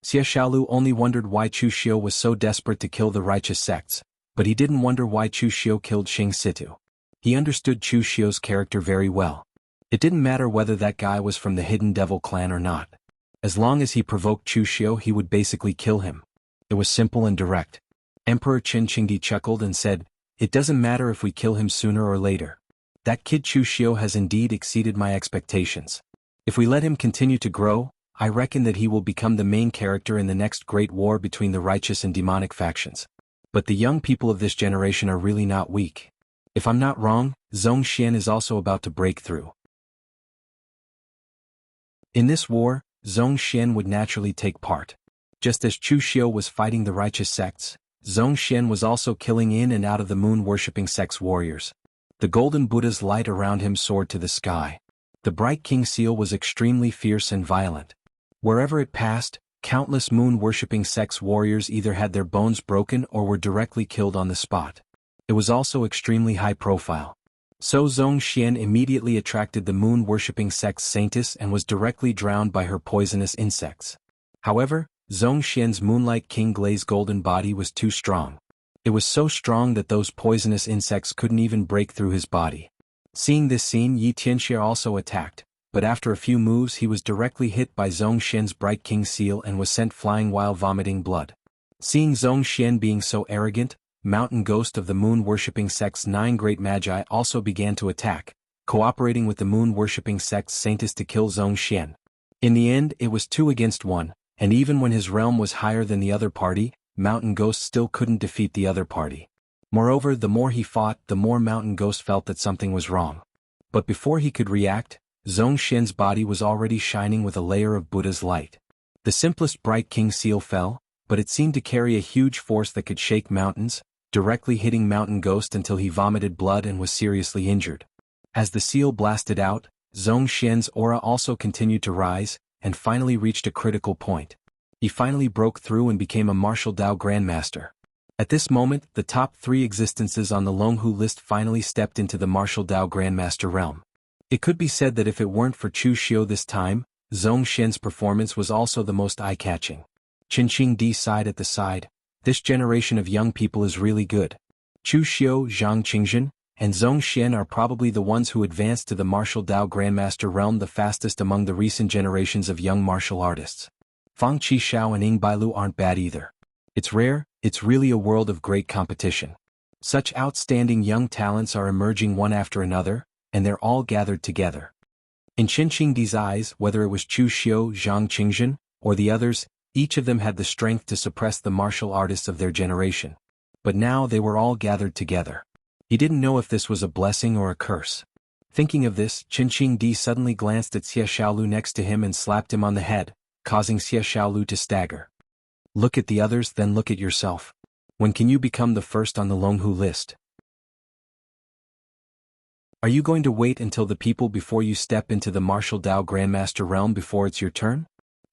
[SPEAKER 1] Xie Xiaolu only wondered why Chu Xiu was so desperate to kill the righteous sects, but he didn't wonder why Chu Xiu killed Xing Situ. He understood Chu Xiu's character very well. It didn't matter whether that guy was from the Hidden Devil clan or not. As long as he provoked Chu Xiu, he would basically kill him. It was simple and direct. Emperor Qinqingdi chuckled and said, "It doesn't matter if we kill him sooner or later. That kid Chu Xiu has indeed exceeded my expectations. If we let him continue to grow, I reckon that he will become the main character in the next great war between the righteous and demonic factions. But the young people of this generation are really not weak. If I'm not wrong, Zhong Xian is also about to break through." In this war, Zhongxian would naturally take part. Just as Chu Xiu was fighting the righteous sects, Zhongxian was also killing in and out of the moon-worshipping sect's warriors. The golden Buddha's light around him soared to the sky. The bright king seal was extremely fierce and violent. Wherever it passed, countless moon-worshipping sect's warriors either had their bones broken or were directly killed on the spot. It was also extremely high profile. So Zhongxian immediately attracted the moon-worshipping sect's saintess and was directly drowned by her poisonous insects. However, Zhongxian's moonlight king glaze golden body was too strong. It was so strong that those poisonous insects couldn't even break through his body. Seeing this scene, Yi Tianxia also attacked, but after a few moves he was directly hit by Zhongxian's bright king seal and was sent flying while vomiting blood. Seeing Zhongxian being so arrogant, Mountain Ghost of the moon-worshipping sect's 9 great magi also began to attack, cooperating with the moon-worshipping sect's saintess to kill Zhongxian. In the end it was 2 against 1, and even when his realm was higher than the other party, Mountain Ghost still couldn't defeat the other party. Moreover, the more he fought, the more Mountain Ghost felt that something was wrong. But before he could react, Zhongxian's body was already shining with a layer of Buddha's light. The simplest bright king seal fell, but it seemed to carry a huge force that could shake mountains, directly hitting Mountain Ghost until he vomited blood and was seriously injured. As the seal blasted out, Zhongxian's aura also continued to rise, and finally reached a critical point. He finally broke through and became a martial Dao Grandmaster. At this moment, the top 3 existences on the Longhu list finally stepped into the martial Dao Grandmaster realm. It could be said that if it weren't for Chu Xiu this time, Zhongxian's performance was also the most eye-catching. Qinqing sighed at the side. This generation of young people is really good. Chu Xiu, Zhang Qingzhen, and Zhongxian are probably the ones who advanced to the martial Dao Grandmaster realm the fastest among the recent generations of young martial artists. Fang Qishao and Ying Bailu aren't bad either. It's rare, it's really a world of great competition. Such outstanding young talents are emerging one after another, and they're all gathered together. In Qinqing's eyes, whether it was Chu Xiu, Zhang Qingzhen, or the others, each of them had the strength to suppress the martial artists of their generation. But now they were all gathered together. He didn't know if this was a blessing or a curse. Thinking of this, Qinqing suddenly glanced at Xie Xiaolu next to him and slapped him on the head, causing Xie Xiaolu to stagger. Look at the others, then look at yourself. When can you become the first on the Longhu list? Are you going to wait until the people before you step into the martial Dao Grandmaster realm before it's your turn?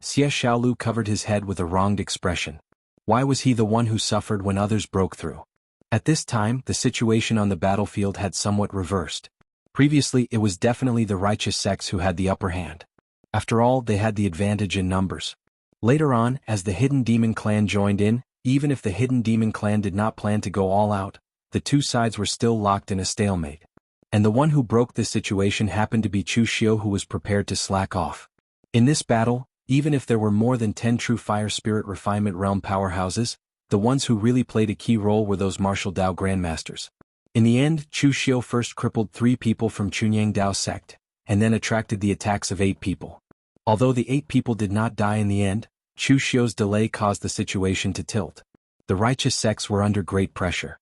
[SPEAKER 1] Xie Xiaolu covered his head with a wronged expression. Why was he the one who suffered when others broke through? At this time, the situation on the battlefield had somewhat reversed. Previously, it was definitely the righteous sects who had the upper hand. After all, they had the advantage in numbers. Later on, as the Hidden Demon Clan joined in, even if the Hidden Demon Clan did not plan to go all out, the two sides were still locked in a stalemate. And the one who broke this situation happened to be Chu Xiu, who was prepared to slack off. In this battle, even if there were more than 10 true Fire Spirit Refinement Realm powerhouses, the ones who really played a key role were those martial Dao Grandmasters. In the end, Chu Xiu first crippled 3 people from Chunyang Dao sect, and then attracted the attacks of 8 people. Although the 8 people did not die in the end, Chu Xiu's delay caused the situation to tilt. The righteous sects were under great pressure.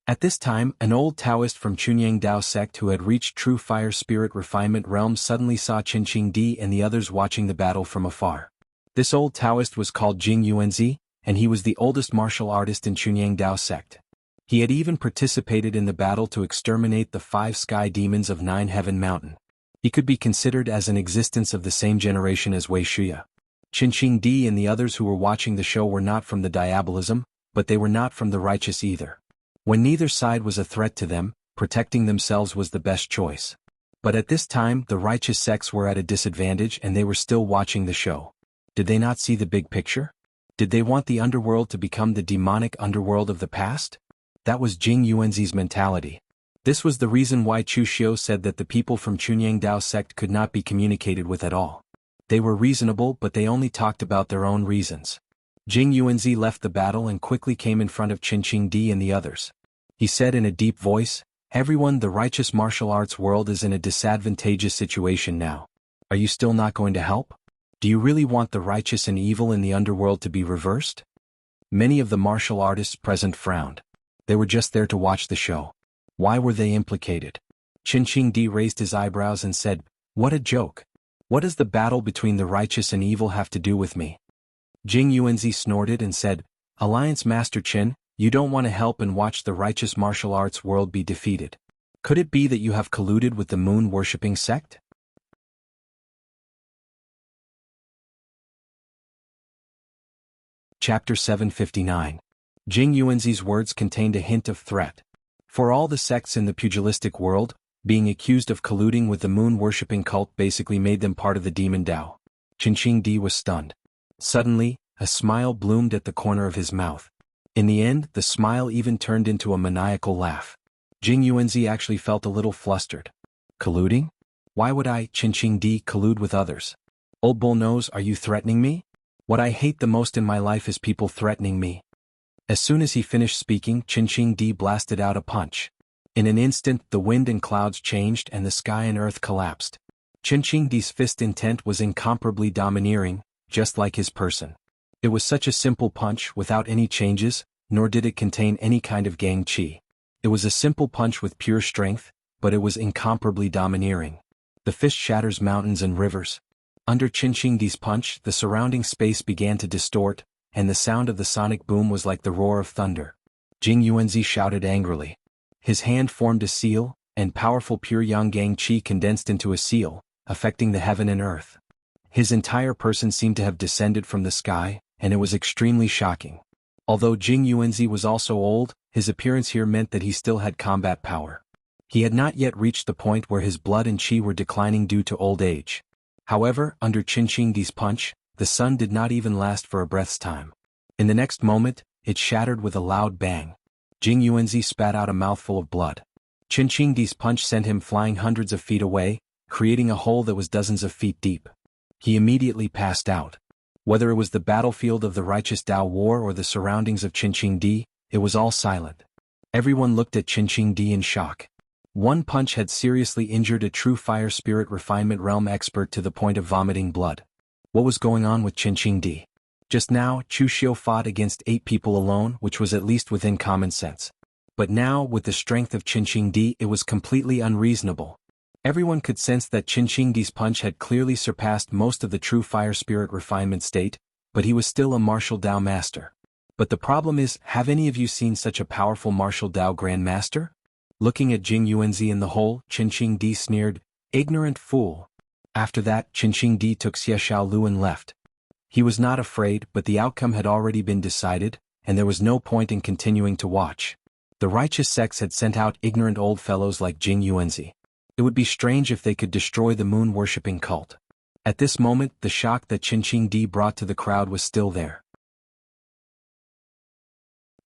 [SPEAKER 1] At this time, an old Taoist from Chunyang Dao sect who had reached true Fire Spirit Refinement Realm suddenly saw Qinqing and the others watching the battle from afar. This old Taoist was called Jing Yuanzi, and he was the oldest martial artist in Chunyang Dao sect. He had even participated in the battle to exterminate the 5 sky demons of 9 Heaven Mountain. He could be considered as an existence of the same generation as Wei Shuya. Qinqing and the others who were watching the show were not from the Diabolism, but they were not from the righteous either. When neither side was a threat to them, protecting themselves was the best choice. But at this time, the righteous sects were at a disadvantage and they were still watching the show. Did they not see the big picture? Did they want the underworld to become the demonic underworld of the past? That was Jing Yuanzi's mentality. This was the reason why Chu Xiu said that the people from Chunyang Dao sect could not be communicated with at all. They were reasonable, but they only talked about their own reasons. Jing Yuanzi left the battle and quickly came in front of Qinqing and the others. He said in a deep voice, "Everyone, the righteous martial arts world is in a disadvantageous situation now. Are you still not going to help? Do you really want the righteous and evil in the underworld to be reversed?" Many of the martial artists present frowned. They were just there to watch the show. Why were they implicated? Qinqing raised his eyebrows and said, "What a joke. What does the battle between the righteous and evil have to do with me? Jing Yuanzi snorted and said, Alliance Master Qin, you don't want to help and watch the righteous martial arts world be defeated. Could it be that you have colluded with the moon-worshipping sect? Chapter 759. Jing Yuanzi's words contained a hint of threat. For all the sects in the pugilistic world, being accused of colluding with the moon-worshipping cult basically made them part of the demon Dao. Qin Di was stunned. Suddenly, a smile bloomed at the corner of his mouth. In the end, the smile even turned into a maniacal laugh. Jing Yuanzi actually felt a little flustered. Colluding? Why would I, Qin Di, collude with others? Old Bull Nose, are you threatening me? What I hate the most in my life is people threatening me. As soon as he finished speaking, Qin Di blasted out a punch. In an instant, the wind and clouds changed and the sky and earth collapsed. Qin Di's fist intent was incomparably domineering, just like his person. It was such a simple punch without any changes, nor did it contain any kind of gang chi. It was a simple punch with pure strength, but it was incomparably domineering. The fist shatters mountains and rivers. Under Qin Di's punch, the surrounding space began to distort, and the sound of the sonic boom was like the roar of thunder. Jing Yuanzi shouted angrily. His hand formed a seal, and powerful pure yang gang chi condensed into a seal, affecting the heaven and earth. His entire person seemed to have descended from the sky, and it was extremely shocking. Although Jing Yuanzi was also old, his appearance here meant that he still had combat power. He had not yet reached the point where his blood and chi were declining due to old age. However, under Qin Di's punch, the sun did not even last for a breath's time. In the next moment, it shattered with a loud bang. Jing Yuanzi spat out a mouthful of blood. Qin Di's punch sent him flying hundreds of feet away, creating a hole that was dozens of feet deep. He immediately passed out. Whether it was the battlefield of the righteous Dao War or the surroundings of Qin Di, it was all silent. Everyone looked at Qin Di in shock. One punch had seriously injured a true fire spirit refinement realm expert to the point of vomiting blood. What was going on with Qin Di? Just now, Chu Xiu fought against 8 people alone, which was at least within common sense. But now, with the strength of Qin Di, it was completely unreasonable. Everyone could sense that Qin Di's punch had clearly surpassed most of the true fire spirit refinement state, but he was still a martial Dao master. But the problem is, have any of you seen such a powerful martial Dao Grand Master? Looking at Jing Yuanzi in the hole, Qin Di sneered, ignorant fool. After that, Qin Di took Xie Xiaolu and left. He was not afraid, but the outcome had already been decided, and there was no point in continuing to watch. The righteous sects had sent out ignorant old fellows like Jing Yuanzi. It would be strange if they could destroy the moon-worshipping cult. At this moment, the shock that Qin Di brought to the crowd was still there.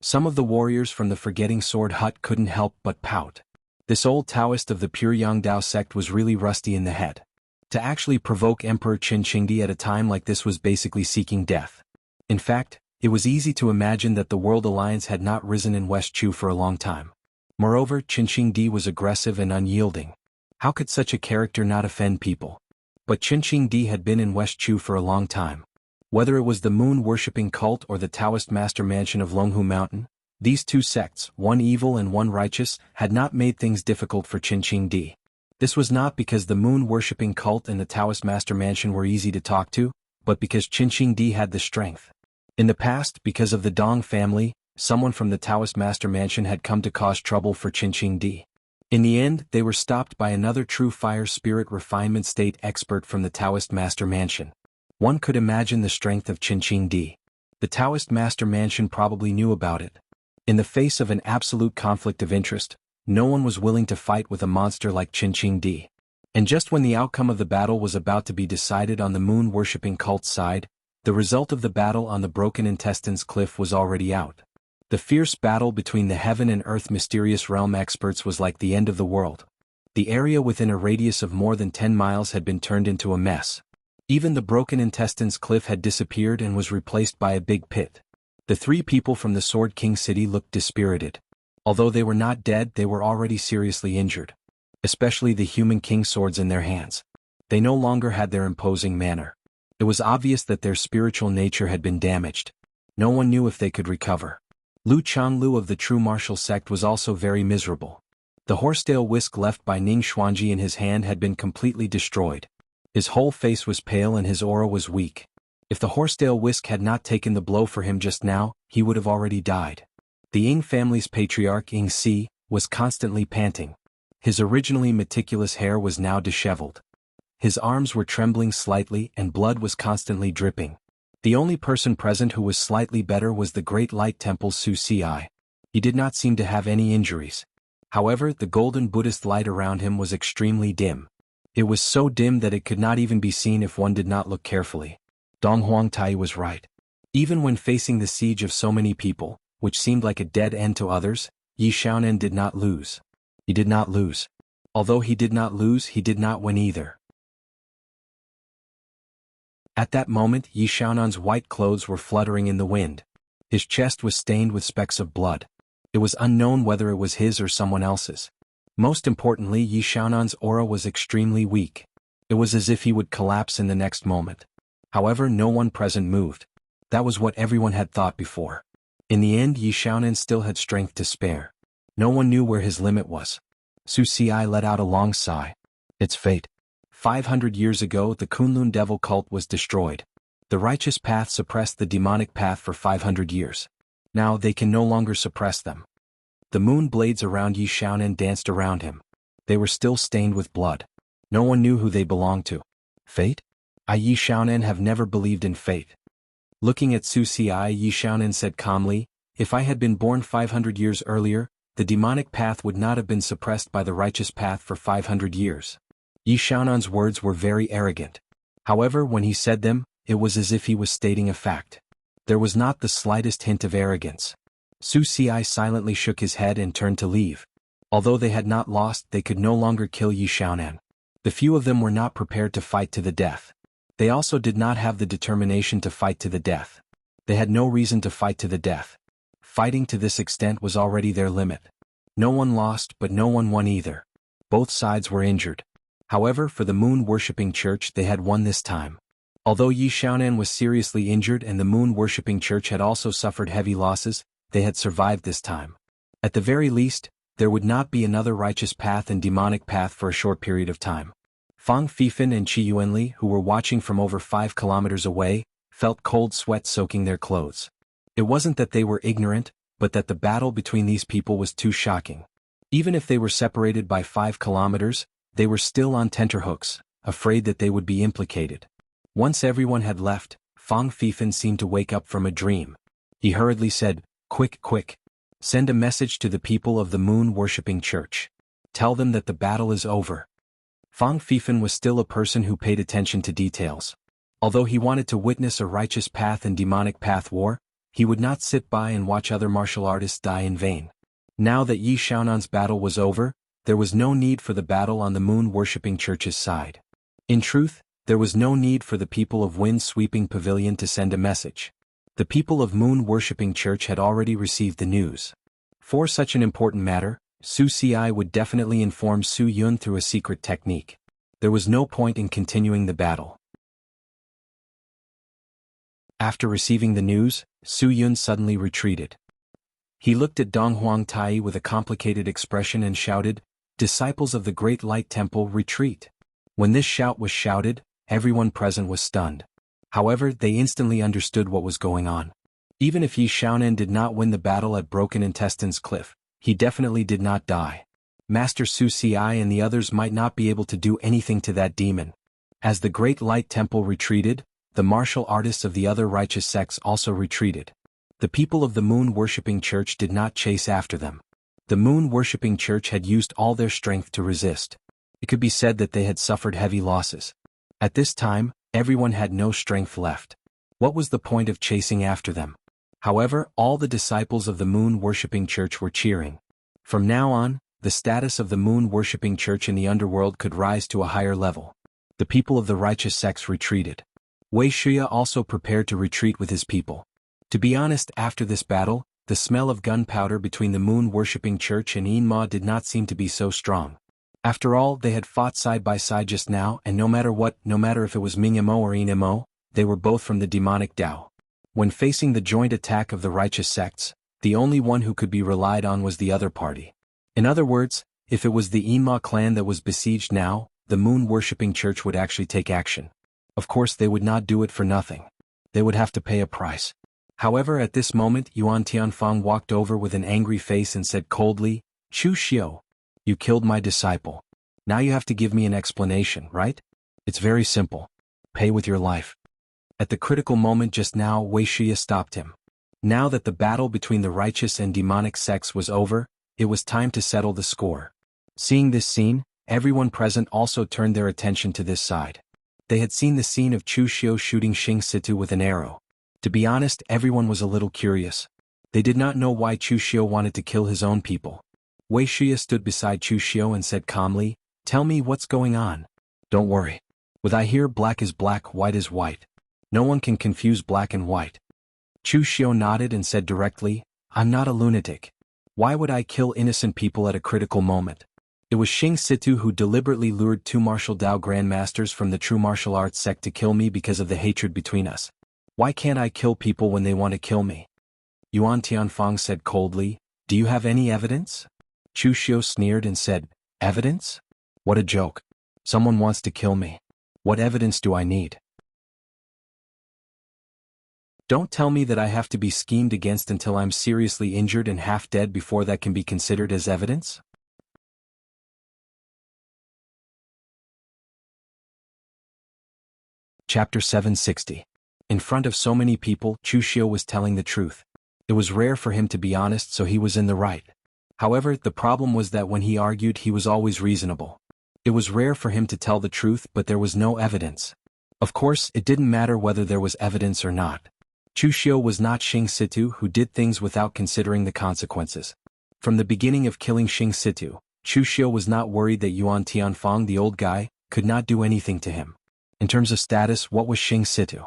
[SPEAKER 1] Some of the warriors from the Forgetting Sword Hut couldn't help but pout. This old Taoist of the pure Yang Dao sect was really rusty in the head. To actually provoke Emperor Qin Di at a time like this was basically seeking death. In fact, it was easy to imagine that the World Alliance had not risen in West Chu for a long time. Moreover, Qin Di was aggressive and unyielding. How could such a character not offend people? But Qin Di had been in West Chu for a long time. Whether it was the moon-worshipping cult or the Taoist master mansion of Longhu Mountain, these two sects, one evil and one righteous, had not made things difficult for Qin Di. This was not because the moon-worshipping cult and the Taoist master mansion were easy to talk to, but because Qin Di had the strength. In the past, because of the Dong family, someone from the Taoist master mansion had come to cause trouble for Qin Di. In the end, they were stopped by another true fire spirit refinement state expert from the Taoist master mansion. One could imagine the strength of Qin Di. The Taoist master mansion probably knew about it. In the face of an absolute conflict of interest, no one was willing to fight with a monster like Qin Di. And just when the outcome of the battle was about to be decided on the moon-worshipping cult's side, the result of the battle on the Broken Intestines Cliff was already out. The fierce battle between the heaven and earth mysterious realm experts was like the end of the world. The area within a radius of more than 10 miles had been turned into a mess. Even the Broken Intestines Cliff had disappeared and was replaced by a big pit. The 3 people from the Sword King City looked dispirited. Although they were not dead, they were already seriously injured. Especially the human king swords in their hands. They no longer had their imposing manner. It was obvious that their spiritual nature had been damaged. No one knew if they could recover. Lu Chanlu of the true martial sect was also very miserable. The horsetail whisk left by Ning Xuanji in his hand had been completely destroyed. His whole face was pale and his aura was weak. If the Horsetail Whisk had not taken the blow for him just now, he would have already died. The Ying family's patriarch Ying Si was constantly panting. His originally meticulous hair was now disheveled. His arms were trembling slightly and blood was constantly dripping. The only person present who was slightly better was the Great Light Temple's Su Si. He did not seem to have any injuries. However, the golden Buddhist light around him was extremely dim. It was so dim that it could not even be seen if one did not look carefully. Dong Huangtai was right. Even when facing the siege of so many people, which seemed like a dead end to others, Yi Xiaonan did not lose. He did not lose. Although he did not lose, he did not win either. At that moment, Yi Xiaonan's white clothes were fluttering in the wind. His chest was stained with specks of blood. It was unknown whether it was his or someone else's. Most importantly, Yi Xiaonan's aura was extremely weak. It was as if he would collapse in the next moment. However, no one present moved. That was what everyone had thought before. In the end, Yi Xiaonan still had strength to spare. No one knew where his limit was. Su Si let out a long sigh. It's fate. 500 years ago, the Kunlun devil cult was destroyed. The righteous path suppressed the demonic path for 500 years. Now they can no longer suppress them. The moon blades around Yi Xiaonan danced around him. They were still stained with blood. No one knew who they belonged to. Fate? Yi Xiaonan have never believed in fate. Looking at Su Si, Yi Xiaonan said calmly, if I had been born 500 years earlier, the demonic path would not have been suppressed by the righteous path for 500 years. Yi Xiaonan's words were very arrogant. However, when he said them, it was as if he was stating a fact. There was not the slightest hint of arrogance. Su Si silently shook his head and turned to leave. Although they had not lost, they could no longer kill Yi Xiaonan. The few of them were not prepared to fight to the death. They also did not have the determination to fight to the death. They had no reason to fight to the death. Fighting to this extent was already their limit. No one lost, but no one won either. Both sides were injured. However, for the moon-worshipping church they had won this time. Although Yi Xiaonan was seriously injured and the moon-worshipping church had also suffered heavy losses, they had survived this time. At the very least, there would not be another righteous path and demonic path for a short period of time. Fang Fifan and Qi Yuanli, who were watching from over 5 kilometers away, felt cold sweat soaking their clothes. It wasn't that they were ignorant, but that the battle between these people was too shocking. Even if they were separated by 5 kilometers, they were still on tenterhooks, afraid that they would be implicated. Once everyone had left, Fang Fifan seemed to wake up from a dream. He hurriedly said, Quick, quick. Send a message to the people of the moon-worshipping church. Tell them that the battle is over. Fang Fifan was still a person who paid attention to details. Although he wanted to witness a righteous path and demonic path war, he would not sit by and watch other martial artists die in vain. Now that Yi Xiaonan's battle was over, there was no need for the battle on the moon-worshipping church's side. In truth, there was no need for the people of Wind-Sweeping Pavilion to send a message. The people of moon-worshipping church had already received the news. For such an important matter, Su Si would definitely inform Su Yun through a secret technique. There was no point in continuing the battle. After receiving the news, Su Yun suddenly retreated. He looked at Dong Huangtai with a complicated expression and shouted, Disciples of the Great Light Temple, retreat. When this shout was shouted, everyone present was stunned. However, they instantly understood what was going on. Even if Yi Xiaonan did not win the battle at Broken Intestines Cliff, he definitely did not die. Master Su Si and the others might not be able to do anything to that demon. As the Great Light Temple retreated, the martial artists of the other righteous sects also retreated. The people of the moon-worshipping church did not chase after them. The moon-worshipping church had used all their strength to resist. It could be said that they had suffered heavy losses. At this time, everyone had no strength left. What was the point of chasing after them? However, all the disciples of the moon-worshipping church were cheering. From now on, the status of the moon-worshipping church in the underworld could rise to a higher level. The people of the righteous sects retreated. Wei Shuya also prepared to retreat with his people. To be honest, after this battle, the smell of gunpowder between the moon-worshipping church and Yinma did not seem to be so strong. After all, they had fought side by side just now, and no matter what, no matter if it was Mingmo or Yinmo, they were both from the demonic Tao. When facing the joint attack of the righteous sects, the only one who could be relied on was the other party. In other words, if it was the Yinma clan that was besieged now, the moon-worshipping church would actually take action. Of course they would not do it for nothing. They would have to pay a price. However, at this moment Yuan Tianfang walked over with an angry face and said coldly, "Chu Xiu, you killed my disciple. Now you have to give me an explanation, right? It's very simple. Pay with your life." At the critical moment just now, Wei Shiya stopped him. Now that the battle between the righteous and demonic sects was over, it was time to settle the score. Seeing this scene, everyone present also turned their attention to this side. They had seen the scene of Chu Xiu shooting Xing Situ with an arrow. To be honest, everyone was a little curious. They did not know why Chu Xiu wanted to kill his own people. Wei Shiya stood beside Chu Xiu and said calmly, "Tell me what's going on." "Don't worry. With I hear black is black, white is white. No one can confuse black and white." Chu Xiu nodded and said directly, "I'm not a lunatic. Why would I kill innocent people at a critical moment? It was Xing Situ who deliberately lured two martial Dao grandmasters from the true martial arts sect to kill me because of the hatred between us. Why can't I kill people when they want to kill me?" Yuan Tianfang said coldly, "Do you have any evidence?" Chu Xiu sneered and said, "Evidence? What a joke. Someone wants to kill me. What evidence do I need? Don't tell me that I have to be schemed against until I'm seriously injured and half dead before that can be considered as evidence." Chapter 760. In front of so many people, Chu Xiu was telling the truth. It was rare for him to be honest, so he was in the right. However, the problem was that when he argued he was always reasonable. It was rare for him to tell the truth, but there was no evidence. Of course, it didn't matter whether there was evidence or not. Chu Xiu was not Xing Situ who did things without considering the consequences. From the beginning of killing Xing Situ, Chu Xiu was not worried that Yuan Tianfang, the old guy, could not do anything to him. In terms of status, what was Xing Situ?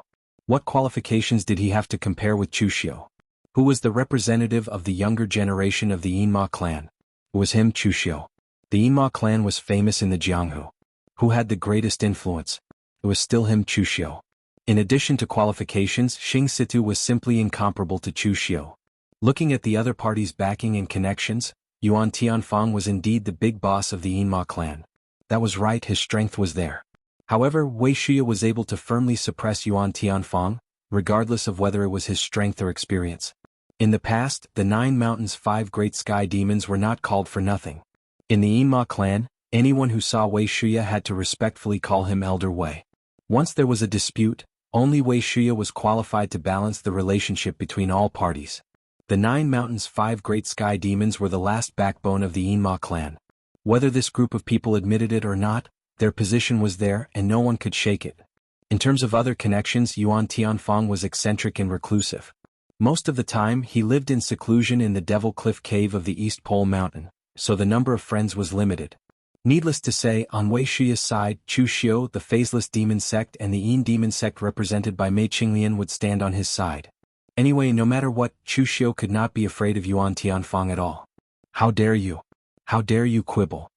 [SPEAKER 1] What qualifications did he have to compare with Chu Xiu? Who was the representative of the younger generation of the Yinma clan? It was him, Chu Xiu. The Yinma clan was famous in the Jianghu. Who had the greatest influence? It was still him, Chu Xiu. In addition to qualifications, Xing Situ was simply incomparable to Chu Xiu. Looking at the other party's backing and connections, Yuan Tianfang was indeed the big boss of the Yinma clan. That was right, his strength was there. However, Wei Shiya was able to firmly suppress Yuan Tianfang, regardless of whether it was his strength or experience. In the past, the 9 mountains' 5 great sky demons were not called for nothing. In the Yinma clan, anyone who saw Wei Shiya had to respectfully call him Elder Wei. Once there was a dispute, only Wei Shiya was qualified to balance the relationship between all parties. The 9 mountains' 5 great sky demons were the last backbone of the Yinma clan. Whether this group of people admitted it or not, their position was there and no one could shake it. In terms of other connections, Yuan Tianfang was eccentric and reclusive. Most of the time, he lived in seclusion in the Devil Cliff Cave of the East Pole Mountain, so the number of friends was limited. Needless to say, on Wei Shiya's side, Chu Xiu, the Phaseless Demon Sect, and the Yin Demon Sect represented by Mei Qinglian would stand on his side. Anyway, no matter what, Chu Xiu could not be afraid of Yuan Tianfang at all. "How dare you? How dare you quibble?"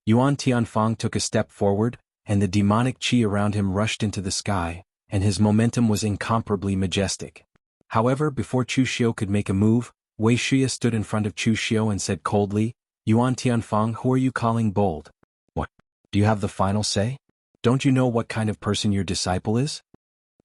[SPEAKER 1] Yuan Tianfang took a step forward, and the demonic qi around him rushed into the sky, and his momentum was incomparably majestic. However, before Chu Xiu could make a move, Wei Shiya stood in front of Chu Xiu and said coldly, "Yuan Tianfang, who are you calling bold? What? Do you have the final say? Don't you know what kind of person your disciple is?"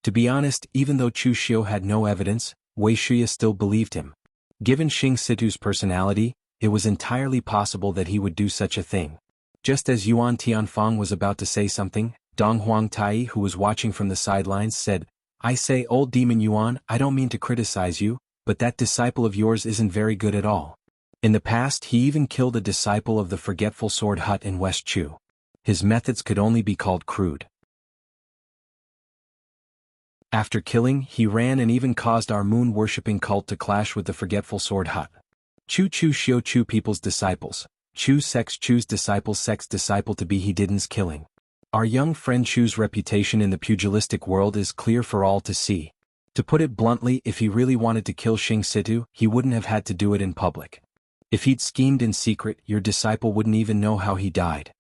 [SPEAKER 1] To be honest, even though Chu Xiu had no evidence, Wei Shiya still believed him. Given Xing Situ's personality, it was entirely possible that he would do such a thing. Just as Yuan Tianfang was about to say something, Dong Huangtai, who was watching from the sidelines, said, "I say, old demon Yuan, I don't mean to criticize you, but that disciple of yours isn't very good at all. In the past he even killed a disciple of the Forgetful Sword Hut in West Chu. His methods could only be called crude. After killing, he ran and even caused our moon-worshipping cult to clash with the Forgetful Sword Hut. Chu Xiu Chu people's disciples. Chu sect's Chu's disciples sect's disciple to be he didn't's killing. Our young friend Chu's reputation in the pugilistic world is clear for all to see. To put it bluntly, if he really wanted to kill Xing Situ, he wouldn't have had to do it in public. If he'd schemed in secret, your disciple wouldn't even know how he died."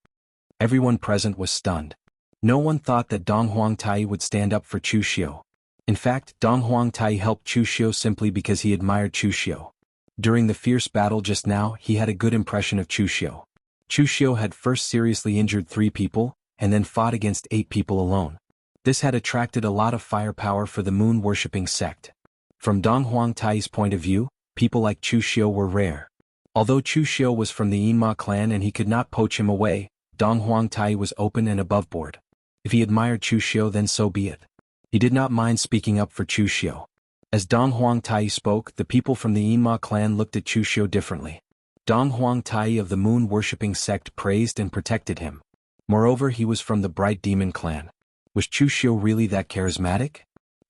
[SPEAKER 1] Everyone present was stunned. No one thought that Dong Huangtai would stand up for Chu Xiu. In fact, Dong Huangtai helped Chu Xiu simply because he admired Chu Xiu. During the fierce battle just now, he had a good impression of Chu Xiu. Chu Xiu had first seriously injured 3 people, and then fought against 8 people alone. This had attracted a lot of firepower for the moon-worshipping sect. From Dong Huang Tai's point of view, people like Chu Xiu were rare. Although Chu Xiu was from the Yinma clan and he could not poach him away, Dong Huang Tai was open and aboveboard. If he admired Chu Xiu, then so be it. He did not mind speaking up for Chu Xiu. As Dong Huang Tai spoke, the people from the Yinma clan looked at Chu Xiu differently. Dong Huang Tai of the moon-worshipping sect praised and protected him. Moreover, he was from the Bright Demon clan. Was Chu Xiu really that charismatic?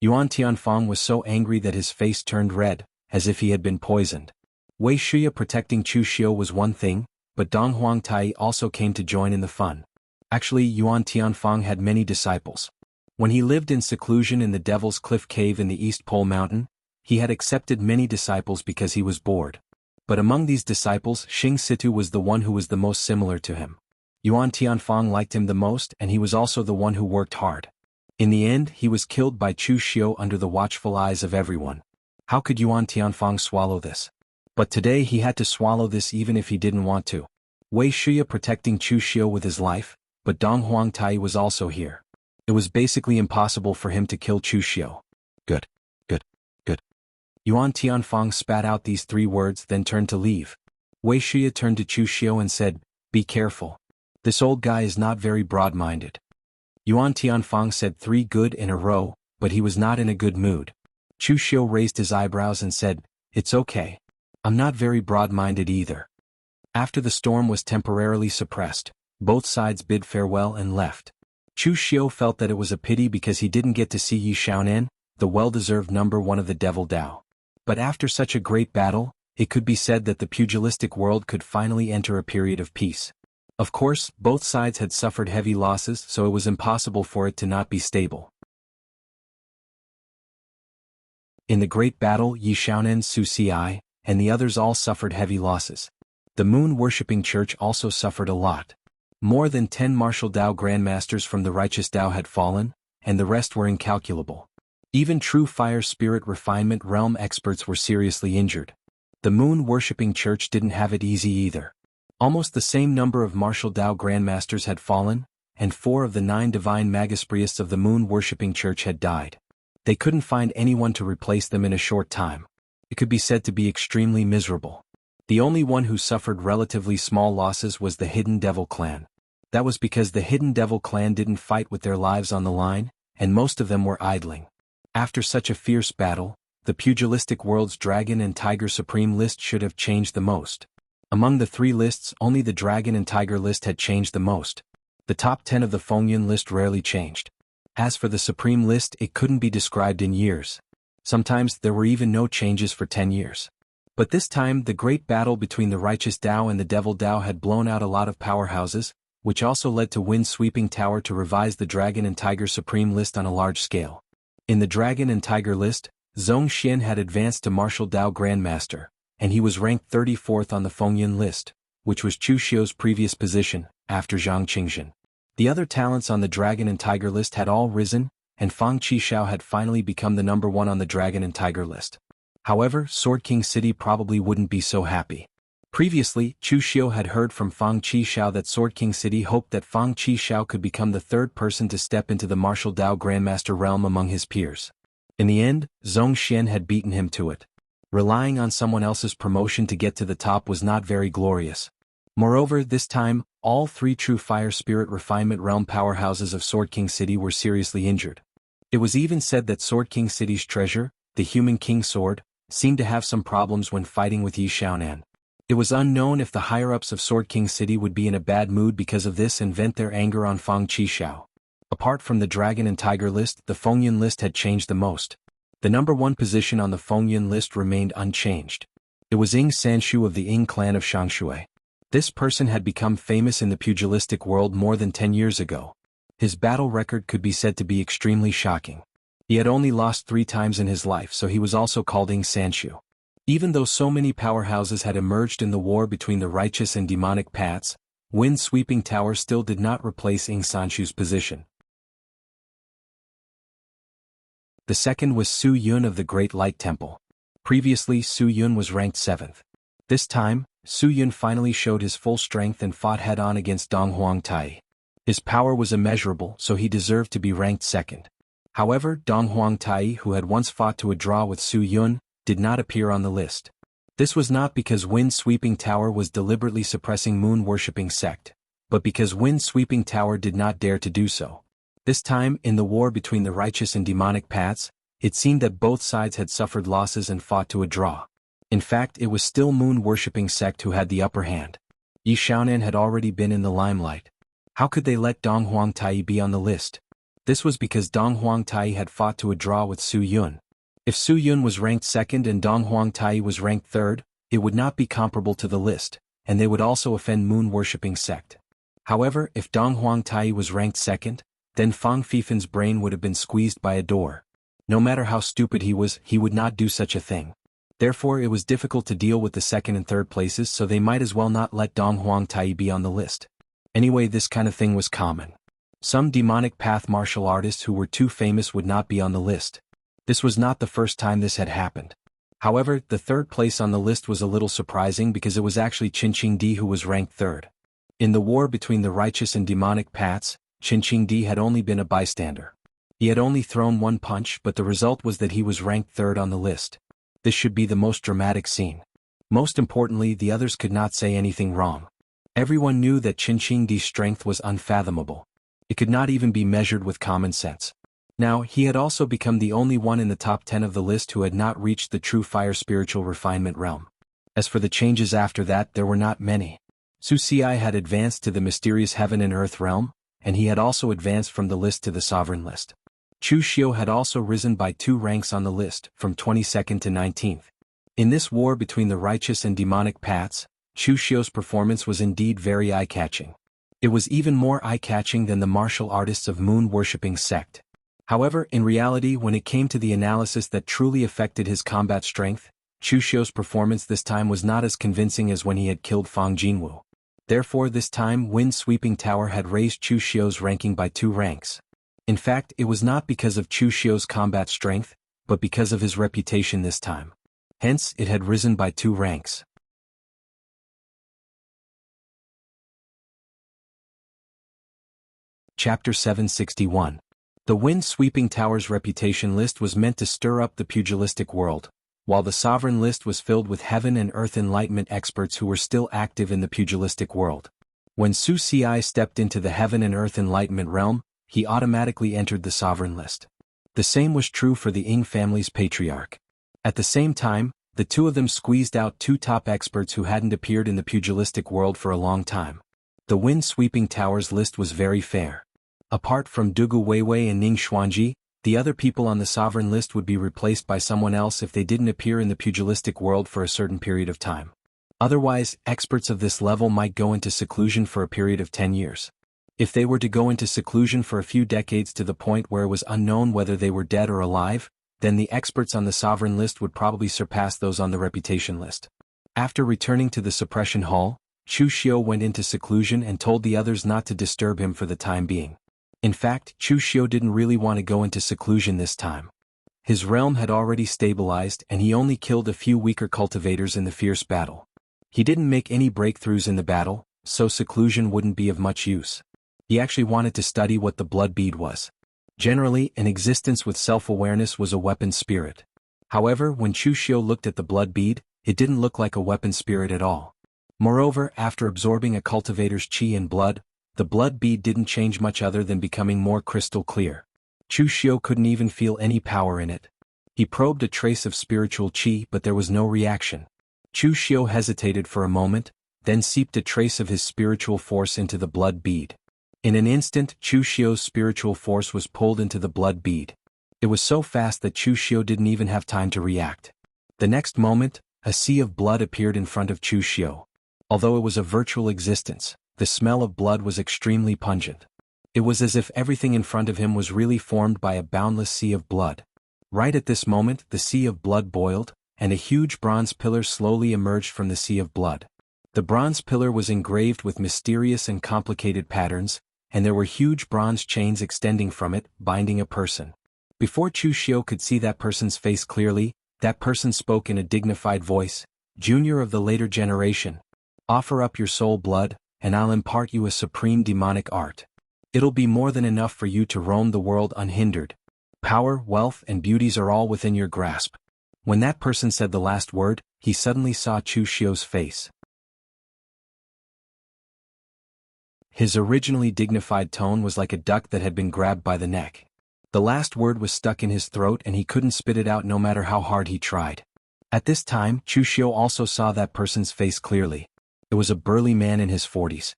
[SPEAKER 1] Yuan Tianfang was so angry that his face turned red, as if he had been poisoned. Wei Shuya protecting Chu Xiu was one thing, but Dong Huang Tai also came to join in the fun. Actually, Yuan Tianfang had many disciples. When he lived in seclusion in the Devil's Cliff Cave in the East Pole Mountain, he had accepted many disciples because he was bored. But among these disciples, Xing Situ was the one who was the most similar to him. Yuan Tianfang liked him the most, and he was also the one who worked hard. In the end, he was killed by Chu Xiu under the watchful eyes of everyone. How could Yuan Tianfang swallow this? But today he had to swallow this even if he didn't want to. Wei Shuya protecting Chu Xiu with his life, but Dong Huang Tai was also here. It was basically impossible for him to kill Chu Xiu. Good. Yuan Tianfang spat out these 3 words, then turned to leave. Wei Shuya turned to Chu Xiu and said, "Be careful. This old guy is not very broad-minded." Yuan Tianfang said 3 good in a row, but he was not in a good mood. Chu Xiu raised his eyebrows and said, "It's okay. I'm not very broad-minded either." After the storm was temporarily suppressed, both sides bid farewell and left. Chu Xiu felt that it was a pity because he didn't get to see Yi Xiaonan, the well-deserved number 1 of the Devil Dao. But after such a great battle, it could be said that the pugilistic world could finally enter a period of peace. Of course, both sides had suffered heavy losses, so it was impossible for it to not be stable. In the great battle, Yi Xiaonan, Su Ci, and the others all suffered heavy losses. The moon-worshipping church also suffered a lot. More than 10 martial Dao grandmasters from the righteous Dao had fallen, and the rest were incalculable. Even true fire spirit refinement realm experts were seriously injured. The moon-worshipping church didn't have it easy either. Almost the same number of martial Dao grandmasters had fallen, and 4 of the 9 divine magispriests of the moon-worshipping church had died. They couldn't find anyone to replace them in a short time. It could be said to be extremely miserable. The only one who suffered relatively small losses was the Hidden Devil clan. That was because the Hidden Devil clan didn't fight with their lives on the line, and most of them were idling. After such a fierce battle, the pugilistic world's Dragon and Tiger Supreme list should have changed the most. Among the 3 lists, only the Dragon and Tiger list had changed the most. The top 10 of the Fengyan list rarely changed. As for the Supreme list, it couldn't be described in years. Sometimes there were even no changes for 10 years. But this time, the great battle between the Righteous Dao and the Devil Dao had blown out a lot of powerhouses, which also led to Wind Sweeping Tower to revise the Dragon and Tiger Supreme list on a large scale. In the Dragon and Tiger list, Zhong Xian had advanced to Martial Dao Grandmaster, and he was ranked 34th on the Fengyan list, which was Chu Xiu's previous position, after Zhang Qingzhen. The other talents on the Dragon and Tiger list had all risen, and Fang Qishao had finally become the number 1 on the Dragon and Tiger list. However, Sword King City probably wouldn't be so happy. Previously, Chu Xiu had heard from Fang Qishao that Sword King City hoped that Fang Qishao could become the 3rd person to step into the Martial Dao Grandmaster realm among his peers. In the end, Zhong Xian had beaten him to it. Relying on someone else's promotion to get to the top was not very glorious. Moreover, this time, all 3 true fire spirit refinement realm powerhouses of Sword King City were seriously injured. It was even said that Sword King City's treasure, the Human King Sword, seemed to have some problems when fighting with Yi Xiaonan. It was unknown if the higher-ups of Sword King City would be in a bad mood because of this and vent their anger on Fang Qishao. Apart from the Dragon and Tiger list, the Fengyan list had changed the most. The number 1 position on the Fengyan list remained unchanged. It was Ying Sanshu of the Ying clan of Shangshui. This person had become famous in the pugilistic world more than 10 years ago. His battle record could be said to be extremely shocking. He had only lost 3 times in his life, so he was also called Ying Sanshu. Even though so many powerhouses had emerged in the war between the righteous and demonic paths, Wind Sweeping Tower still did not replace Ying Sanshu's position. The second was Su Yun of the Great Light Temple. Previously, Su Yun was ranked 7th. This time, Su Yun finally showed his full strength and fought head-on against Dong Huang Tai. His power was immeasurable, so he deserved to be ranked second. However, Dong Huangtai, who had once fought to a draw with Su Yun, did not appear on the list. This was not because Wind-Sweeping Tower was deliberately suppressing moon-worshipping sect, but because Wind-Sweeping Tower did not dare to do so. This time, in the war between the righteous and demonic paths, it seemed that both sides had suffered losses and fought to a draw. In fact, it was still moon-worshipping sect who had the upper hand. Yi Xiaonan had already been in the limelight. How could they let Dong Huangtai be on the list? This was because Dong Huangtai had fought to a draw with Su Yun. If Su Yun was ranked second and Dong Huangtai was ranked third, it would not be comparable to the list, and they would also offend moon-worshipping sect. However, if Dong Huangtai was ranked second, then Fang Fifan's brain would have been squeezed by a door. No matter how stupid he was, he would not do such a thing. Therefore, it was difficult to deal with the second and third places, so they might as well not let Dong Huangtai be on the list. Anyway, this kind of thing was common. Some demonic path martial artists who were too famous would not be on the list. This was not the first time this had happened. However, the third place on the list was a little surprising because it was actually Qin Qingdi who was ranked third. In the war between the righteous and demonic paths, Qin Qingdi had only been a bystander. He had only thrown one punch, but the result was that he was ranked third on the list. This should be the most dramatic scene. Most importantly, the others could not say anything wrong. Everyone knew that Qin Qingdi's strength was unfathomable. It could not even be measured with common sense. Now, he had also become the only one in the top 10 of the list who had not reached the true fire spiritual refinement realm. As for the changes after that, there were not many. Su Xi had advanced to the mysterious heaven and earth realm, and he had also advanced from the list to the sovereign list. Chu Xiu had also risen by 2 ranks on the list, from 22nd to 19th. In this war between the righteous and demonic paths, Chu Xiu's performance was indeed very eye-catching. It was even more eye-catching than the martial artists of moon-worshipping sect. However, in reality, when it came to the analysis that truly affected his combat strength, Chu Xiu's performance this time was not as convincing as when he had killed Fang Jinwu. Therefore, this time Wind-Sweeping Tower had raised Chu Xiu's ranking by 2 ranks. In fact, it was not because of Chu Xiu's combat strength, but because of his reputation this time. Hence, it had risen by 2 ranks. Chapter 761. The Wind-Sweeping Tower's reputation list was meant to stir up the pugilistic world, while the sovereign list was filled with heaven and earth enlightenment experts who were still active in the pugilistic world. When Su Xi stepped into the heaven and earth enlightenment realm, he automatically entered the sovereign list. The same was true for the Ying family's patriarch. At the same time, the two of them squeezed out 2 top experts who hadn't appeared in the pugilistic world for a long time. The Wind-Sweeping Tower's list was very fair. Apart from Dugu Weiwei and Ning Xuanji, the other people on the sovereign list would be replaced by someone else if they didn't appear in the pugilistic world for a certain period of time. Otherwise, experts of this level might go into seclusion for a period of 10 years. If they were to go into seclusion for a few decades to the point where it was unknown whether they were dead or alive, then the experts on the sovereign list would probably surpass those on the reputation list. After returning to the suppression hall, Chu Xiu went into seclusion and told the others not to disturb him for the time being. In fact, Chu Xiu didn't really want to go into seclusion this time. His realm had already stabilized and he only killed a few weaker cultivators in the fierce battle. He didn't make any breakthroughs in the battle, so seclusion wouldn't be of much use. He actually wanted to study what the blood bead was. Generally, an existence with self-awareness was a weapon spirit. However, when Chu Xiu looked at the blood bead, it didn't look like a weapon spirit at all. Moreover, after absorbing a cultivator's qi and blood, the blood bead didn't change much other than becoming more crystal clear. Chu Xiu couldn't even feel any power in it. He probed a trace of spiritual qi, but there was no reaction. Chu Xiu hesitated for a moment, then seeped a trace of his spiritual force into the blood bead. In an instant, Chu Xiu's spiritual force was pulled into the blood bead. It was so fast that Chu Xiu didn't even have time to react. The next moment, a sea of blood appeared in front of Chu Xiu. Although it was a virtual existence, the smell of blood was extremely pungent. It was as if everything in front of him was really formed by a boundless sea of blood. Right at this moment, the sea of blood boiled, and a huge bronze pillar slowly emerged from the sea of blood. The bronze pillar was engraved with mysterious and complicated patterns, and there were huge bronze chains extending from it, binding a person. Before Chu Xiu could see that person's face clearly, that person spoke in a dignified voice, "Junior of the later generation, offer up your soul blood, and I'll impart you a supreme demonic art." It'll be more than enough for you to roam the world unhindered. Power, wealth, and beauties are all within your grasp. When that person said the last word, he suddenly saw Chu Xiu's face. His originally dignified tone was like a duck that had been grabbed by the neck. The last word was stuck in his throat and he couldn't spit it out no matter how hard he tried. At this time, Chu Xiu also saw that person's face clearly. It was a burly man in his 40s.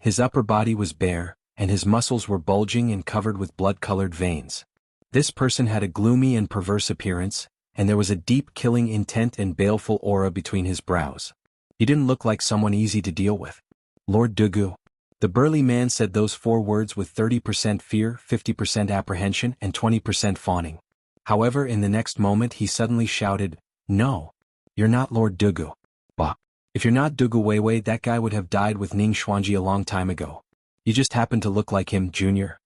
[SPEAKER 1] His upper body was bare, and his muscles were bulging and covered with blood-colored veins. This person had a gloomy and perverse appearance, and there was a deep killing intent and baleful aura between his brows. He didn't look like someone easy to deal with. Lord Dugu. The burly man said those 4 words with 30% fear, 50% apprehension, and 20% fawning. However, in the next moment he suddenly shouted, "No! You're not Lord Dugu. Bah! If you're not Dugu Weiwei, that guy would have died with Ning Xuanji a long time ago. You just happen to look like him, Junior."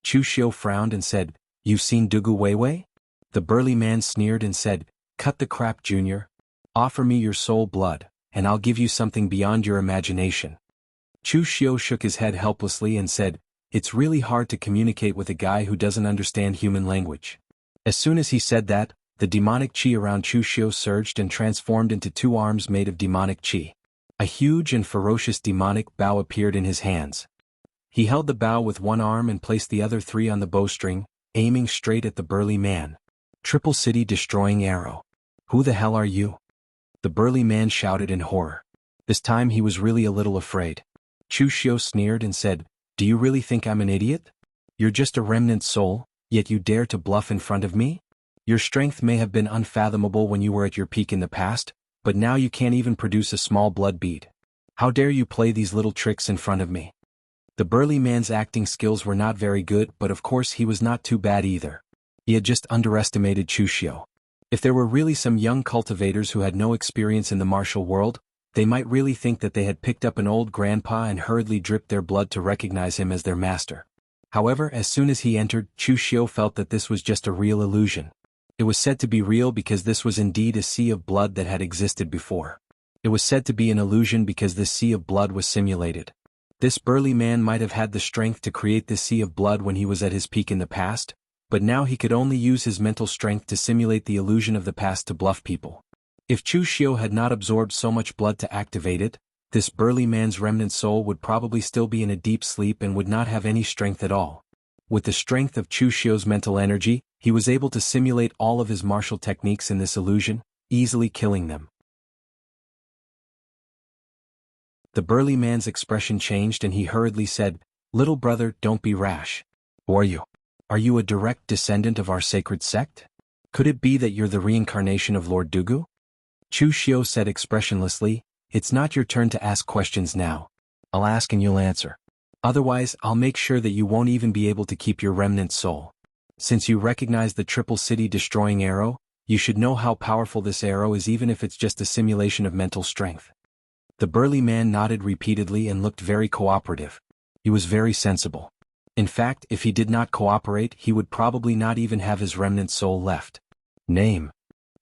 [SPEAKER 1] Chu Xiu frowned and said, "You've seen Dugu Weiwei?" The burly man sneered and said, "Cut the crap, Junior. Offer me your soul blood, and I'll give you something beyond your imagination." Chu Xiu shook his head helplessly and said, "It's really hard to communicate with a guy who doesn't understand human language." As soon as he said that, the demonic qi around Chu Xiu surged and transformed into 2 arms made of demonic qi. A huge and ferocious demonic bow appeared in his hands. He held the bow with 1 arm and placed the other 3 on the bowstring, aiming straight at the burly man. "Triple City Destroying Arrow. Who the hell are you?" The burly man shouted in horror. This time he was really a little afraid. Chu Xiu sneered and said, "Do you really think I'm an idiot? You're just a remnant soul, yet you dare to bluff in front of me? Your strength may have been unfathomable when you were at your peak in the past, but now you can't even produce a small blood bead. How dare you play these little tricks in front of me?" The burly man's acting skills were not very good, but of course he was not too bad either. He had just underestimated Chu Xiu. If there were really some young cultivators who had no experience in the martial world, they might really think that they had picked up an old grandpa and hurriedly dripped their blood to recognize him as their master. However, as soon as he entered, Chu Xiu felt that this was just a real illusion. It was said to be real because this was indeed a sea of blood that had existed before. It was said to be an illusion because this sea of blood was simulated. This burly man might have had the strength to create this sea of blood when he was at his peak in the past, but now he could only use his mental strength to simulate the illusion of the past to bluff people. If Chu Xiu had not absorbed so much blood to activate it, this burly man's remnant soul would probably still be in a deep sleep and would not have any strength at all. With the strength of Chu Xiu's mental energy, he was able to simulate all of his martial techniques in this illusion, easily killing them. The burly man's expression changed and he hurriedly said, "Little brother, don't be rash. Who are you? Are you a direct descendant of our sacred sect? Could it be that you're the reincarnation of Lord Dugu?" Chu Xiu said expressionlessly, "It's not your turn to ask questions now. I'll ask and you'll answer. Otherwise, I'll make sure that you won't even be able to keep your remnant soul. Since you recognize the Triple City Destroying Arrow, you should know how powerful this arrow is even if it's just a simulation of mental strength." The burly man nodded repeatedly and looked very cooperative. He was very sensible. In fact, if he did not cooperate, he would probably not even have his remnant soul left. "Name."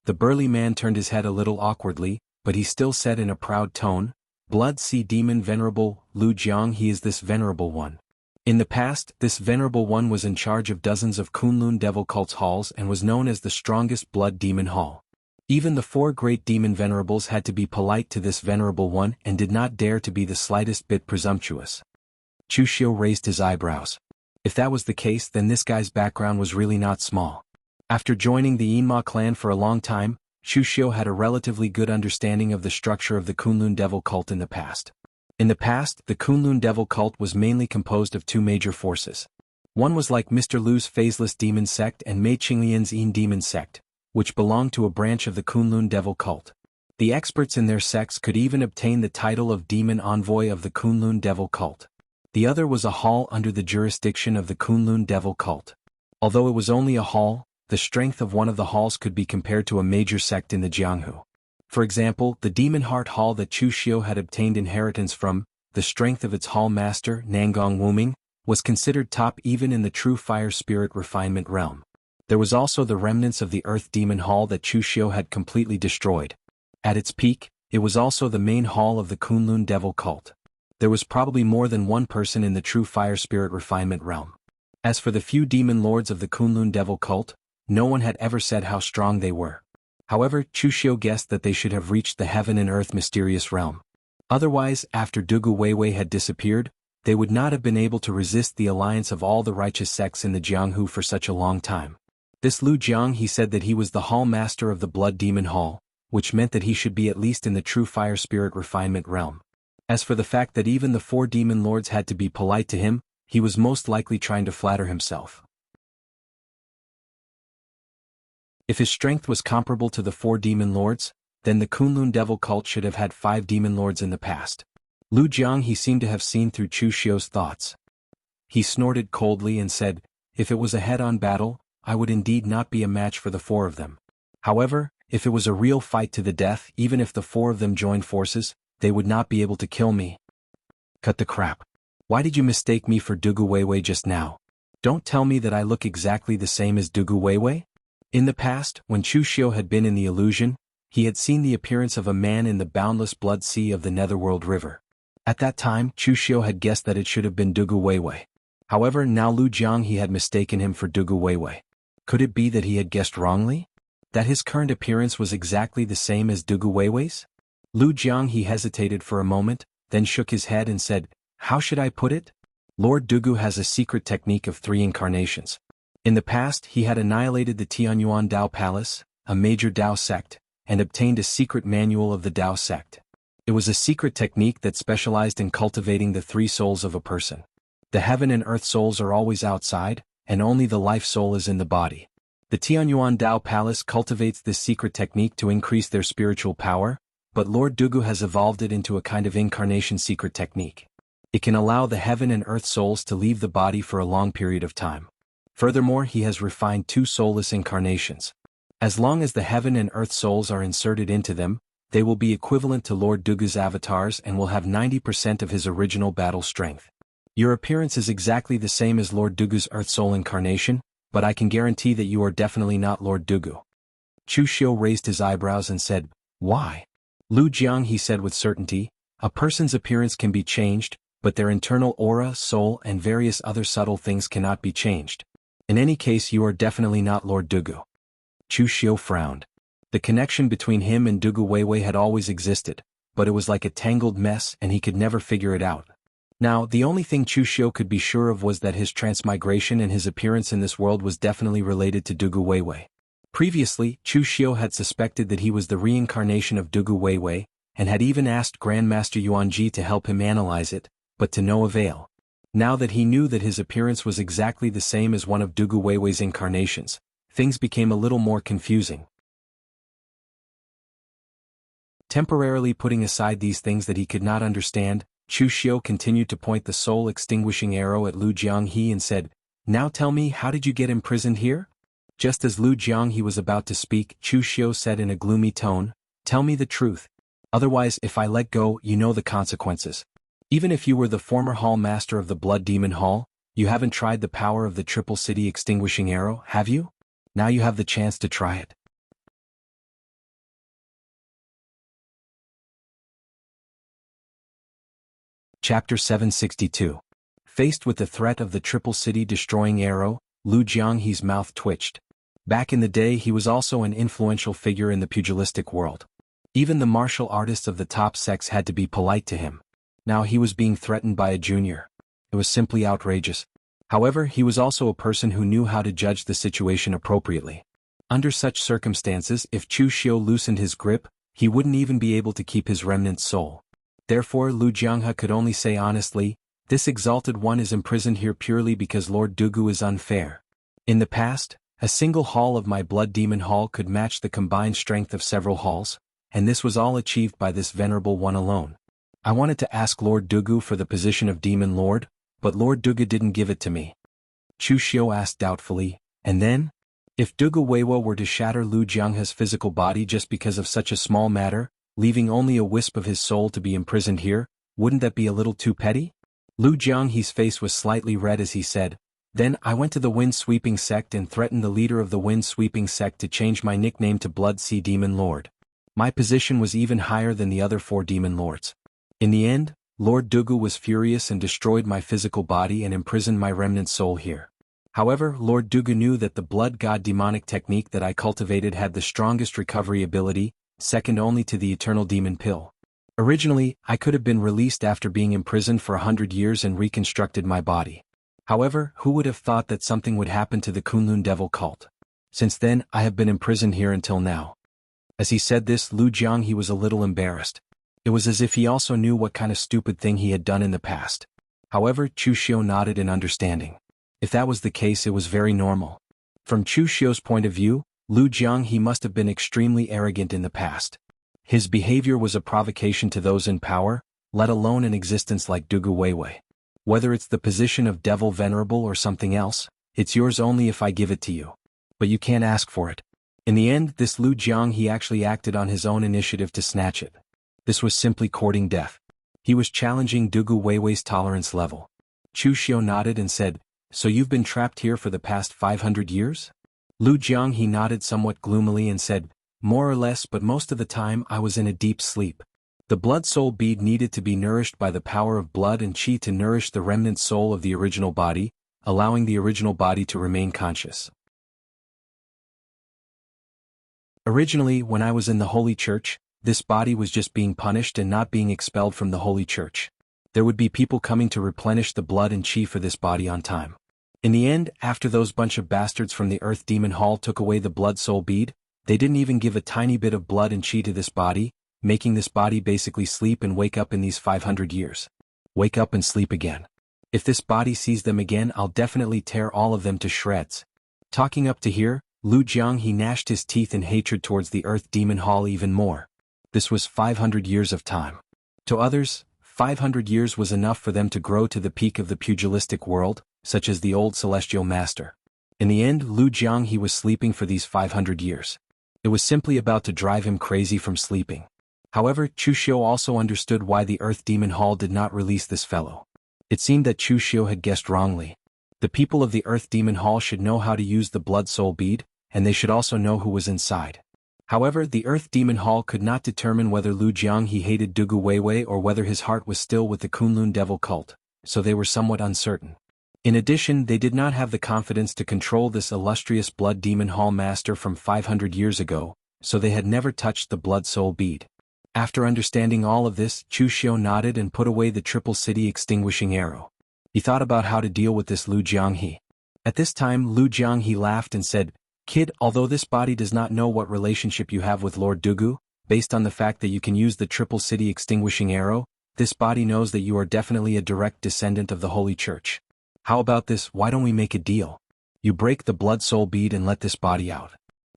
[SPEAKER 1] The burly man turned his head a little awkwardly, but he still said in a proud tone, "Blood Sea Demon Venerable Lu Jiang. He is this Venerable One." In the past, this Venerable One was in charge of dozens of Kunlun devil cults halls and was known as the strongest blood demon hall. Even the 4 great demon venerables had to be polite to this Venerable One and did not dare to be the slightest bit presumptuous. Chu Xiu raised his eyebrows. If that was the case, then this guy's background was really not small. After joining the Yinma clan for a long time, Chu Xiu had a relatively good understanding of the structure of the Kunlun devil cult in the past. In the past, the Kunlun devil cult was mainly composed of 2 major forces. One was like Mr. Lu's phaseless demon sect and Mei Qinglian's Yin demon sect, which belonged to a branch of the Kunlun devil cult. The experts in their sects could even obtain the title of demon envoy of the Kunlun devil cult. The other was a hall under the jurisdiction of the Kunlun devil cult. Although it was only a hall, the strength of one of the halls could be compared to a major sect in the Jianghu. For example, the Demon Heart Hall that Chu Xiu had obtained inheritance from, the strength of its hall master, Nangong Wuming, was considered top even in the true fire spirit refinement realm. There was also the remnants of the Earth Demon Hall that Chu Xiu had completely destroyed. At its peak, it was also the main hall of the Kunlun devil cult. There was probably more than one person in the true fire spirit refinement realm. As for the few demon lords of the Kunlun devil cult, no one had ever said how strong they were. However, Chu Xiu guessed that they should have reached the heaven and earth mysterious realm. Otherwise, after Dugu Weiwei had disappeared, they would not have been able to resist the alliance of all the righteous sects in the Jianghu for such a long time. This Lu Jiang, he said that he was the hall master of the Blood Demon Hall, which meant that he should be at least in the true fire spirit refinement realm. As for the fact that even the 4 demon lords had to be polite to him, he was most likely trying to flatter himself. If his strength was comparable to the 4 demon lords, then the Kunlun devil cult should have had 5 demon lords in the past. Lu Jiang, he seemed to have seen through Chu Xiu's thoughts. He snorted coldly and said, "If it was a head-on battle, I would indeed not be a match for the 4 of them. However, if it was a real fight to the death, even if the 4 of them joined forces, they would not be able to kill me." Cut the crap. Why did you mistake me for Dugu Weiwei just now? Don't tell me that I look exactly the same as Dugu Weiwei? In the past, when Chu Xiu had been in the illusion, he had seen the appearance of a man in the boundless blood sea of the Netherworld River. At that time, Chu Xiu had guessed that it should have been Dugu Weiwei. However, now Lu Jiang, he had mistaken him for Dugu Weiwei. Could it be that he had guessed wrongly? That his current appearance was exactly the same as Dugu Weiwei's? Lu Jiang, he hesitated for a moment, then shook his head and said, "How should I put it? Lord Dugu has a secret technique of 3 incarnations. In the past, he had annihilated the Tianyuan Dao Palace, a major Dao sect, and obtained a secret manual of the Dao sect. It was a secret technique that specialized in cultivating the 3 souls of a person. The heaven and earth souls are always outside, and only the life soul is in the body. The Tianyuan Dao Palace cultivates this secret technique to increase their spiritual power, but Lord Dugu has evolved it into a kind of incarnation secret technique. It can allow the heaven and earth souls to leave the body for a long period of time. Furthermore, he has refined 2 soulless incarnations. As long as the heaven and earth souls are inserted into them, they will be equivalent to Lord Dugu's avatars and will have 90% of his original battle strength. Your appearance is exactly the same as Lord Dugu's Earth Soul incarnation, but I can guarantee that you are definitely not Lord Dugu." Chu Xiu raised his eyebrows and said, "Why?" Lu Jiang, he said with certainty, "A person's appearance can be changed, but their internal aura, soul, and various other subtle things cannot be changed. In any case, you are definitely not Lord Dugu." Chu Xiu frowned. The connection between him and Dugu Weiwei had always existed, but it was like a tangled mess and he could never figure it out. Now, the only thing Chu Xiu could be sure of was that his transmigration and his appearance in this world was definitely related to Dugu Weiwei. Previously, Chu Xiu had suspected that he was the reincarnation of Dugu Weiwei, and had even asked Grandmaster Yuanji to help him analyze it, but to no avail. Now that he knew that his appearance was exactly the same as one of Dugu Weiwei's incarnations, things became a little more confusing. Temporarily putting aside these things that he could not understand, Chu Xiu continued to point the soul-extinguishing arrow at Lu Jianghe and said, "Now tell me, how did you get imprisoned here?" Just as Lu Jianghe was about to speak, Chu Xiu said in a gloomy tone, "Tell me the truth. Otherwise, if I let go, you know the consequences. Even if you were the former hall master of the Blood Demon Hall, you haven't tried the power of the Triple City Extinguishing Arrow, have you? Now you have the chance to try it." Chapter 762. Faced with the threat of the Triple City Destroying Arrow, Lu Jianghe's mouth twitched. Back in the day, he was also an influential figure in the pugilistic world. Even the martial artists of the top sects had to be polite to him. Now he was being threatened by a junior. It was simply outrageous. However, he was also a person who knew how to judge the situation appropriately. Under such circumstances, if Chu Xiu loosened his grip, he wouldn't even be able to keep his remnant soul. Therefore, Lu Jianghe could only say honestly, "This exalted one is imprisoned here purely because Lord Dugu is unfair. In the past, a single hall of my Blood Demon Hall could match the combined strength of several halls, and this was all achieved by this venerable one alone. I wanted to ask Lord Dugu for the position of Demon Lord, but Lord Dugu didn't give it to me." Chu Xiu asked doubtfully, "And then? If Dugu Weiwo were to shatter Lu Jianghe's physical body just because of such a small matter, leaving only a wisp of his soul to be imprisoned here, wouldn't that be a little too petty?" Lu Jianghe's face was slightly red as he said, "Then I went to the Wind Sweeping Sect and threatened the leader of the Wind Sweeping Sect to change my nickname to Blood Sea Demon Lord. My position was even higher than the other 4 demon lords. In the end, Lord Dugu was furious and destroyed my physical body and imprisoned my remnant soul here. However, Lord Dugu knew that the blood god demonic technique that I cultivated had the strongest recovery ability, second only to the eternal demon pill. Originally, I could have been released after being imprisoned for 100 years and reconstructed my body. However, who would have thought that something would happen to the Kunlun devil cult? Since then, I have been imprisoned here until now. As he said this, Lu Jiang he was a little embarrassed. It was as if he also knew what kind of stupid thing he had done in the past. However, Chu Xiu nodded in understanding. If that was the case, it was very normal. From Chu Xiu's point of view, Lu Jiang he must have been extremely arrogant in the past. His behavior was a provocation to those in power, let alone an existence like Dugu Weiwei. Whether it's the position of devil venerable or something else, it's yours only if I give it to you. But you can't ask for it. In the end, this Lu Jiang he actually acted on his own initiative to snatch it. This was simply courting death. He was challenging Dugu Weiwei's tolerance level. Chu Xiu nodded and said, "So you've been trapped here for the past 500 years?" Lu Jiang he nodded somewhat gloomily and said, "More or less, but most of the time I was in a deep sleep. The blood soul bead needed to be nourished by the power of blood and qi to nourish the remnant soul of the original body, allowing the original body to remain conscious. Originally, when I was in the Holy Church, this body was just being punished and not being expelled from the Holy Church. There would be people coming to replenish the blood and qi for this body on time. In the end, after those bunch of bastards from the Earth Demon Hall took away the blood soul bead, they didn't even give a tiny bit of blood and qi to this body, making this body basically sleep and wake up in these 500 years. Wake up and sleep again. If this body sees them again, I'll definitely tear all of them to shreds." Talking up to here, Lu Jiang he gnashed his teeth in hatred towards the Earth Demon Hall even more. This was 500 years of time. To others, 500 years was enough for them to grow to the peak of the pugilistic world, such as the old celestial master. In the end, Lu Jiang he was sleeping for these 500 years. It was simply about to drive him crazy from sleeping. However, Chu Xiu also understood why the Earth Demon Hall did not release this fellow. It seemed that Chu Xiu had guessed wrongly. The people of the Earth Demon Hall should know how to use the blood soul bead, and they should also know who was inside. However, the Earth Demon Hall could not determine whether Lu Jiang he hated Dugu Weiwei or whether his heart was still with the Kunlun devil cult, so they were somewhat uncertain. In addition, they did not have the confidence to control this illustrious Blood Demon Hall master from 500 years ago, so they had never touched the blood soul bead. After understanding all of this, Chu Xiu nodded and put away the Triple City extinguishing arrow. He thought about how to deal with this Lu Jianghe. At this time, Lu Jianghe laughed and said, "Kid, although this body does not know what relationship you have with Lord Dugu, based on the fact that you can use the Triple City extinguishing arrow, this body knows that you are definitely a direct descendant of the Holy Church. How about this? Why don't we make a deal? You break the blood soul bead and let this body out.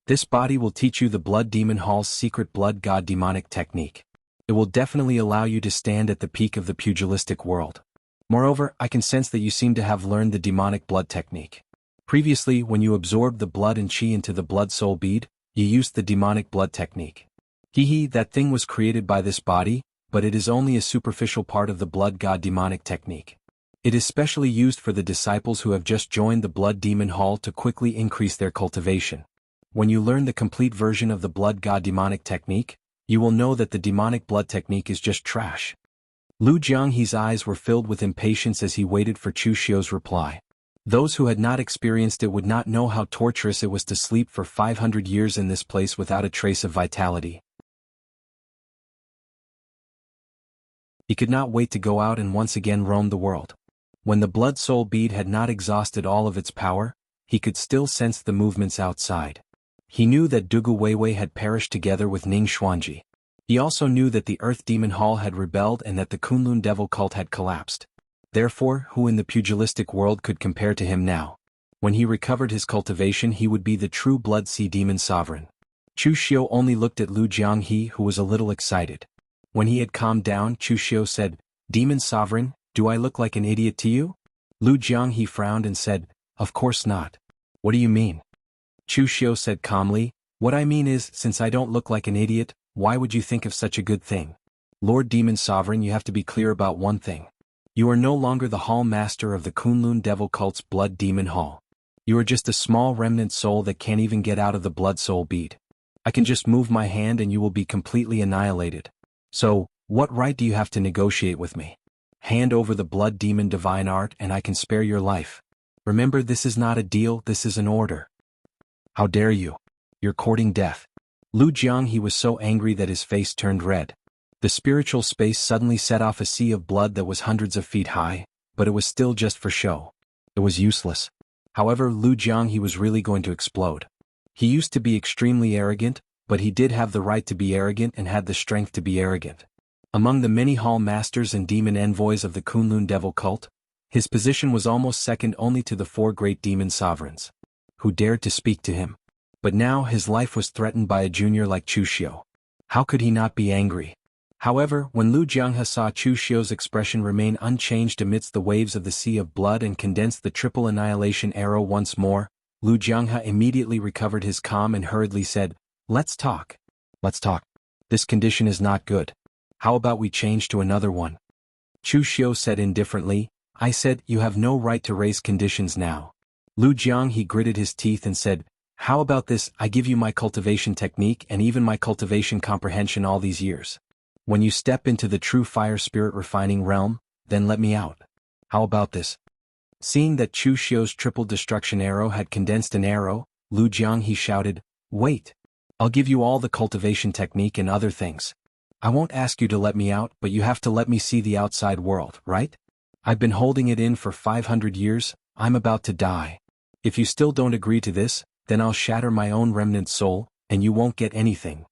[SPEAKER 1] This body will teach you the Blood Demon Hall's secret blood god demonic technique. It will definitely allow you to stand at the peak of the pugilistic world. Moreover, I can sense that you seem to have learned the demonic blood technique. Previously, when you absorbed the blood and qi into the blood soul bead, you used the demonic blood technique. That thing was created by this body, but it is only a superficial part of the blood god demonic technique. It is specially used for the disciples who have just joined the Blood Demon Hall to quickly increase their cultivation. When you learn the complete version of the blood god demonic technique, you will know that the demonic blood technique is just trash." Lu Jianghe's eyes were filled with impatience as he waited for Chu Xiu's reply. Those who had not experienced it would not know how torturous it was to sleep for 500 years in this place without a trace of vitality. He could not wait to go out and once again roam the world. When the blood soul bead had not exhausted all of its power, he could still sense the movements outside. He knew that Dugu Weiwei had perished together with Ning Xuanji. He also knew that the Earth Demon Hall had rebelled and that the Kunlun devil cult had collapsed. Therefore, who in the pugilistic world could compare to him now? When he recovered his cultivation, he would be the true Blood Sea Demon Sovereign. Chu Xiu only looked at Lu Jianghe, who was a little excited. When he had calmed down, Chu Xiu said, "Demon Sovereign, do I look like an idiot to you?" Lu Jianghe frowned and said, "Of course not. What do you mean?" Chu Xiu said calmly, "What I mean is, since I don't look like an idiot, why would you think of such a good thing? Lord Demon Sovereign, you have to be clear about one thing. You are no longer the Hall Master of the Kunlun Devil Cult's Blood Demon Hall. You are just a small remnant soul that can't even get out of the blood soul bead. I can just move my hand and you will be completely annihilated. So, what right do you have to negotiate with me? Hand over the blood demon divine art and I can spare your life. Remember, this is not a deal, this is an order. How dare you? You're courting death. Lu Jiang, he was so angry that his face turned red. The spiritual space suddenly set off a sea of blood that was hundreds of feet high, but it was still just for show. It was useless. However, Lu Jiang, he was really going to explode. He used to be extremely arrogant, but he did have the right to be arrogant and had the strength to be arrogant. Among the many hall masters and demon envoys of the Kunlun devil cult, his position was almost second only to the 4 great demon sovereigns, who dared to speak to him. But now his life was threatened by a junior like Chu Xiu. How could he not be angry? However, when Lu Jianghe saw Chu Xiu's expression remain unchanged amidst the waves of the sea of blood and condensed the triple annihilation arrow once more, Lu Jianghe immediately recovered his calm and hurriedly said, "Let's talk. Let's talk. This condition is not good. How about we change to another one?" Chu Xiu said indifferently, "I said you have no right to raise conditions now." Lu Jiang, he gritted his teeth and said, "How about this, I give you my cultivation technique and even my cultivation comprehension all these years. When you step into the true fire spirit refining realm, then let me out. How about this?" Seeing that Chu Xiu's triple destruction arrow had condensed an arrow, Lu Jiang, he shouted, "Wait. I'll give you all the cultivation technique and other things. I won't ask you to let me out, but you have to let me see the outside world, right? I've been holding it in for 500 years, I'm about to die. If you still don't agree to this, then I'll shatter my own remnant soul, and you won't get anything."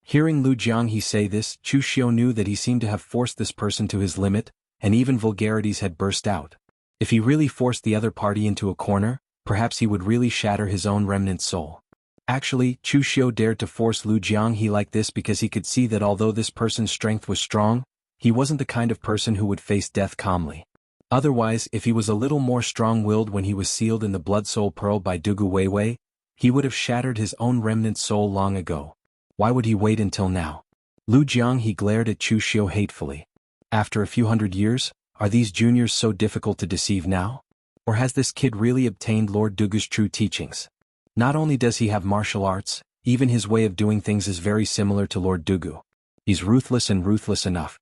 [SPEAKER 1] Hearing Lu Jiang he say this, Chu Xiu knew that he seemed to have forced this person to his limit, and even vulgarities had burst out. If he really forced the other party into a corner, perhaps he would really shatter his own remnant soul. Actually, Chu Xiu dared to force Lu Jiang he like this because he could see that although this person's strength was strong, he wasn't the kind of person who would face death calmly. Otherwise, if he was a little more strong-willed when he was sealed in the Blood Soul Pearl by Dugu Weiwei, he would have shattered his own remnant soul long ago. Why would he wait until now? Lu Jiang, he glared at Chu Xiu hatefully. After a few hundred years, are these juniors so difficult to deceive now? Or has this kid really obtained Lord Dugu's true teachings? Not only does he have martial arts, even his way of doing things is very similar to Lord Dugu. He's ruthless and ruthless enough.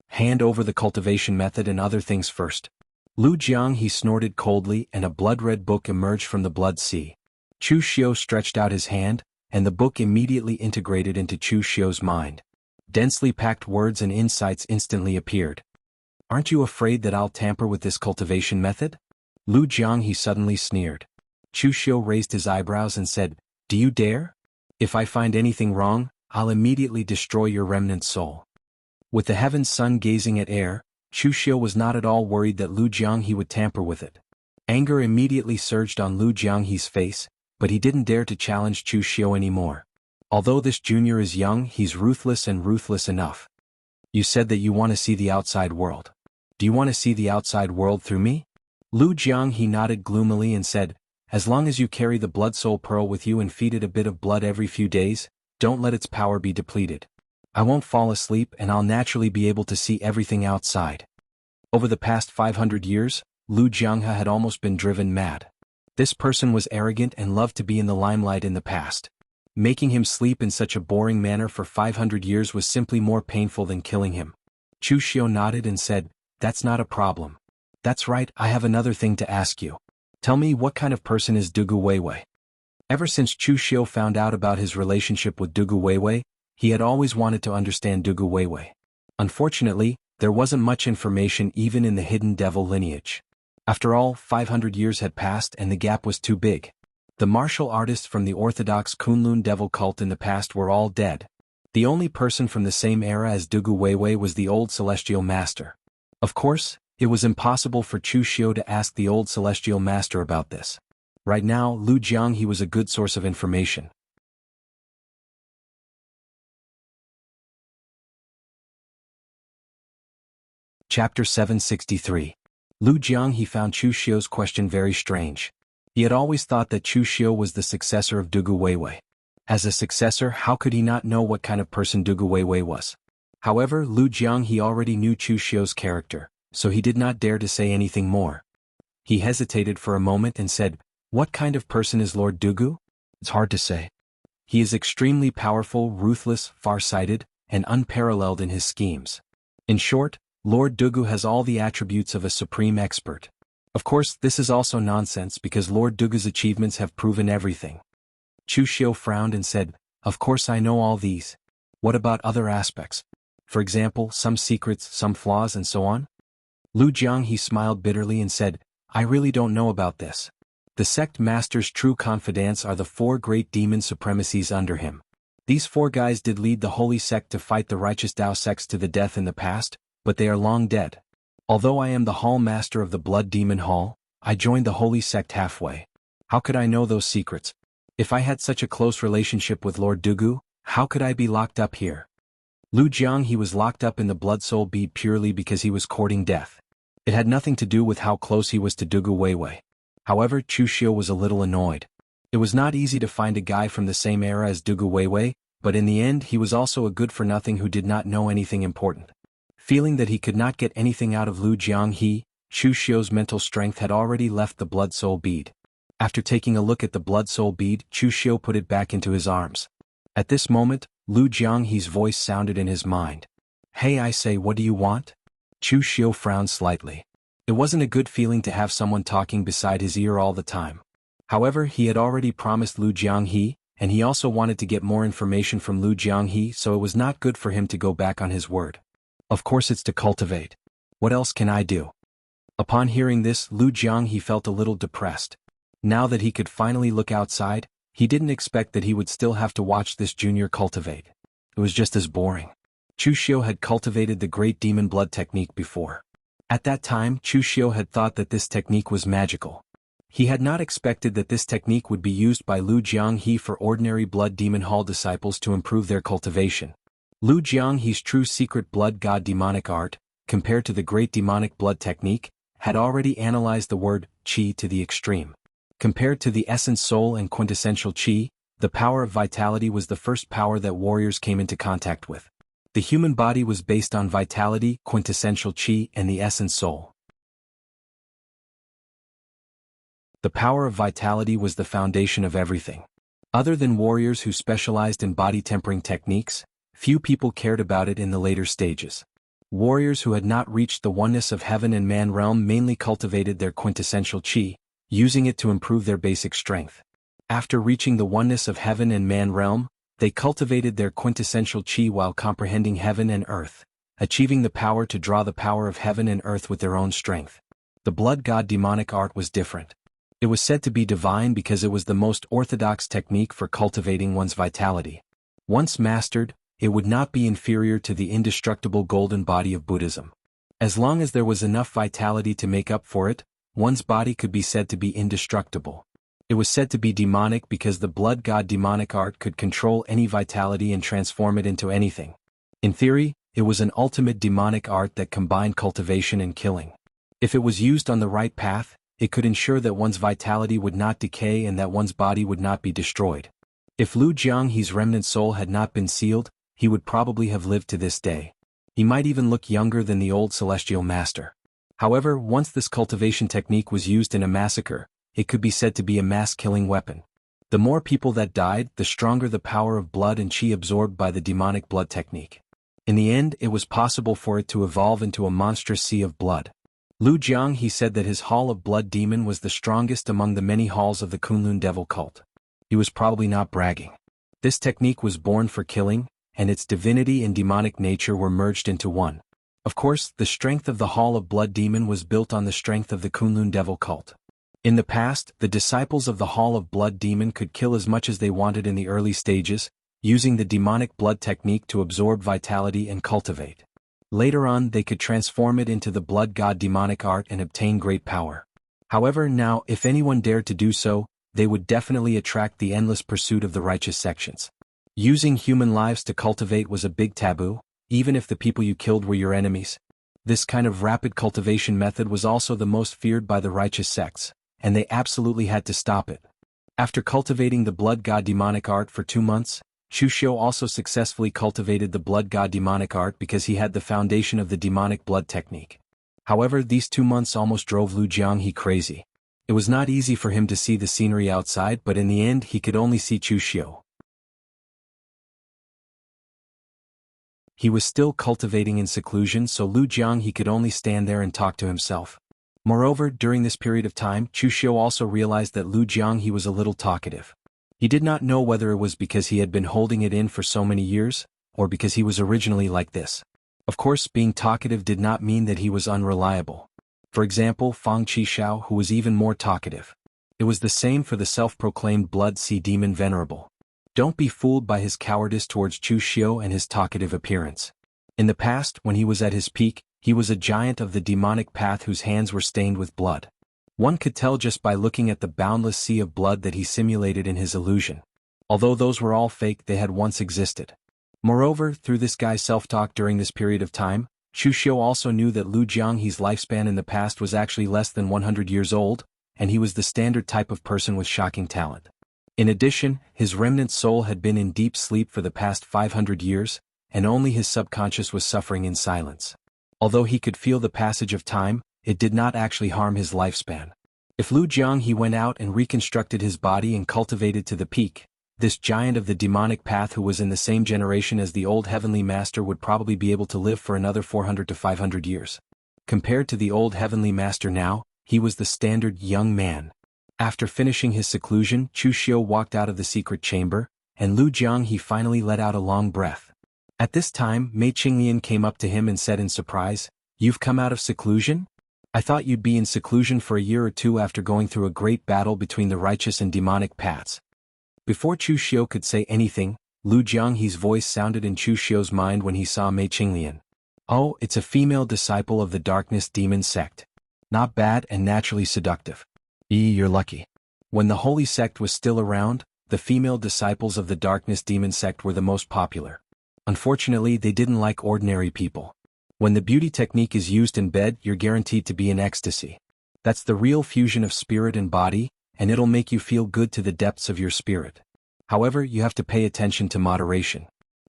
[SPEAKER 1] Hand over the cultivation method and other things first. Lu Jiang, he snorted coldly and a blood-red book emerged from the blood sea. Chu Xiu stretched out his hand, and the book immediately integrated into Chu Xiu's mind. Densely packed words and insights instantly appeared. "Aren't you afraid that I'll tamper with this cultivation method?" Lu Jiang, he suddenly sneered. Chu Xiu raised his eyebrows and said, "Do you dare? If I find anything wrong, I'll immediately destroy your remnant soul." With the heaven's sun gazing at air, Chu Xiu was not at all worried that Lu Jiang he would tamper with it. Anger immediately surged on Lu Jiang he's face, but he didn't dare to challenge Chu Xiu anymore. Although this junior is young, he's ruthless and ruthless enough. "You said that you want to see the outside world. Do you want to see the outside world through me?" Lu Jiang he nodded gloomily and said, "As long as you carry the Blood Soul Pearl with you and feed it a bit of blood every few days, don't let its power be depleted. I won't fall asleep and I'll naturally be able to see everything outside." Over the past 500 years, Lu Jianghe had almost been driven mad. This person was arrogant and loved to be in the limelight in the past. Making him sleep in such a boring manner for 500 years was simply more painful than killing him. Chu Xiu nodded and said, "That's not a problem. That's right, I have another thing to ask you. Tell me, what kind of person is Dugu Weiwei?" Ever since Chu Xiu found out about his relationship with Dugu Weiwei, he had always wanted to understand Dugu Weiwei. Unfortunately, there wasn't much information even in the hidden devil lineage. After all, 500 years had passed and the gap was too big. The martial artists from the orthodox Kunlun devil cult in the past were all dead. The only person from the same era as Dugu Weiwei was the old celestial master. Of course, it was impossible for Chu Xiu to ask the old celestial master about this. Right now, Lu Jiang he was a good source of information. Chapter 763. Lu Jiang he found Chu Xiu's question very strange. He had always thought that Chu Xiu was the successor of Dugu Weiwei. As a successor, how could he not know what kind of person Dugu Weiwei was? However, Lu Jiang he already knew Chu Xiu's character, so he did not dare to say anything more. He hesitated for a moment and said, "What kind of person is Lord Dugu?" "It's hard to say. He is extremely powerful, ruthless, far-sighted, and unparalleled in his schemes. In short, Lord Dugu has all the attributes of a supreme expert. Of course, this is also nonsense because Lord Dugu's achievements have proven everything. Chu Xiu frowned and said, "Of course I know all these. What about other aspects? For example, some secrets, some flaws and so on?" Lu Jianghe smiled bitterly and said, "I really don't know about this. The sect master's true confidants are the 4 great demon supremacies under him. These 4 guys did lead the holy sect to fight the righteous Dao sects to the death in the past, but they are long dead. Although I am the hall master of the Blood Demon Hall, I joined the holy sect halfway. How could I know those secrets? If I had such a close relationship with Lord Dugu, how could I be locked up here?" Lu Jianghe was locked up in the Blood Soul Bead purely because he was courting death. It had nothing to do with how close he was to Dugu Weiwei. However, Chu Xiu was a little annoyed. It was not easy to find a guy from the same era as Dugu Weiwei, but in the end he was also a good-for-nothing who did not know anything important. Feeling that he could not get anything out of Lu Jianghe, Chu Xiu's mental strength had already left the Blood Soul Bead. After taking a look at the Blood Soul Bead, Chu Xiu put it back into his arms. At this moment, Lu Jianghe's voice sounded in his mind. "Hey, I say, what do you want?" Chu Xiu frowned slightly. It wasn't a good feeling to have someone talking beside his ear all the time. However, he had already promised Lu Jianghe, and he also wanted to get more information from Lu Jianghe, so it was not good for him to go back on his word. "Of course it's to cultivate. What else can I do?" Upon hearing this, Lu Jianghe felt a little depressed. Now that he could finally look outside, he didn't expect that he would still have to watch this junior cultivate. It was just as boring. Chu Xiu had cultivated the Great Demon Blood technique before. At that time, Chu Xiu had thought that this technique was magical. He had not expected that this technique would be used by Lu Jianghe for ordinary Blood Demon Hall disciples to improve their cultivation. Lu Jianghe's true secret blood god demonic art, compared to the great demonic blood technique, had already analyzed the word qi to the extreme. Compared to the essence soul and quintessential qi, the power of vitality was the first power that warriors came into contact with. The human body was based on vitality, quintessential qi, and the essence soul. The power of vitality was the foundation of everything. Other than warriors who specialized in body tempering techniques, few people cared about it in the later stages. Warriors who had not reached the oneness of heaven and man realm mainly cultivated their quintessential qi, using it to improve their basic strength. After reaching the oneness of heaven and man realm, they cultivated their quintessential qi while comprehending heaven and earth, achieving the power to draw the power of heaven and earth with their own strength. The blood god demonic art was different. It was said to be divine because it was the most orthodox technique for cultivating one's vitality. Once mastered, it would not be inferior to the indestructible golden body of Buddhism. As long as there was enough vitality to make up for it, one's body could be said to be indestructible. It was said to be demonic because the blood god demonic art could control any vitality and transform it into anything. In theory, it was an ultimate demonic art that combined cultivation and killing. If it was used on the right path, it could ensure that one's vitality would not decay and that one's body would not be destroyed. If Lu Jianghe's remnant soul had not been sealed, he would probably have lived to this day. He might even look younger than the old celestial master. However, once this cultivation technique was used in a massacre, it could be said to be a mass-killing weapon. The more people that died, the stronger the power of blood and qi absorbed by the demonic blood technique. In the end, it was possible for it to evolve into a monstrous sea of blood. Lu Jianghe said that his Hall of Blood Demon was the strongest among the many halls of the Kunlun Devil cult. He was probably not bragging. This technique was born for killing, and its divinity and demonic nature were merged into one. Of course, the strength of the Hall of Blood Demon was built on the strength of the Kunlun Devil cult. In the past, the disciples of the Hall of Blood Demon could kill as much as they wanted in the early stages, using the demonic blood technique to absorb vitality and cultivate. Later on, they could transform it into the blood god demonic art and obtain great power. However, now, if anyone dared to do so, they would definitely attract the endless pursuit of the righteous sections. Using human lives to cultivate was a big taboo, even if the people you killed were your enemies. This kind of rapid cultivation method was also the most feared by the righteous sects, and they absolutely had to stop it. After cultivating the blood god demonic art for 2 months, Chu Xiu also successfully cultivated the blood god demonic art because he had the foundation of the demonic blood technique. However, these 2 months almost drove Lu Jianghe crazy. It was not easy for him to see the scenery outside, but in the end he could only see Chu Xiu. He was still cultivating in seclusion, so Lu Jiang he could only stand there and talk to himself. Moreover, during this period of time, Chu Xiu also realized that Lu Jiang he was a little talkative. He did not know whether it was because he had been holding it in for so many years, or because he was originally like this. Of course, being talkative did not mean that he was unreliable. For example, Fang Qishao, who was even more talkative. It was the same for the self-proclaimed Blood Sea Demon Venerable. Don't be fooled by his cowardice towards Chu Xiu and his talkative appearance. In the past, when he was at his peak, he was a giant of the demonic path whose hands were stained with blood. One could tell just by looking at the boundless sea of blood that he simulated in his illusion. Although those were all fake, they had once existed. Moreover, through this guy's self-talk during this period of time, Chu Xiu also knew that Lu Jianghe's lifespan in the past was actually less than 100 years old, and he was the standard type of person with shocking talent. In addition, his remnant soul had been in deep sleep for the past 500 years, and only his subconscious was suffering in silence. Although he could feel the passage of time, it did not actually harm his lifespan. If Lu Jianghe went out and reconstructed his body and cultivated to the peak, this giant of the demonic path who was in the same generation as the old heavenly master would probably be able to live for another 400 to 500 years. Compared to the old heavenly master now, he was the standard young man. After finishing his seclusion, Chu Xiu walked out of the secret chamber, and Lu Jianghe finally let out a long breath. At this time, Mei Qinglian came up to him and said in surprise, "You've come out of seclusion? I thought you'd be in seclusion for a year or two after going through a great battle between the righteous and demonic paths." Before Chu Xiu could say anything, Lu Jianghe's voice sounded in Chu Xiu's mind when he saw Mei Qinglian. "Oh, it's a female disciple of the darkness demon sect. Not bad and naturally seductive. You're lucky." When the holy sect was still around, the female disciples of the darkness demon sect were the most popular. Unfortunately, they didn't like ordinary people. When the beauty technique is used in bed, you're guaranteed to be in ecstasy. That's the real fusion of spirit and body, and it'll make you feel good to the depths of your spirit. However, you have to pay attention to moderation.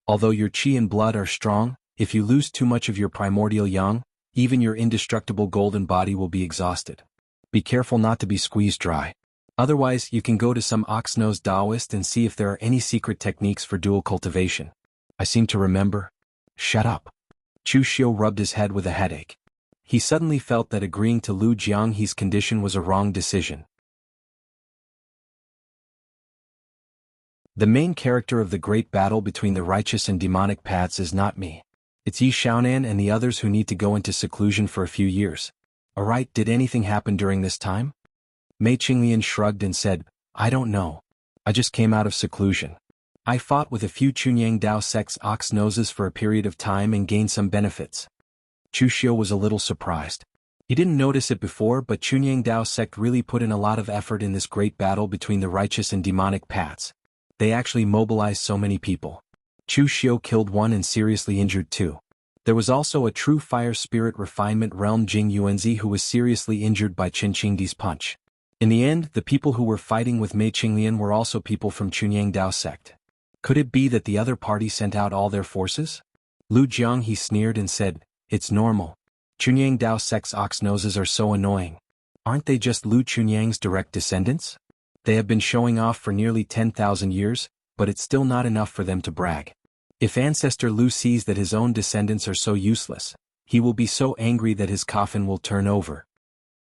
[SPEAKER 1] Although your qi and blood are strong, if you lose too much of your primordial yang, even your indestructible golden body will be exhausted. Be careful not to be squeezed dry. Otherwise, you can go to some ox-nosed Taoist and see if there are any secret techniques for dual cultivation. I seem to remember. Shut up. Chu Xiu rubbed his head with a headache. He suddenly felt that agreeing to Lu Jianghe's condition was a wrong decision. The main character of the great battle between the righteous and demonic paths is not me. It's Yi Xiaonan and the others who need to go into seclusion for a few years. Alright, did anything happen during this time? Mei Qinglian shrugged and said, "I don't know. I just came out of seclusion. I fought with a few Chunyang Dao sect's ox noses for a period of time and gained some benefits." Chu Xiu was a little surprised. He didn't notice it before, but Chunyang Dao sect really put in a lot of effort in this great battle between the righteous and demonic paths. They actually mobilized so many people. Chu Xiu killed one and seriously injured two. There was also a true fire spirit refinement realm Jing Yuanzi who was seriously injured by Qin Qingdi's punch. In the end, the people who were fighting with Mei Qinglian were also people from Chunyang Dao sect. Could it be that the other party sent out all their forces? Lu Jianghe sneered and said, "It's normal. Chunyang Dao sect's ox noses are so annoying. Aren't they just Lu Chunyang's direct descendants? They have been showing off for nearly 10,000 years, but it's still not enough for them to brag. If Ancestor Lu sees that his own descendants are so useless, he will be so angry that his coffin will turn over."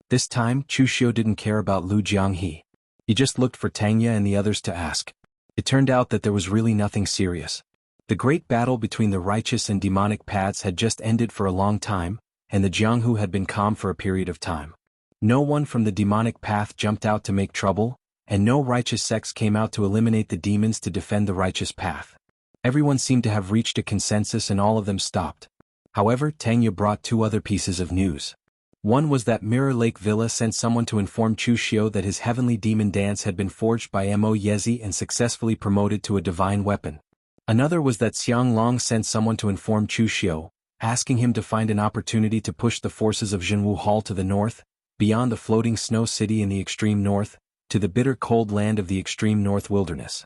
[SPEAKER 1] This time, Chu Xiu didn't care about Lu Jianghe. He just looked for Tangya and the others to ask. It turned out that there was really nothing serious. The great battle between the righteous and demonic paths had just ended for a long time, and the Jianghu had been calm for a period of time. No one from the demonic path jumped out to make trouble, and no righteous sects came out to eliminate the demons to defend the righteous path. Everyone seemed to have reached a consensus and all of them stopped. However, Tangya brought two other pieces of news. One was that Mirror Lake Villa sent someone to inform Chu Xiu that his heavenly demon dance had been forged by Mo Yezi and successfully promoted to a divine weapon. Another was that Xiang Long sent someone to inform Chu Xiu, asking him to find an opportunity to push the forces of Zhenwu Hall to the north, beyond the floating snow city in the extreme north, to the bitter cold land of the extreme north wilderness.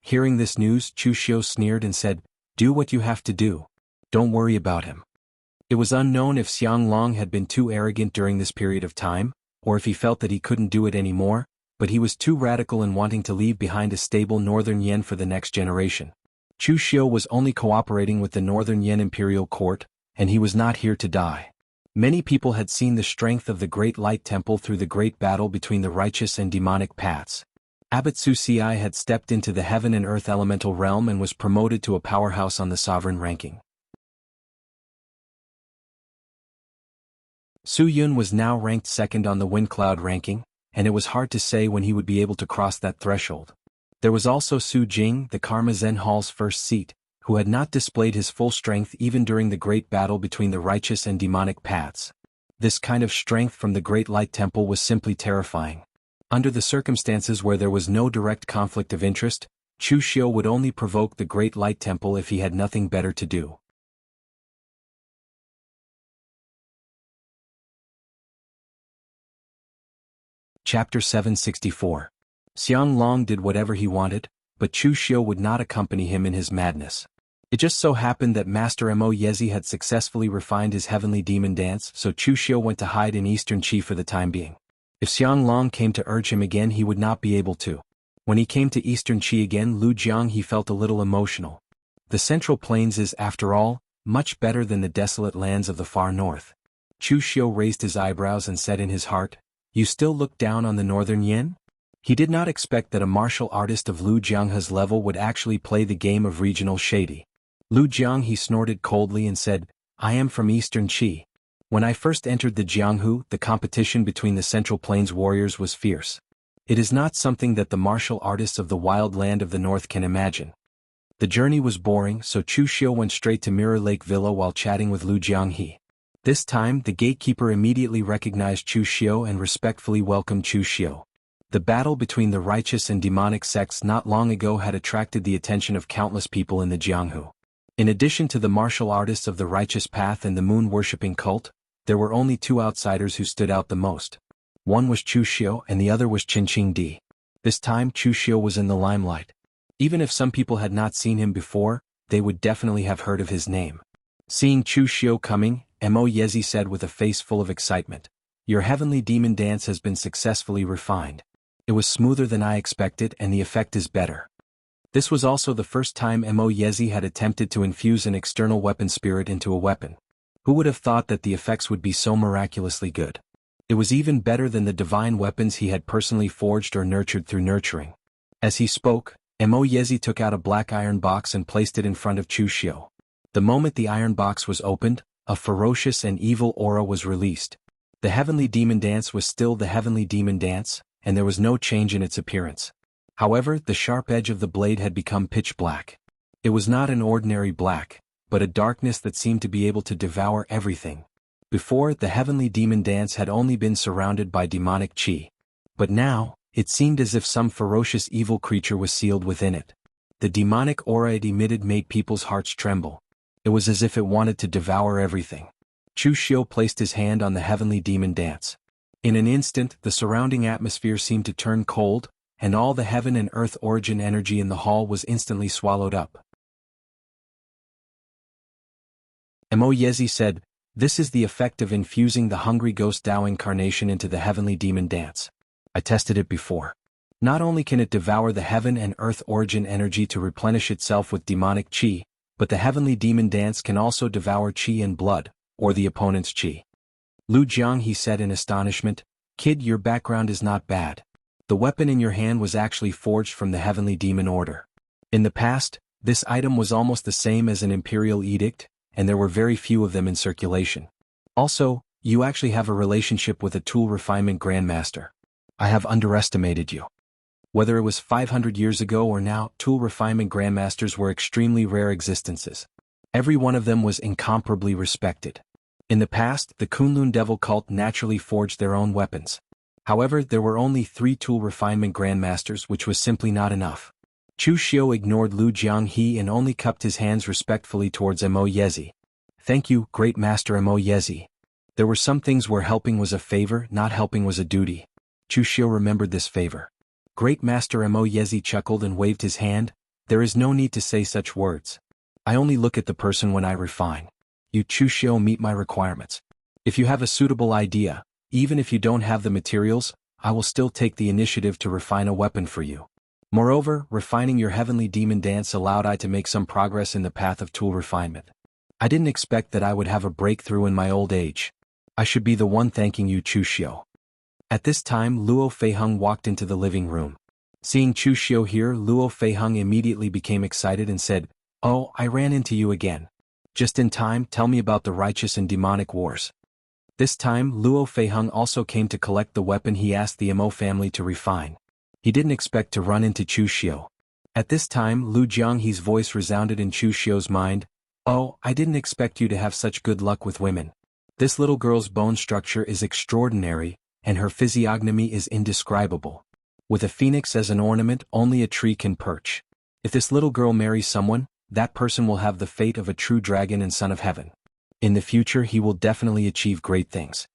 [SPEAKER 1] Hearing this news, Chu Xiu sneered and said, "Do what you have to do. Don't worry about him." It was unknown if Xiang Long had been too arrogant during this period of time, or if he felt that he couldn't do it anymore, but he was too radical in wanting to leave behind a stable northern yen for the next generation. Chu Xiu was only cooperating with the Northern Yan imperial court, and he was not here to die. Many people had seen the strength of the Great Light Temple through the great battle between the righteous and demonic paths. Abbot Su Ci had stepped into the heaven and earth elemental realm and was promoted to a powerhouse on the sovereign ranking. Su Yun was now ranked second on the Wind Cloud ranking, and it was hard to say when he would be able to cross that threshold. There was also Su Jing, the Karma Zen Hall's first seat, who had not displayed his full strength even during the great battle between the righteous and demonic paths. This kind of strength from the Great Light Temple was simply terrifying. Under the circumstances where there was no direct conflict of interest, Chu Xiu would only provoke the Great Light Temple if he had nothing better to do. Chapter 764. Xiang Long did whatever he wanted, but Chu Xiu would not accompany him in his madness. It just so happened that Master Mo Yezi had successfully refined his heavenly demon dance, so Chu Xiu went to hide in Eastern Qi for the time being. If Xiang Long came to urge him again, he would not be able to. When he came to Eastern Qi again, Lu Jiang, he felt a little emotional. The Central Plains is, after all, much better than the desolate lands of the far north. Chu Xiu raised his eyebrows and said in his heart, "You still look down on the Northern Yan?" He did not expect that a martial artist of Lu Jianghe's level would actually play the game of regional shady. Lu Jiang, he snorted coldly and said, "I am from Eastern Qi. When I first entered the Jianghu, the competition between the Central Plains warriors was fierce. It is not something that the martial artists of the wild land of the north can imagine." The journey was boring, so Chu Xiu went straight to Mirror Lake Villa while chatting with Lu Jianghe. This time, the gatekeeper immediately recognized Chu Xiu and respectfully welcomed Chu Xiu. The battle between the righteous and demonic sects not long ago had attracted the attention of countless people in the Jianghu. In addition to the martial artists of the righteous path and the moon-worshipping cult, there were only two outsiders who stood out the most. One was Chu Xiu and the other was Qinqing Di. This time Chu Xiu was in the limelight. Even if some people had not seen him before, they would definitely have heard of his name. Seeing Chu Xiu coming, Mo Yezi said with a face full of excitement, "Your heavenly demon dance has been successfully refined. It was smoother than I expected and the effect is better." This was also the first time Mo Yezi had attempted to infuse an external weapon spirit into a weapon. Who would have thought that the effects would be so miraculously good? It was even better than the divine weapons he had personally forged or nurtured through nurturing. As he spoke, Mo Yezi took out a black iron box and placed it in front of Chu Xiu. The moment the iron box was opened, a ferocious and evil aura was released. The heavenly demon dance was still the heavenly demon dance, and there was no change in its appearance. However, the sharp edge of the blade had become pitch black. It was not an ordinary black, but a darkness that seemed to be able to devour everything. Before, the heavenly demon dance had only been surrounded by demonic qi. But now, it seemed as if some ferocious evil creature was sealed within it. The demonic aura it emitted made people's hearts tremble. It was as if it wanted to devour everything. Chu Xiu placed his hand on the heavenly demon dance. In an instant, the surrounding atmosphere seemed to turn cold, and all the heaven and earth origin energy in the hall was instantly swallowed up. Mo Yezi said, "This is the effect of infusing the hungry ghost Tao incarnation into the heavenly demon dance. I tested it before. Not only can it devour the heaven and earth origin energy to replenish itself with demonic qi, but the heavenly demon dance can also devour qi and blood, or the opponent's qi." Lu Jiang, he said in astonishment, "Kid, your background is not bad. The weapon in your hand was actually forged from the heavenly demon order. In the past, this item was almost the same as an imperial edict, and there were very few of them in circulation. Also, you actually have a relationship with a tool refinement grandmaster. I have underestimated you." Whether it was 500 years ago or now, tool refinement grandmasters were extremely rare existences. Every one of them was incomparably respected. In the past, the Kunlun devil cult naturally forged their own weapons. However, there were only 3 tool refinement grandmasters, which was simply not enough. Chu Xiu ignored Lu Jianghe and only cupped his hands respectfully towards Mo Yezi. "Thank you, great master Mo Yezi. There were some things where helping was a favor, not helping was a duty." Chu Xiu remembered this favor. Great master Mo Yezi chuckled and waved his hand. "There is no need to say such words. I only look at the person when I refine. You Chu Xiu meet my requirements. If you have a suitable idea, even if you don't have the materials, I will still take the initiative to refine a weapon for you." Moreover, refining your heavenly demon dance allowed I to make some progress in the path of tool refinement. I didn't expect that I would have a breakthrough in my old age. I should be the one thanking you, Chu Xiu. At this time, Luo Feiheng walked into the living room. Seeing Chu Xiu here, Luo Feiheng immediately became excited and said, "Oh, I ran into you again. Just in time, tell me about the righteous and demonic wars." This time, Luo Feiheng also came to collect the weapon he asked the Mo family to refine. He didn't expect to run into Chu Xiu. At this time, Lu Jianghe's voice resounded in Chu Xiu's mind. "Oh, I didn't expect you to have such good luck with women. This little girl's bone structure is extraordinary, and her physiognomy is indescribable. With a phoenix as an ornament, only a tree can perch. If this little girl marries someone, that person will have the fate of a true dragon and son of heaven. In the future he will definitely achieve great things."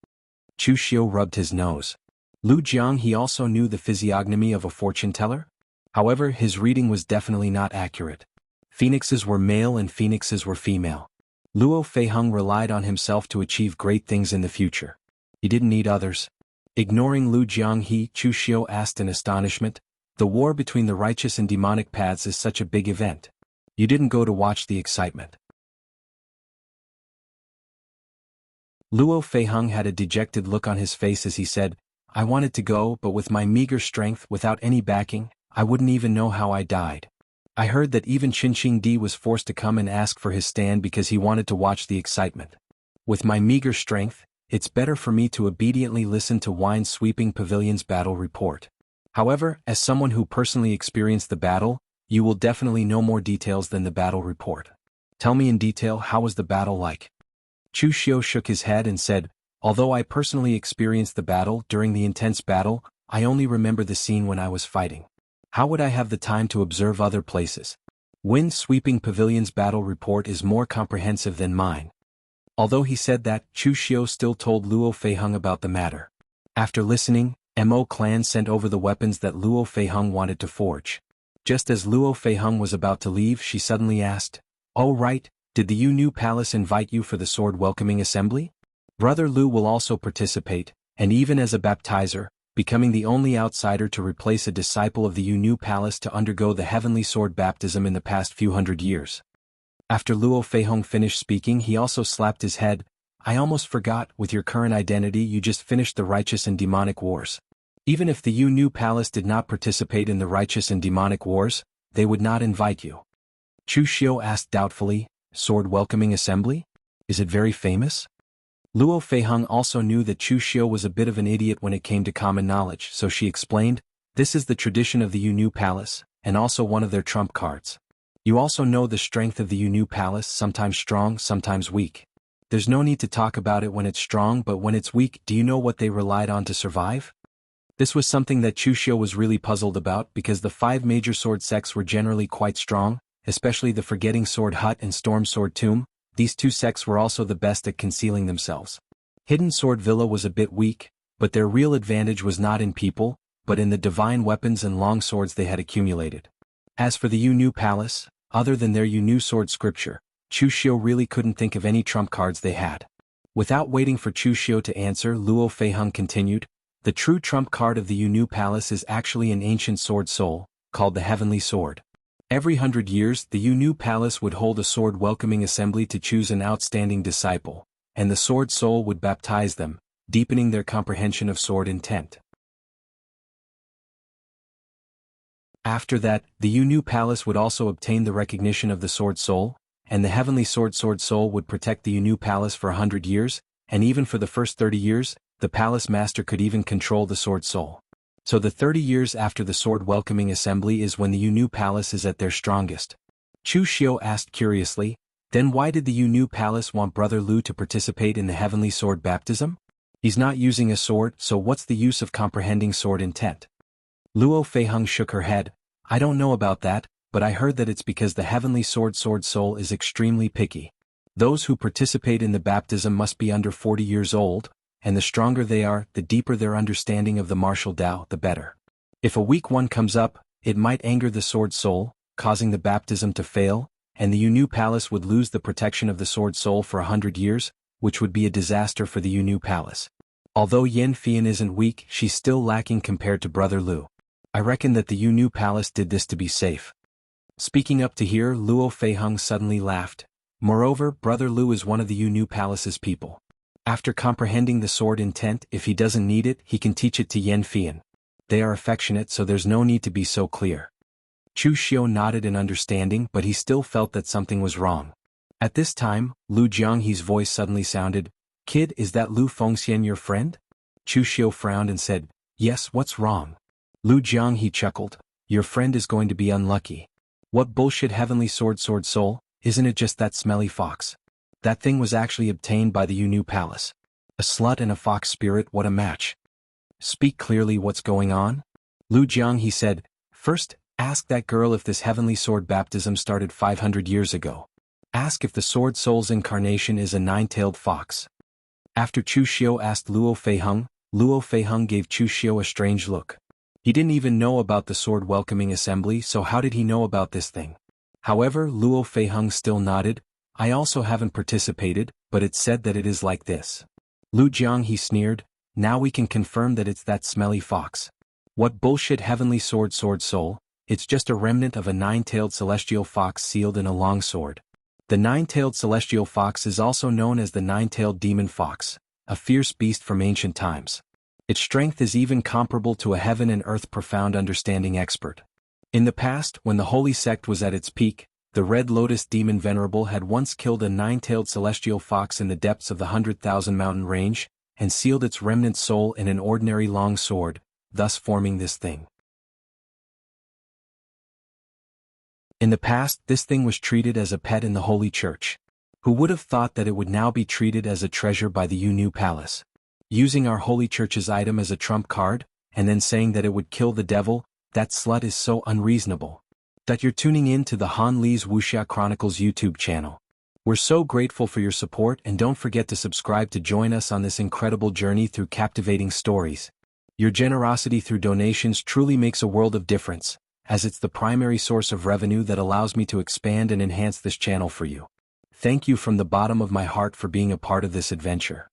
[SPEAKER 1] Chu Xiu rubbed his nose. Lu Jianghe also knew the physiognomy of a fortune teller. However, his reading was definitely not accurate. Phoenixes were male and phoenixes were female. Luo Feiheng relied on himself to achieve great things in the future. He didn't need others. Ignoring Lu Jianghe, Chu Xiu asked in astonishment, "The war between the righteous and demonic paths is such a big event. You didn't go to watch the excitement?" Luo Feiheng had a dejected look on his face as he said, "I wanted to go, but with my meager strength, without any backing, I wouldn't even know how I died. I heard that even Qinqing Di was forced to come and ask for his stand because he wanted to watch the excitement. With my meager strength, it's better for me to obediently listen to Wine-Sweeping Pavilion's battle report. However, as someone who personally experienced the battle, you will definitely know more details than the battle report. Tell me in detail, how was the battle like?" Chu Xiu shook his head and said, "Although I personally experienced the battle, during the intense battle, I only remember the scene when I was fighting. How would I have the time to observe other places? Wind-Sweeping Pavilion's battle report is more comprehensive than mine." Although he said that, Chu Xiu still told Luo Feiheng about the matter. After listening, Mo clan sent over the weapons that Luo Feiheng wanted to forge. Just as Luo Feiheng was about to leave, she suddenly asked, "Oh right, did the Yu Palace invite you for the sword welcoming assembly? Brother Lu will also participate, and even as a baptizer, becoming the only outsider to replace a disciple of the Yu Palace to undergo the heavenly sword baptism in the past few hundred years." After Luo Feiheng finished speaking, he also slapped his head. "I almost forgot, with your current identity you just finished the righteous and demonic wars. Even if the Yu Palace did not participate in the righteous and demonic wars, they would not invite you." Chu Xiu asked doubtfully, "Sword welcoming assembly? Is it very famous?" Luo Feiheng also knew that Chu Xiu was a bit of an idiot when it came to common knowledge, so she explained, "This is the tradition of the Yu Palace, and also one of their trump cards. You also know the strength of the Yu Palace, sometimes strong, sometimes weak. There's no need to talk about it when it's strong, but when it's weak, do you know what they relied on to survive?" This was something that Chu Xiu was really puzzled about because the 5 major sword sects were generally quite strong, especially the Forgetting Sword Hut and Storm Sword Tomb. These 2 sects were also the best at concealing themselves. Hidden Sword Villa was a bit weak, but their real advantage was not in people, but in the divine weapons and long swords they had accumulated. As for the Yu Palace, other than their Yu sword scripture, Chu Xiu really couldn't think of any trump cards they had. Without waiting for Chu Xiu to answer, Luo Feiheng continued, "The true trump card of the Yu Palace is actually an ancient sword soul, called the Heavenly Sword. Every 100 years, the Yu Palace would hold a sword welcoming assembly to choose an outstanding disciple, and the sword soul would baptize them, deepening their comprehension of sword intent. After that, the Yu Palace would also obtain the recognition of the sword soul, and the heavenly sword soul would protect the Yu Palace for 100 years, and even for the first 30 years, the palace master could even control the sword soul. So the 30 years after the sword welcoming assembly is when the Yu Palace is at their strongest." Chu Xiu asked curiously, "Then why did the Yu Palace want Brother Lu to participate in the heavenly sword baptism? He's not using a sword, so what's the use of comprehending sword intent?" Luo Feiheng shook her head. "I don't know about that, but I heard that it's because the heavenly sword soul is extremely picky. Those who participate in the baptism must be under 40 years old, and the stronger they are, the deeper their understanding of the martial Tao, the better. If a weak one comes up, it might anger the sword soul, causing the baptism to fail, and the Yu Palace would lose the protection of the sword soul for 100 years, which would be a disaster for the Yu Palace. Although Yen Fian isn't weak, she's still lacking compared to Brother Lu. I reckon that the Yu Palace did this to be safe. Speaking up to here, Luo Feiheng suddenly laughed. Moreover, Brother Lu is one of the Yu Palace's people. After comprehending the sword intent, if he doesn't need it, he can teach it to Yan Fian. They are affectionate, so there's no need to be so clear. Chu Xiu nodded in understanding, but he still felt that something was wrong. At this time, Lu Jianghe's voice suddenly sounded, "Kid, is that Lu Fengxian your friend?" Chu Xiu frowned and said, "Yes, what's wrong?" Lu Jianghe chuckled, "Your friend is going to be unlucky." "What bullshit, heavenly sword soul, isn't it just that smelly fox? That thing was actually obtained by the Yu Palace. A slut and a fox spirit, what a match." "Speak clearly, what's going on?" Lu Jianghe said, "First, ask that girl if this heavenly sword baptism started 500 years ago. Ask if the sword soul's incarnation is a nine-tailed fox." After Chu Xiu asked Luo Feiheng gave Chu Xiu a strange look. He didn't even know about the sword welcoming assembly, so how did he know about this thing? However, Luo Feiheng still nodded. "I also haven't participated, but it's said that it is like this." Lu Jianghe sneered, "Now we can confirm that it's that smelly fox." "What bullshit, heavenly sword soul, it's just a remnant of a nine-tailed celestial fox sealed in a long sword. The nine-tailed celestial fox is also known as the nine-tailed demon fox, a fierce beast from ancient times. Its strength is even comparable to a heaven and earth profound understanding expert. In the past, when the holy sect was at its peak, the Red Lotus demon venerable had once killed a nine-tailed celestial fox in the depths of the 100,000 mountain range, and sealed its remnant soul in an ordinary long sword, thus forming this thing. In the past, this thing was treated as a pet in the Holy Church. Who would have thought that it would now be treated as a treasure by the Yu Palace? Using our Holy Church's item as a trump card, and then saying that it would kill the devil, that slut is so unreasonable. That you're tuning in to the Han Li's Wuxia Chronicles YouTube channel. We're so grateful for your support, and don't forget to subscribe to join us on this incredible journey through captivating stories. Your generosity through donations truly makes a world of difference, as it's the primary source of revenue that allows me to expand and enhance this channel for you. Thank you from the bottom of my heart for being a part of this adventure.